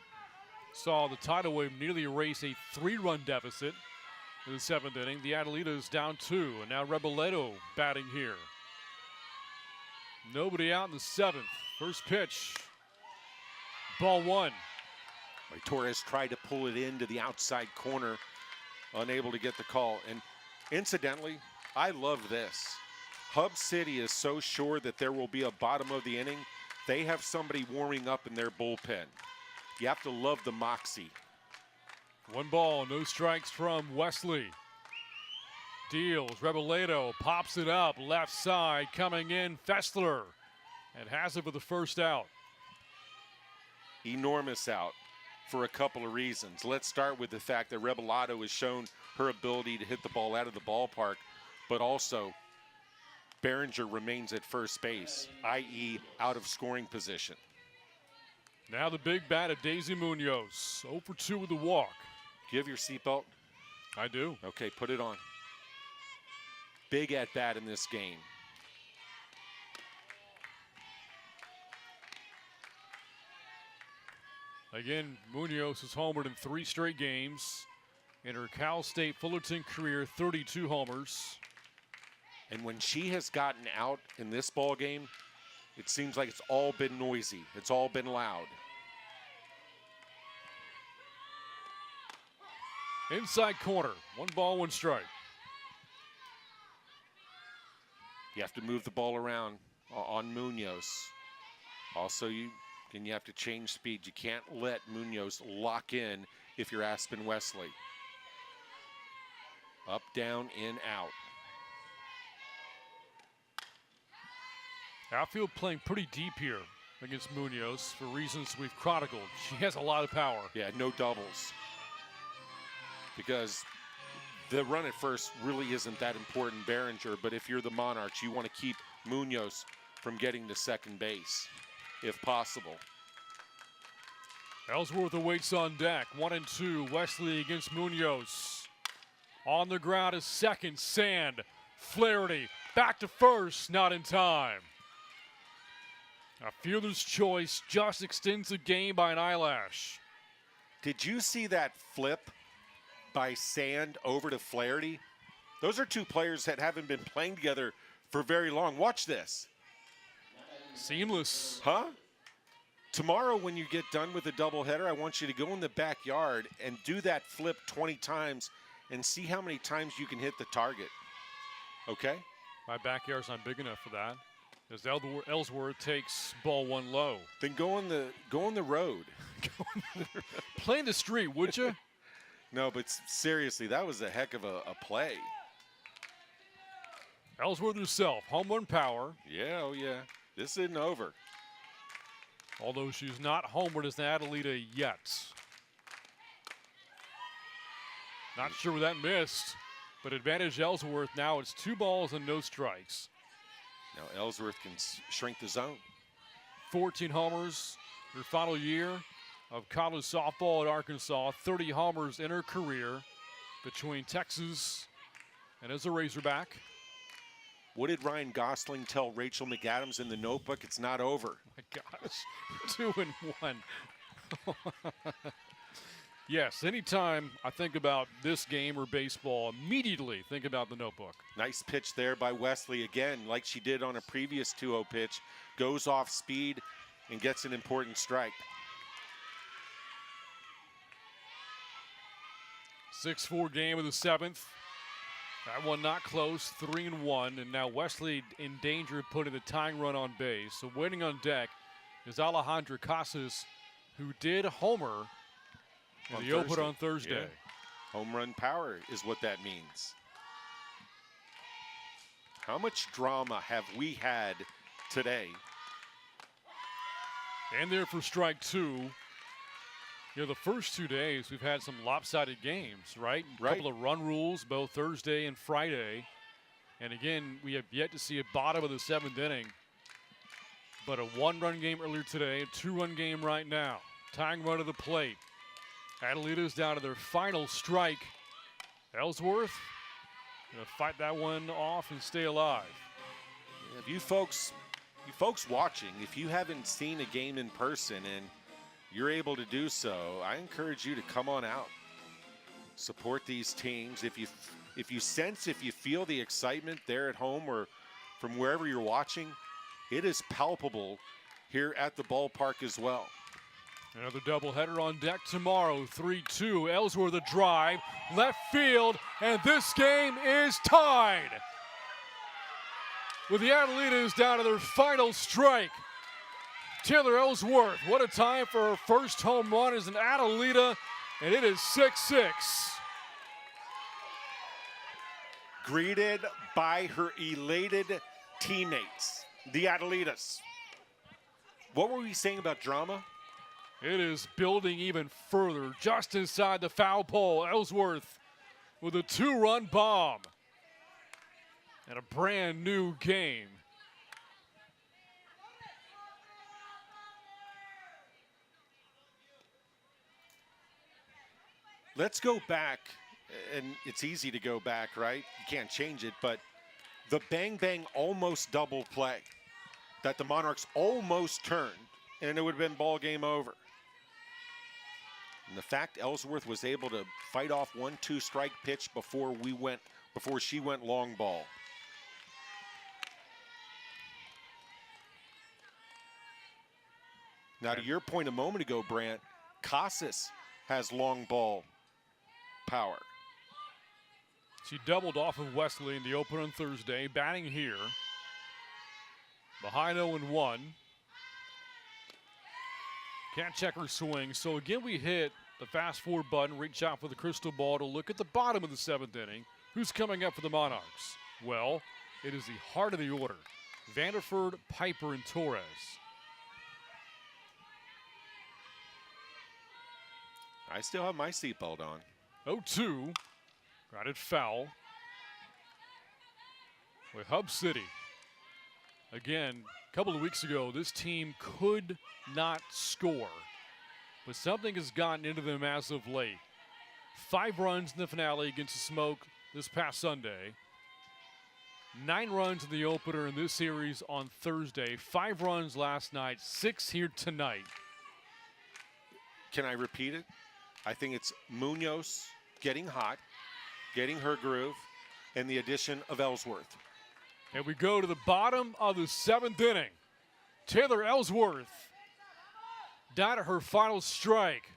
saw the tidal wave nearly erase a 3-run deficit in the 7th inning. The Adelitas down 2, and now Reboledo batting here. Nobody out in the 7th. First pitch. Ball 1. Torres tried to pull it into the outside corner, unable to get the call. And incidentally, I love this. Hub City is so sure that there will be a bottom of the inning, they have somebody warming up in their bullpen. You have to love the moxie. 1 ball, no strikes from Wesley. Deals, Reboledo pops it up, left side, coming in, Fessler, and has it for the first out. Enormous out for a couple of reasons. Let's start with the fact that Reboledo has shown her ability to hit the ball out of the ballpark, but also Behringer remains at first base, i.e. out of scoring position. Now the big bat of Daisy Munoz, 0 for 2 with the walk. Do you have your seatbelt? I do. Okay, put it on. Big at bat in this game. Again, Munoz has homered in 3 straight games. In her Cal State Fullerton career, 32 homers. And when she has gotten out in this ball game, it seems like it's all been noisy. It's all been loud. Inside corner, 1 ball, 1 strike. You have to move the ball around on Munoz. Also, you have to change speed. You can't let Munoz lock in if you're Aspen Wesley. Up, down, in, out. Outfield playing pretty deep here against Munoz for reasons we've chronicled. She has a lot of power. Yeah, no doubles. Because the run at first really isn't that important, Behringer, but if you're the Monarchs, you want to keep Munoz from getting to second base, if possible. Ellsworth awaits on deck. 1-2, Wesley against Munoz. On the ground is second, Sand. Flaherty back to first, not in time. A fielder's choice just extends the game by an eyelash. Did you see that flip by Sand over to Flaherty? Those are 2 players that haven't been playing together for very long. Watch this. Seamless. Huh? Tomorrow, when you get done with the doubleheader, I want you to go in the backyard and do that flip 20 times and see how many times you can hit the target. Okay? My backyard's not big enough for that. As Ellsworth takes ball one low. Then go on the road. Play in the street, would you? No, but seriously, that was a heck of a play. Ellsworth herself, home run power. Yeah, oh yeah. This isn't over. Although she's not homered as an Adelita yet. Not sure where that missed, but advantage Ellsworth. Now it's 2 balls and no strikes. Now Ellsworth can shrink the zone. 14 homers her final year of college softball at Arkansas. 30 homers in her career between Texas and as a Razorback. What did Ryan Gosling tell Rachel McAdams in The Notebook? It's not over. My gosh, 2 and 1. Yes, anytime I think about this game or baseball, immediately think about The Notebook. Nice pitch there by Wesley again, like she did on a previous 2-0 pitch. Goes off speed and gets an important strike. 6-4 game of the 7th. That one not close, 3-1, and now Wesley in danger of putting the tying run on base. So waiting on deck is Alejandra Casas, who did homer in the opener on Thursday. Yeah. Home run power is what that means. How much drama have we had today? And there for strike 2. You know, the first 2 days we've had some lopsided games, right? A couple of run rules, both Thursday and Friday. And again, we have yet to see a bottom of the 7th inning. But a 1-run game earlier today, a 2-run game right now. Tying run to the plate. Adelitas down to their final strike. Ellsworth going to fight that one off and stay alive. Yeah, you folks watching, if you haven't seen a game in person and you're able to do so, I encourage you to come on out. Support these teams. If you sense, if you feel the excitement there at home or from wherever you're watching, it is palpable here at the ballpark as well. Another doubleheader on deck tomorrow, 3-2. Ellsworth a drive, left field, and this game is tied. With the Adelitas down to their final strike. Taylor Ellsworth, what a time for her first home run as an Adelita, and it is 6-6. Greeted by her elated teammates, the Adelitas. What were we saying about drama? It is building even further, just inside the foul pole. Ellsworth with a 2-run bomb. And a brand new game. Let's go back, and it's easy to go back, right? You can't change it, but the bang-bang almost double play that the Monarchs almost turned, and it would have been ball game over. And the fact Ellsworth was able to fight off 1-2 strike pitch before she went long ball. Now, to your point a moment ago, Brant, Casas has long ball power. She doubled off of Wesley in the opener on Thursday, batting here. Behind 0-1. Can't check her swing. So again, we hit the fast forward button, reach out for the crystal ball to look at the bottom of the 7th inning. Who's coming up for the Monarchs? Well, it is the heart of the order. Vanderford, Piper, and Torres. I still have my seatbelt on. 0-2. Grounded foul. With Hub City. Again, a couple of weeks ago, this team could not score. But something has gotten into them as of late. 5 runs in the finale against the Smoke this past Sunday. 9 runs in the opener in this series on Thursday. 5 runs last night, 6 here tonight. Can I repeat it? I think it's Munoz getting hot, getting her groove, and the addition of Ellsworth. And we go to the bottom of the 7th inning. Taylor Ellsworth down to her final strike.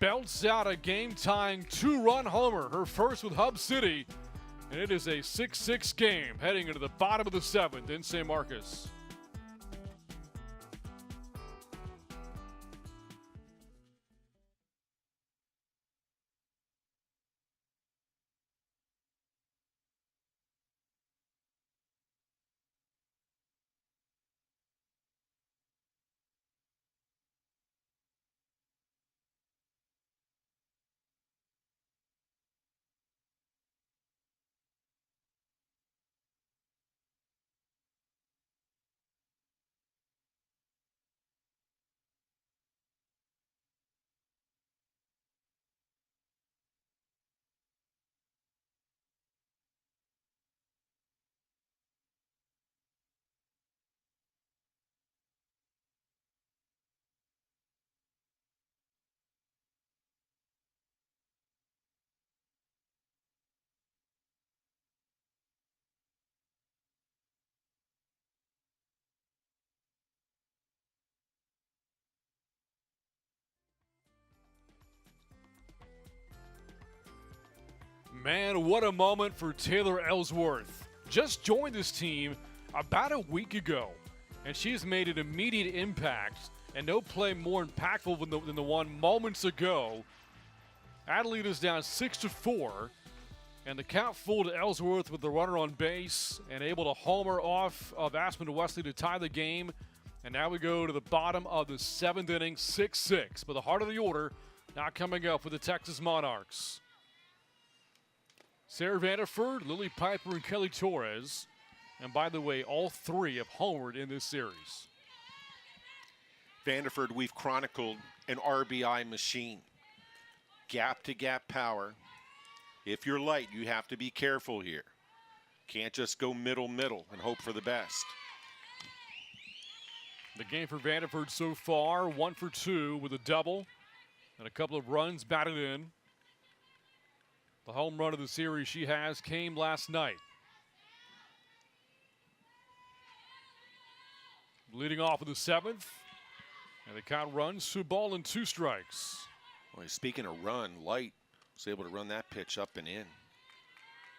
Belts out a game-tying 2-run homer, her first with Hub City, and it is a 6-6 game heading into the bottom of the 7th in San Marcos. Man, what a moment for Taylor Ellsworth. Just joined this team about a week ago, and she's made an immediate impact, and no play more impactful than the one moments ago. Adelitas down 6-4, and the count full to Ellsworth with the runner on base and able to homer off of Aspen Wesley to tie the game. And now we go to the bottom of the 7th inning, 6-6. But the heart of the order now coming up for the Texas Monarchs. Sarah Vanderford, Lily Piper, and Kelly Torres. And by the way, all three have homered in this series. Vanderford, we've chronicled an RBI machine. Gap-to-gap power. If you're light, you have to be careful here. Can't just go middle and hope for the best. The game for Vanderford so far, 1 for 2 with a double and a couple of runs batted in. The home run of the series she has came last night. Leading off of the 7th, and the count runs to 2 strikes. Well, speaking of run, Light was able to run that pitch up and in.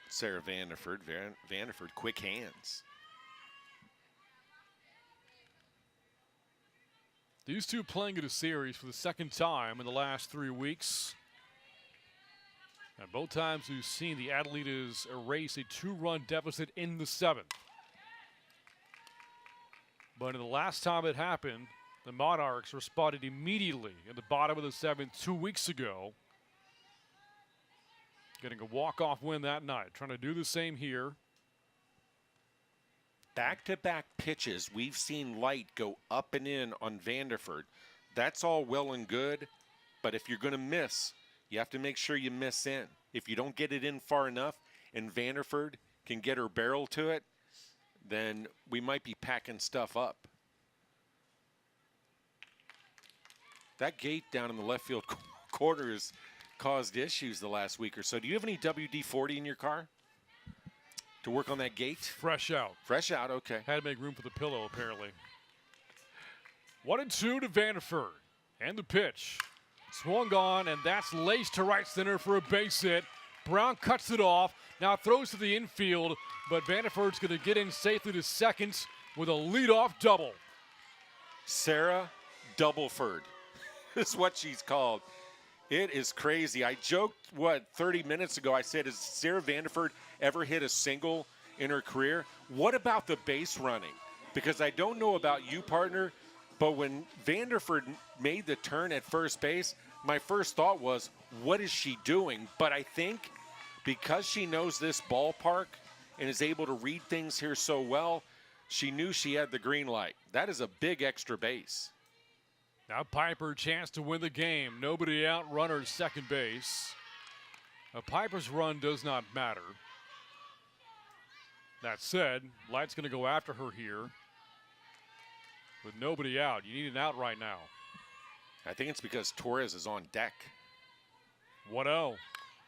Sarah Vanderford, Vanderford, quick hands. These two playing in a series for the second time in the last 3 weeks. And both times we've seen the Adelitas erase a 2-run deficit in the 7th. But in the last time it happened, the Monarchs responded immediately in the bottom of the 7th 2 weeks ago. Getting a walk-off win that night. Trying to do the same here. Back-to-back pitches, we've seen Light go up and in on Vanderford. That's all well and good, but if you're going to miss, you have to make sure you miss in. If you don't get it in far enough and Vanderford can get her barrel to it, then we might be packing stuff up. That gate down in the left field corner has caused issues the last week or so. Do you have any WD-40 in your car to work on that gate? Fresh out. Fresh out, okay. Had to make room for the pillow, apparently. 1-2 to Vanderford. And the pitch. Swung on, and that's laced to right center for a base hit. Brown cuts it off. Now throws to the infield, but Vanderford's going to get in safely to second with a leadoff double. Sarah Doubleford is what she's called. It is crazy. I joked, 30 minutes ago, I said, has Sarah Vanderford ever hit a single in her career? What about the base running? Because I don't know about you, partner, but when Vanderford made the turn at first base, my first thought was, what is she doing? But I think because she knows this ballpark and is able to read things here so well, she knew she had the green light. That is a big extra base. Now Piper, chance to win the game. Nobody out, runner at second base. Now Piper's run does not matter. That said, Light's going to go after her here. With nobody out, you need an out right now. I think it's because Torres is on deck. 1-0.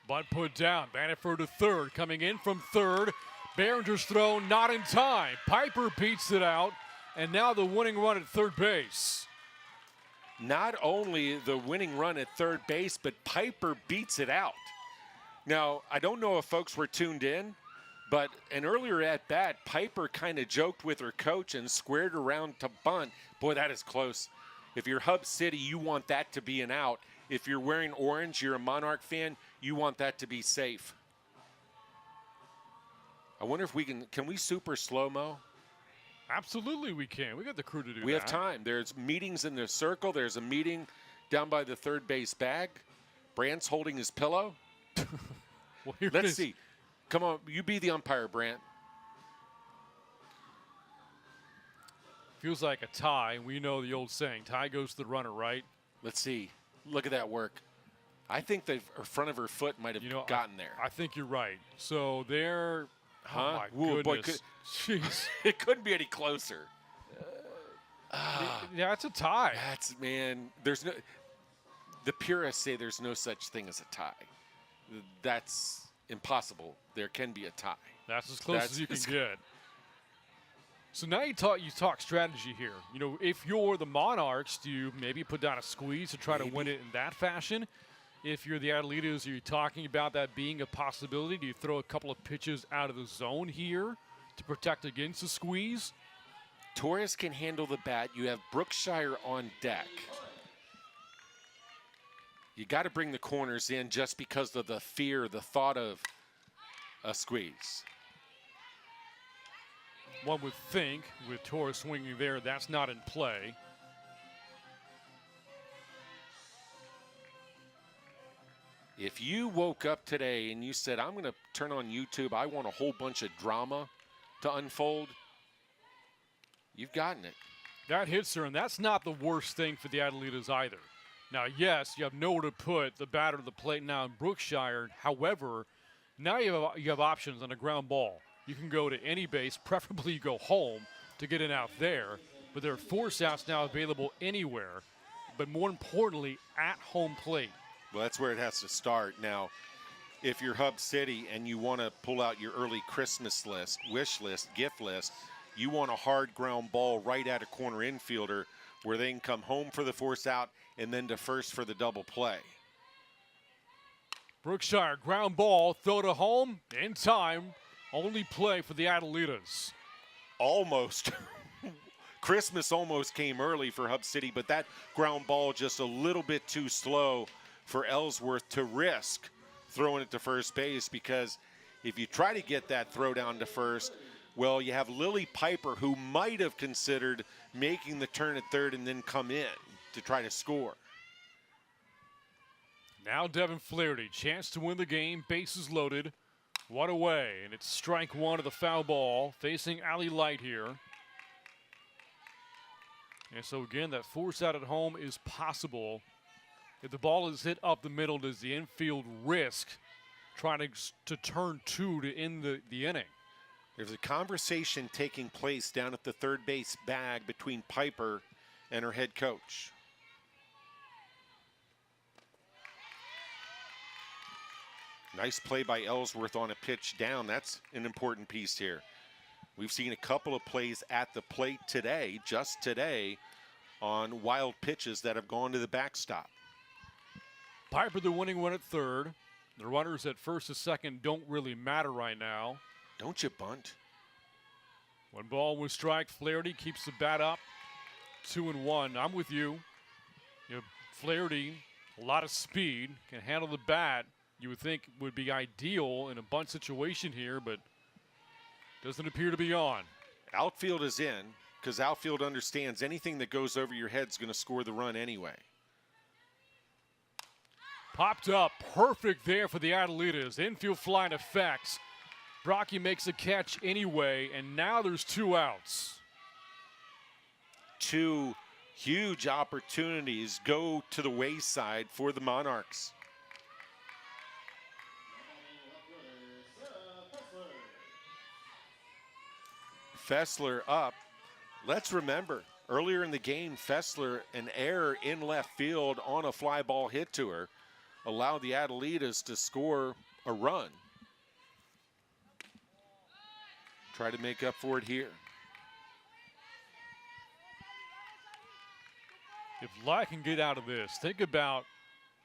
Bunt put down. Vanderford to third. Coming in from third. Behringer's throw not in time. Piper beats it out. And now the winning run at third base. not only the winning run at third base, but Piper beats it out. Now, I don't know if folks were tuned in, but an earlier at bat, Piper kind of joked with her coach and squared around to bunt. Boy, that is close. If you're Hub City, you want that to be an out. If you're wearing orange, you're a Monarch fan, you want that to be safe. I wonder if can we super slow-mo? Absolutely we can. We got the crew to do that. We have time. There's meetings in the circle. There's a meeting down by the third base bag. Brant's holding his pillow. Well, here Let's see. Come on, you be the umpire, Brant. Feels like a tie. We know the old saying, tie goes to the runner, right? Let's see. Look at that work. I think the front of her foot might have gotten there. I think you're right. So there. Huh? Oh, my Ooh, goodness. Boy, it couldn't be any closer. Yeah, it's a tie. There's no. The purists say there's no such thing as a tie. That's impossible. There can be a tie. That's as close as you can get. So now you talk strategy here. You know, if you're the Monarchs, do you maybe put down a squeeze to try to win it in that fashion? If you're the Adelitas, are you talking about that being a possibility? Do you throw a couple of pitches out of the zone here to protect against the squeeze? Torres can handle the bat. You have Brookshire on deck. You got to bring the corners in just because of the fear, the thought of a squeeze. One would think with Torres swinging there, that's not in play. If you woke up today and you said, I'm going to turn on YouTube, I want a whole bunch of drama to unfold, you've gotten it. That hits her, and that's not the worst thing for the Adelitas either. Now, yes, you have nowhere to put the batter to the plate now in Brookshire. However, now you have options on a ground ball. You can go to any base, preferably you go home to get an out there, but there are force outs now available anywhere, but more importantly, at home plate. Well, that's where it has to start. Now, if you're Hub City and you want to pull out your early Christmas list, wish list, gift list, you want a hard ground ball right at a corner infielder where they can come home for the force out and then to first for the double play. Brookshire, ground ball, throw to home, in time. Only play for the Adelitas. Almost. Christmas almost came early for Hub City, but that ground ball just a little bit too slow for Ellsworth to risk throwing it to first base, because if you try to get that throw down to first, well, you have Lily Piper, who might have considered making the turn at third and then come in to try to score. Now Devin Flaherty, chance to win the game, bases loaded. One away, and it's strike one of the foul ball, facing Allie Light here. And so again, that force out at home is possible. If the ball is hit up the middle, does the infield risk trying to turn two to end the inning? There's a conversation taking place down at the third base bag between Piper and her head coach. Nice play by Ellsworth on a pitch down. That's an important piece here. We've seen a couple of plays at the plate today, just today, on wild pitches that have gone to the backstop. Piper the winning one at third. The runners at first and second don't really matter right now. Don't you bunt? 1 ball, 1 strike. Flaherty keeps the bat up. 2-1. I'm with you. You know, Flaherty, a lot of speed, can handle the bat. You would think would be ideal in a bunt situation here, but doesn't appear to be on. Outfield is in, because outfield understands anything that goes over your head is going to score the run anyway. Popped up, perfect there for the Adelitas. Infield flying effects. Brocky makes a catch anyway, and now there's 2 outs. 2 huge opportunities go to the wayside for the Monarchs. Fessler up. Let's remember, earlier in the game, Fessler, an error in left field on a fly ball hit to her, allowed the Adelitas to score a run. Try to make up for it here. If Light can get out of this, think about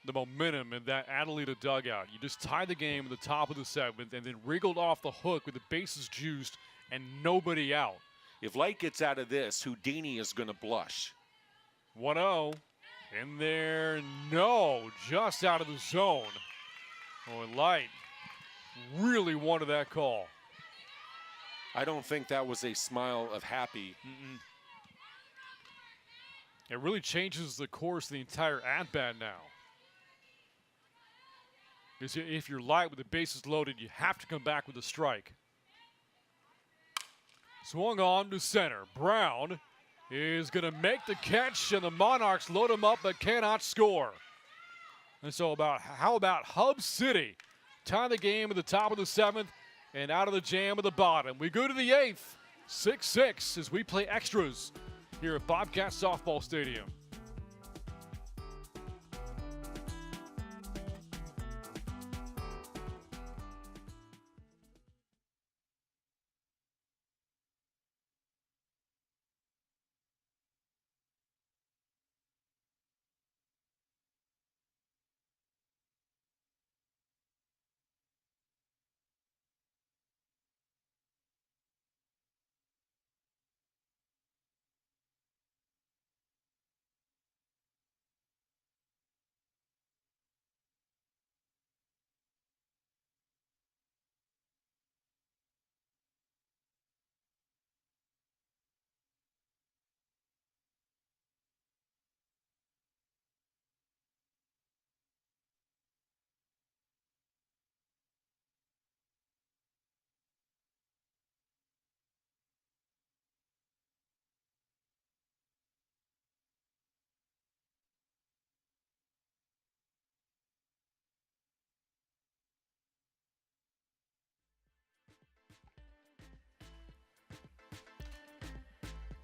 the momentum in that Adelita dugout. You just tie the game at the top of the 7th and then wriggled off the hook with the bases juiced and nobody out. If Light gets out of this, Houdini is going to blush. 1-0. In there, no, just out of the zone. Oh, and Light really wanted that call. I don't think that was a smile of happy. It really changes the course of the entire at-bat now. Because if you're Light with the bases loaded, you have to come back with a strike. Swung on to center. Brown is going to make the catch, and the Monarchs load him up but cannot score. And so how about Hub City? Tie the game at the top of the 7th and out of the jam at the bottom. We go to the 8th, 6-6 as we play extras here at Bobcat Softball Stadium.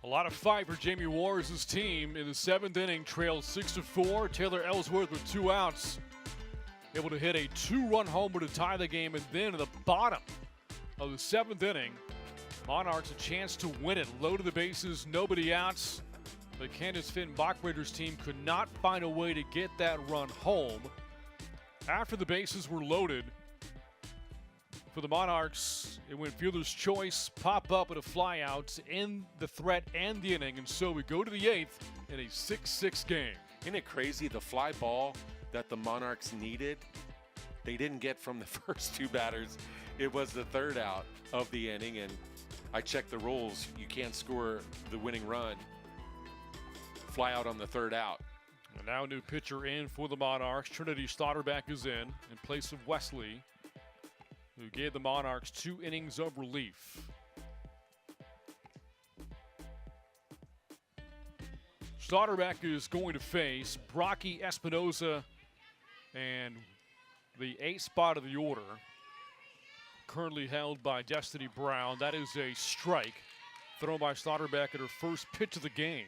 A lot of fight for Jamie Warres' team in the 7th inning, trailed 6-4. Taylor Ellsworth with 2 outs, able to hit a 2-run homer to tie the game, and then at the bottom of the 7th inning, Monarchs a chance to win it. Low to the bases, nobody outs. The Candace Finn Bach Raiders team could not find a way to get that run home. After the bases were loaded, for the Monarchs, it went fielder's choice, pop up with a fly out to end the threat and the inning, and so we go to the 8th in a 6-6 game. Isn't it crazy? The fly ball that the Monarchs needed, they didn't get from the first 2 batters. It was the 3rd out of the inning, and I checked the rules. You can't score the winning run. Fly out on the 3rd out. And now a new pitcher in for the Monarchs. Trinity Stotterback is in place of Wesley, who gave the Monarchs 2 innings of relief. Stotterback is going to face Brocky Espinoza, and the 8th spot of the order currently held by Destiny Brown. That is a strike thrown by Stotterback at her first pitch of the game.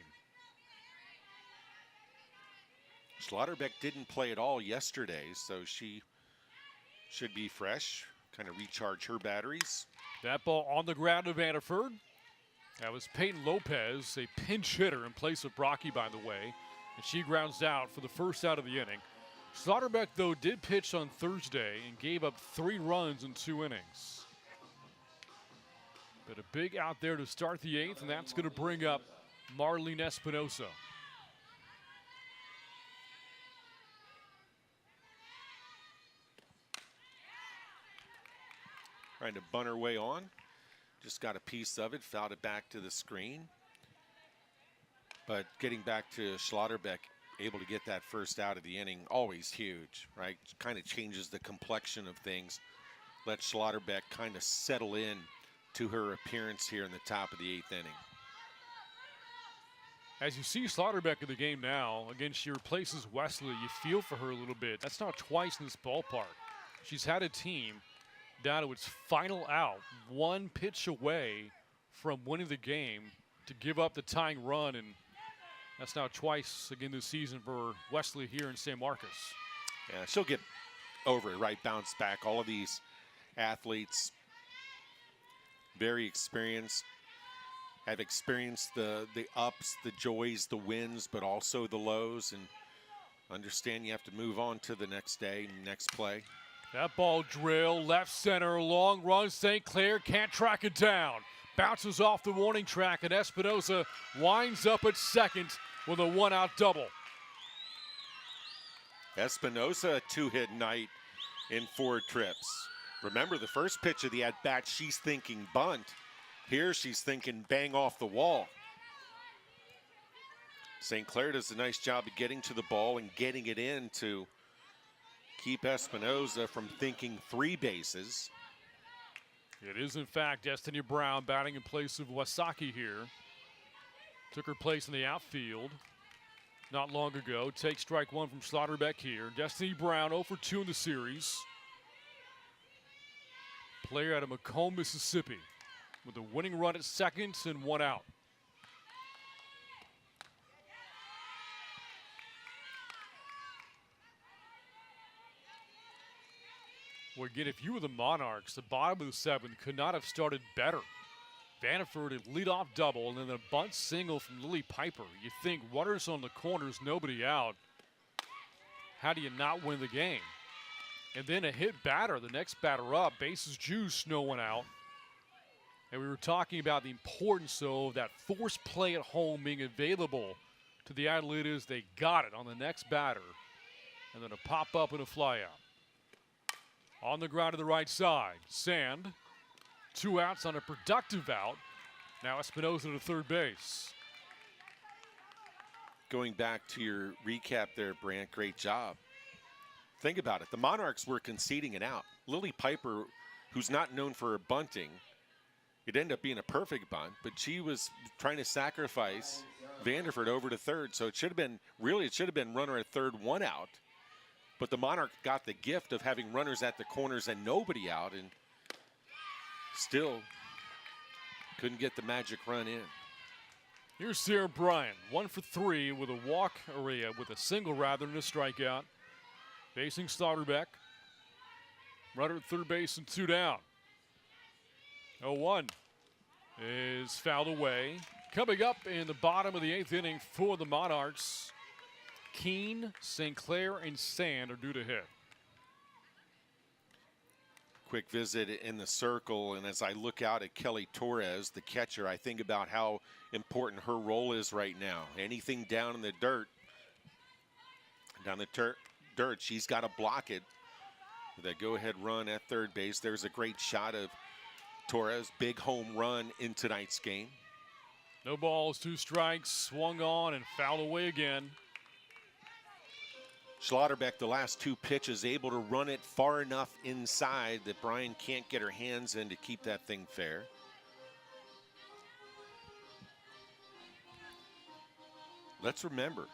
Slaughterbeck didn't play at all yesterday, so she should be fresh, kind of recharge her batteries. That ball on the ground to Vanderford. That was Peyton Lopez, a pinch hitter in place of Brocky, by the way. And she grounds out for the first out of the inning. Slaughterbeck, though, did pitch on Thursday and gave up 3 runs in 2 innings. But a big out there to start the 8th, and that's going to bring up Marlene Espinosa. Trying to bunt her way on. Just got a piece of it, fouled it back to the screen. But getting back to Schlotterbeck, able to get that first out of the inning, always huge, right? Kind of changes the complexion of things. Let Schlotterbeck kind of settle in to her appearance here in the top of the 8th inning. As you see Slaughterbeck in the game now, again, she replaces Wesley. You feel for her a little bit. That's not twice in this ballpark. She's had a team down to its final out, 1 pitch away from winning the game to give up the tying run, and that's now twice again this season for Wesley here in San Marcos. Yeah, she'll get over it, right? Bounce back. All of these athletes, very experienced have experienced the ups, the joys, the wins, but also the lows, and understand you have to move on to the next day, next play. That ball drill, left center, long run. St. Clair can't track it down. Bounces off the warning track, and Espinosa winds up at second with a one-out double. Espinosa, a two-hit night in 4 trips. Remember, the first pitch of the at-bat, she's thinking bunt. Here she's thinking bang off the wall. St. Clair does a nice job of getting to the ball and getting it in to keep Espinosa from thinking 3 bases. It is, in fact, Destiny Brown batting in place of Wasaki here. Took her place in the outfield not long ago. Takes strike 1 from Slaughterbeck here. Destiny Brown 0 for 2 in the series. Player out of Macomb, Mississippi, with a winning run at second and 1 out. Well, again, if you were the Monarchs, the bottom of the 7th could not have started better. Vanderford, a leadoff double, and then a bunt single from Lily Piper. You think runners on the corners, nobody out. How do you not win the game? And then a hit batter, the next batter up, bases juice, no one out. And we were talking about the importance, though, of that force play at home being available to the Adelitas. They got it on the next batter. And then a pop up and a fly out. On the ground to the right side, Sand. 2 outs on a productive out. Now Espinosa to third base. Going back to your recap there, Brant, great job. Think about it. The Monarchs were conceding it out. Lily Piper, who's not known for her bunting, it ended up being a perfect bunt, but she was trying to sacrifice Vanderford over to third. So it should have been runner at third, 1 out. But the Monarch got the gift of having runners at the corners and nobody out, and still couldn't get the magic run in. Here's Sarah Bryant, 1 for 3 with a walk, or with a single rather than a strikeout. Facing Slaughterbeck. Runner at third base and 2 down. 0-1 is fouled away. Coming up in the bottom of the 8th inning for the Monarchs, Keene, St. Clair, and Sand are due to hit. Quick visit in the circle, and as I look out at Kelly Torres, the catcher, I think about how important her role is right now. Anything down in the dirt, she's got to block it. With that go-ahead run at third base, there's a great shot of Torres, big home run in tonight's game. No balls, 2 strikes, swung on and fouled away again. Schlotterbeck, the last 2 pitches, able to run it far enough inside that Brian can't get her hands in to keep that thing fair. Let's remember,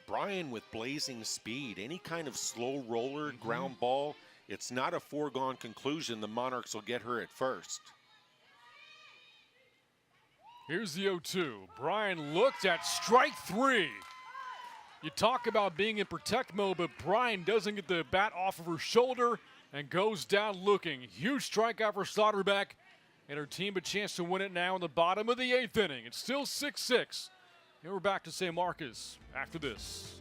Brian with blazing speed, any kind of slow roller, ground ball, it's not a foregone conclusion the Monarchs will get her at first. Here's the 0-2. Brian looked at strike 3. You talk about being in protect mode, but Brian doesn't get the bat off of her shoulder and goes down looking. Huge strikeout for Slaughterbeck, and her team a chance to win it now in the bottom of the 8th inning. It's still 6-6. And we're back to San Marcos after this.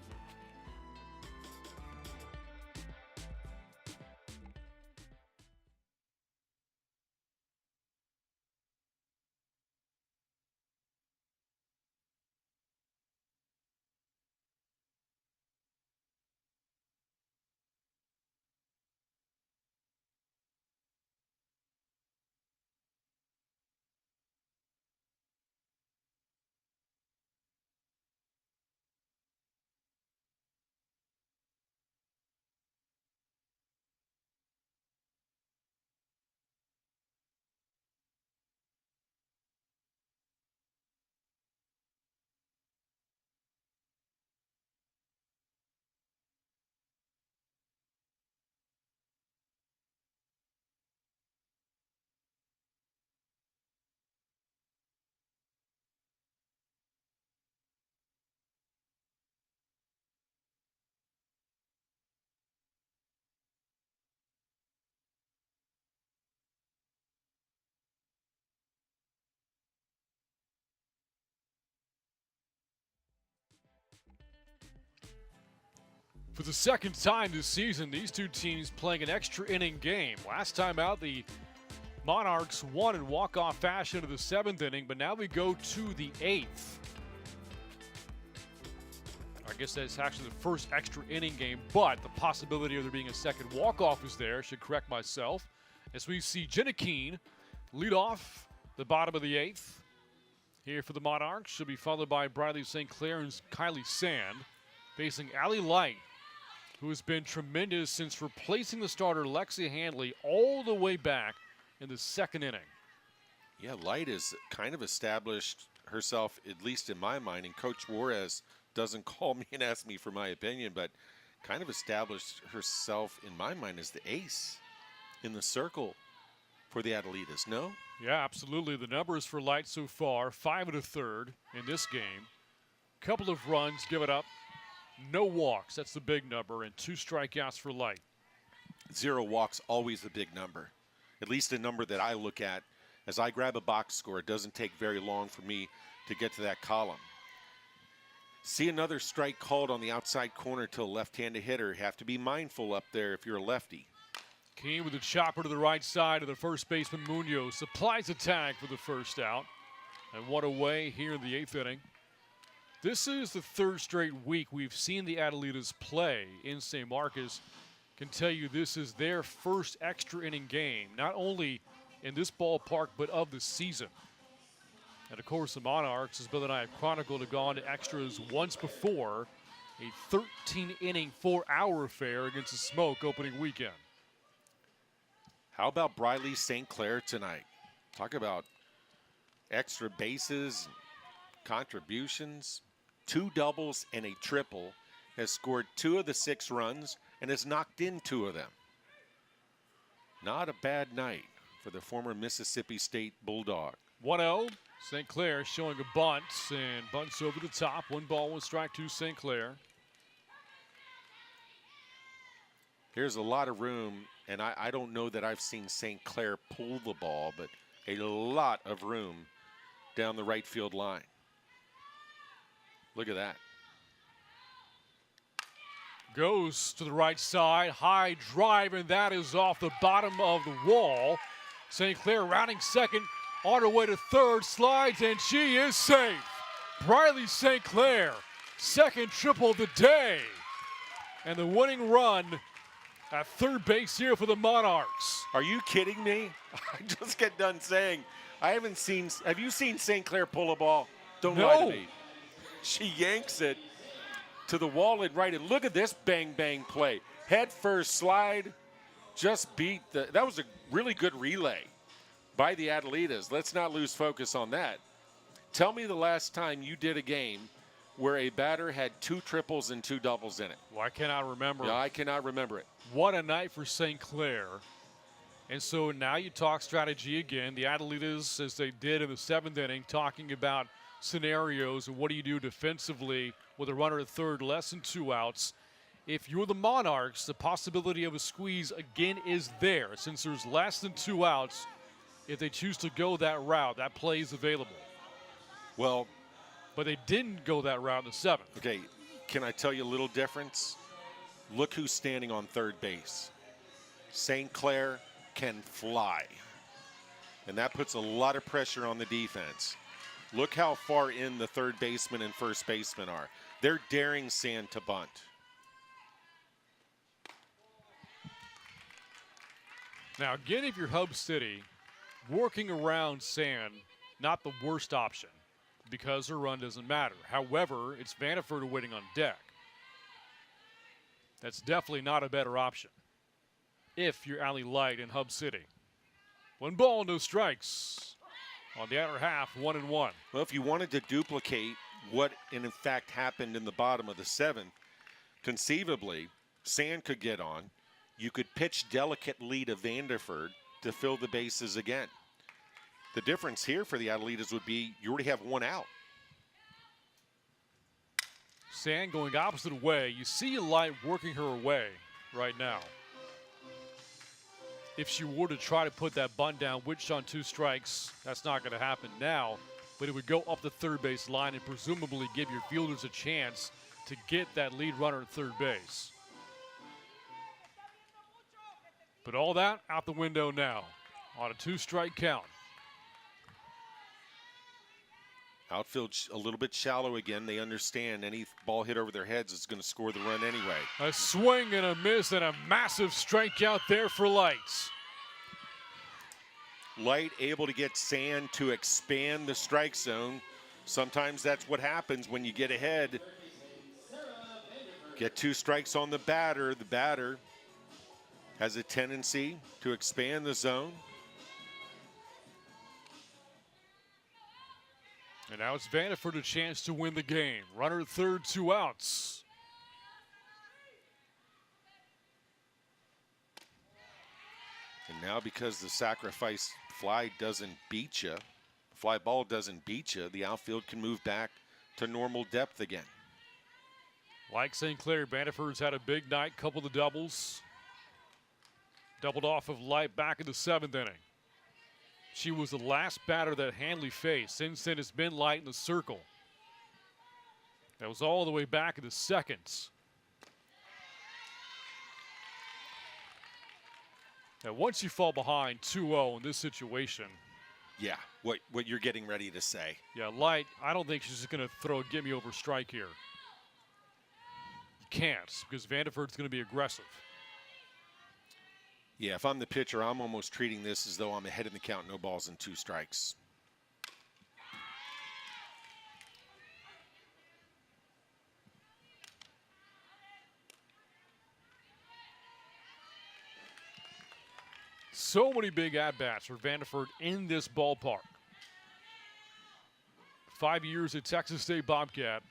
For the second time this season, these two teams playing an extra inning game. Last time out, the Monarchs won in walk-off fashion of the 7th inning, but now we go to the 8th. I guess that's actually the first extra inning game, but the possibility of there being a second walk-off is there. I should correct myself. As we see Jenna Keene lead off the bottom of the 8th. Here for the Monarchs, she'll be followed by Briley St. Clair and Kylie Sand, facing Allie Light, who has been tremendous since replacing the starter Lexi Handley all the way back in the 2nd inning. Yeah, Light has kind of established herself, at least in my mind, and Coach Juarez doesn't call me and ask me for my opinion, but kind of established herself in my mind as the ace in the circle for the Adelitas, no? Yeah, absolutely. The numbers for Light so far, 5 1/3 in this game. Couple of runs given up, no walks, that's the big number, and 2 strikeouts for Light. 0 walks, always the big number. At least a number that I look at. As I grab a box score, it doesn't take very long for me to get to that column. See another strike called on the outside corner to a left-handed hitter. Have to be mindful up there if you're a lefty. Keene with a chopper to the right side of the first baseman Munoz. Supplies a tag for the first out. And one away here in the 8th inning. This is the 3rd straight week we've seen the Adelitas play in St. Marcus. Can tell you this is their first extra inning game, not only in this ballpark, but of the season. And of course, the Monarchs, as Bill and I have chronicled, have gone to extras once before, a 13-inning, 4-hour affair against the Smoke opening weekend. How about Briley St. Clair tonight? Talk about extra bases, contributions, 2 doubles and a triple, has scored 2 of the 6 runs and has knocked in 2 of them. Not a bad night for the former Mississippi State Bulldog. 1-0, St. Clair showing a bunt and bunts over the top. 1 ball, 1 strike to St. Clair. Here's a lot of room, and I don't know that I've seen St. Clair pull the ball, but a lot of room down the right field line. Look at that. Goes to the right side, high drive, and that is off the bottom of the wall. St. Clair rounding second, on her way to third, slides, and she is safe. Briley St. Clair, 2nd triple of the day. And the winning run at third base here for the Monarchs. Are you kidding me? I just get done saying, I haven't seen, have you seen St. Clair pull a ball? Don't lie to me. She yanks it to the wall and right, and look at this bang bang play. Head first slide, just beat that was a really good relay by the Adelitas. Let's not lose focus on that. Tell me the last time you did a game where a batter had 2 triples and 2 doubles in it. Well, I cannot remember. Yeah, I cannot remember it. What a night for St. Clair. And so now you talk strategy again. The Adelitas, as they did in the 7th inning, talking about scenarios and what do you do defensively with a runner at third, less than 2 outs. If you're the Monarchs, the possibility of a squeeze again is there. Since there's less than 2 outs, if they choose to go that route, that play is available. Well, but they didn't go that route in the 7th. Okay, can I tell you a little difference? Look who's standing on third base. St. Clair can fly. And that puts a lot of pressure on the defense. Look how far in the third baseman and first baseman are. They're daring Sand to bunt. Now, again, if you're Hub City, working around Sand, not the worst option because her run doesn't matter. However, it's Vanderford waiting on deck. That's definitely not a better option if you're Allie Light in Hub City. 1 ball, no strikes. On the outer half, 1-1. Well, if you wanted to duplicate what in fact happened in the bottom of the 7th, conceivably, Sand could get on. You could pitch delicately to Vanderford to fill the bases again. The difference here for the Adelitas would be you already have 1 out. Sand going opposite way. You see Light working her away right now. If she were to try to put that bunt down, which on 2 strikes, that's not going to happen now, but it would go up the third base line and presumably give your fielders a chance to get that lead runner at third base. But all that out the window now on a 2-strike count. Outfield a little bit shallow again. They understand any ball hit over their heads is going to score the run anyway. A swing and a miss and a massive strikeout there for Light. Light able to get Sand to expand the strike zone. Sometimes that's what happens when you get ahead. Get 2 strikes on the batter. The batter has a tendency to expand the zone. And now it's Vanderford a chance to win the game. Runner at third, 2 outs. And now because the sacrifice fly doesn't beat you, fly ball doesn't beat you, the outfield can move back to normal depth again. Like St. Clair, Vanderford's had a big night, couple of doubles. Doubled off of Light back in the 7th inning. She was the last batter that Hanley faced. Since then, it's been Light in the circle. That was all the way back in the 2nd. Now, once you fall behind 2-0 in this situation. Yeah, what you're getting ready to say. Yeah, Light, I don't think she's just going to throw a gimme-over strike here. You can't, because Vanderford's going to be aggressive. Yeah, if I'm the pitcher, I'm almost treating this as though I'm ahead in the count, no balls and 2 strikes. So many big at-bats for Vanderford in this ballpark. 5 years at Texas State Bobcat,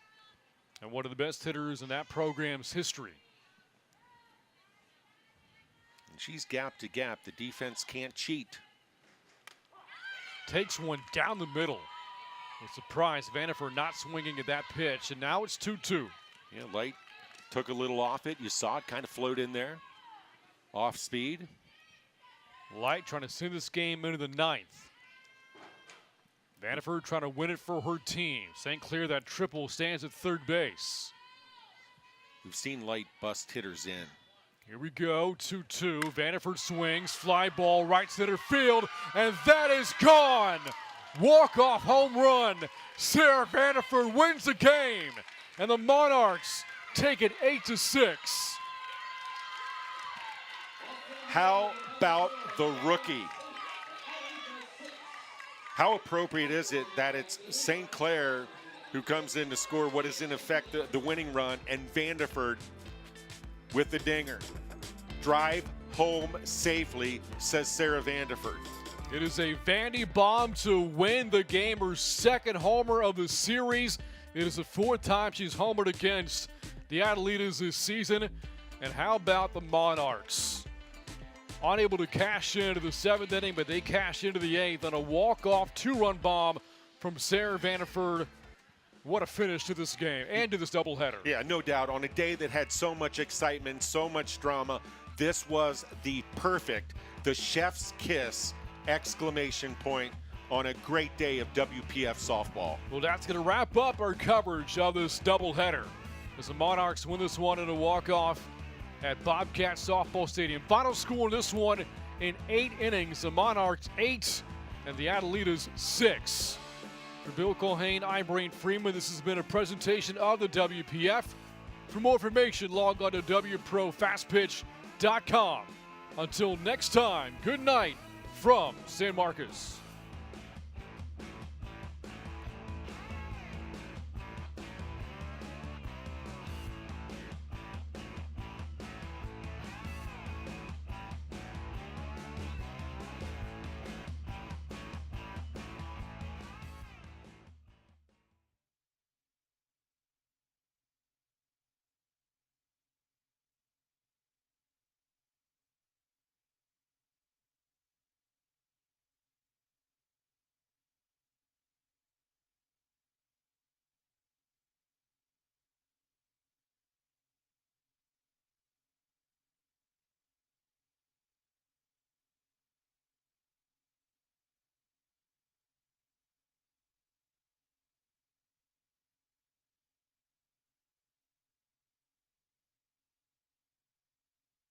and one of the best hitters in that program's history. She's gap to gap. The defense can't cheat. Takes one down the middle. A surprise, Vanderford not swinging at that pitch, and now it's 2-2. Yeah, Light took a little off it. You saw it kind of float in there. Off speed. Light trying to send this game into the 9th. Vanderford trying to win it for her team. St. Clair, that triple, stands at third base. We've seen Light bust hitters in. Here we go, 2-2. Vanderford swings, fly ball, right center field, and that is gone. Walk-off home run. Sarah Vanderford wins the game, and the Monarchs take it 8-6. How about the rookie? How appropriate is it that it's St. Clair who comes in to score what is in effect the winning run, and Vanderford with the dinger. Drive home safely, says Sarah Vanderford. It is a Vandy bomb to win the game, her 2nd homer of the series. It is the 4th time she's homered against the Adelitas this season. And how about the Monarchs? Unable to cash into the 7th inning, but they cash into the 8th on a walk-off 2-run bomb from Sarah Vanderford. What a finish to this game and to this doubleheader. Yeah, no doubt. On a day that had so much excitement, so much drama, this was the perfect, the chef's kiss, exclamation point on a great day of WPF softball. Well, that's going to wrap up our coverage of this doubleheader as the Monarchs win this one in a walk-off at Bobcat Softball Stadium. Final score in this one in 8 innings. The Monarchs 8 and the Adelitas 6. For Bill Colhane, I'm Brain Freeman. This has been a presentation of the WPF. For more information, log on to WProFastPitch.com. Until next time, good night from San Marcos.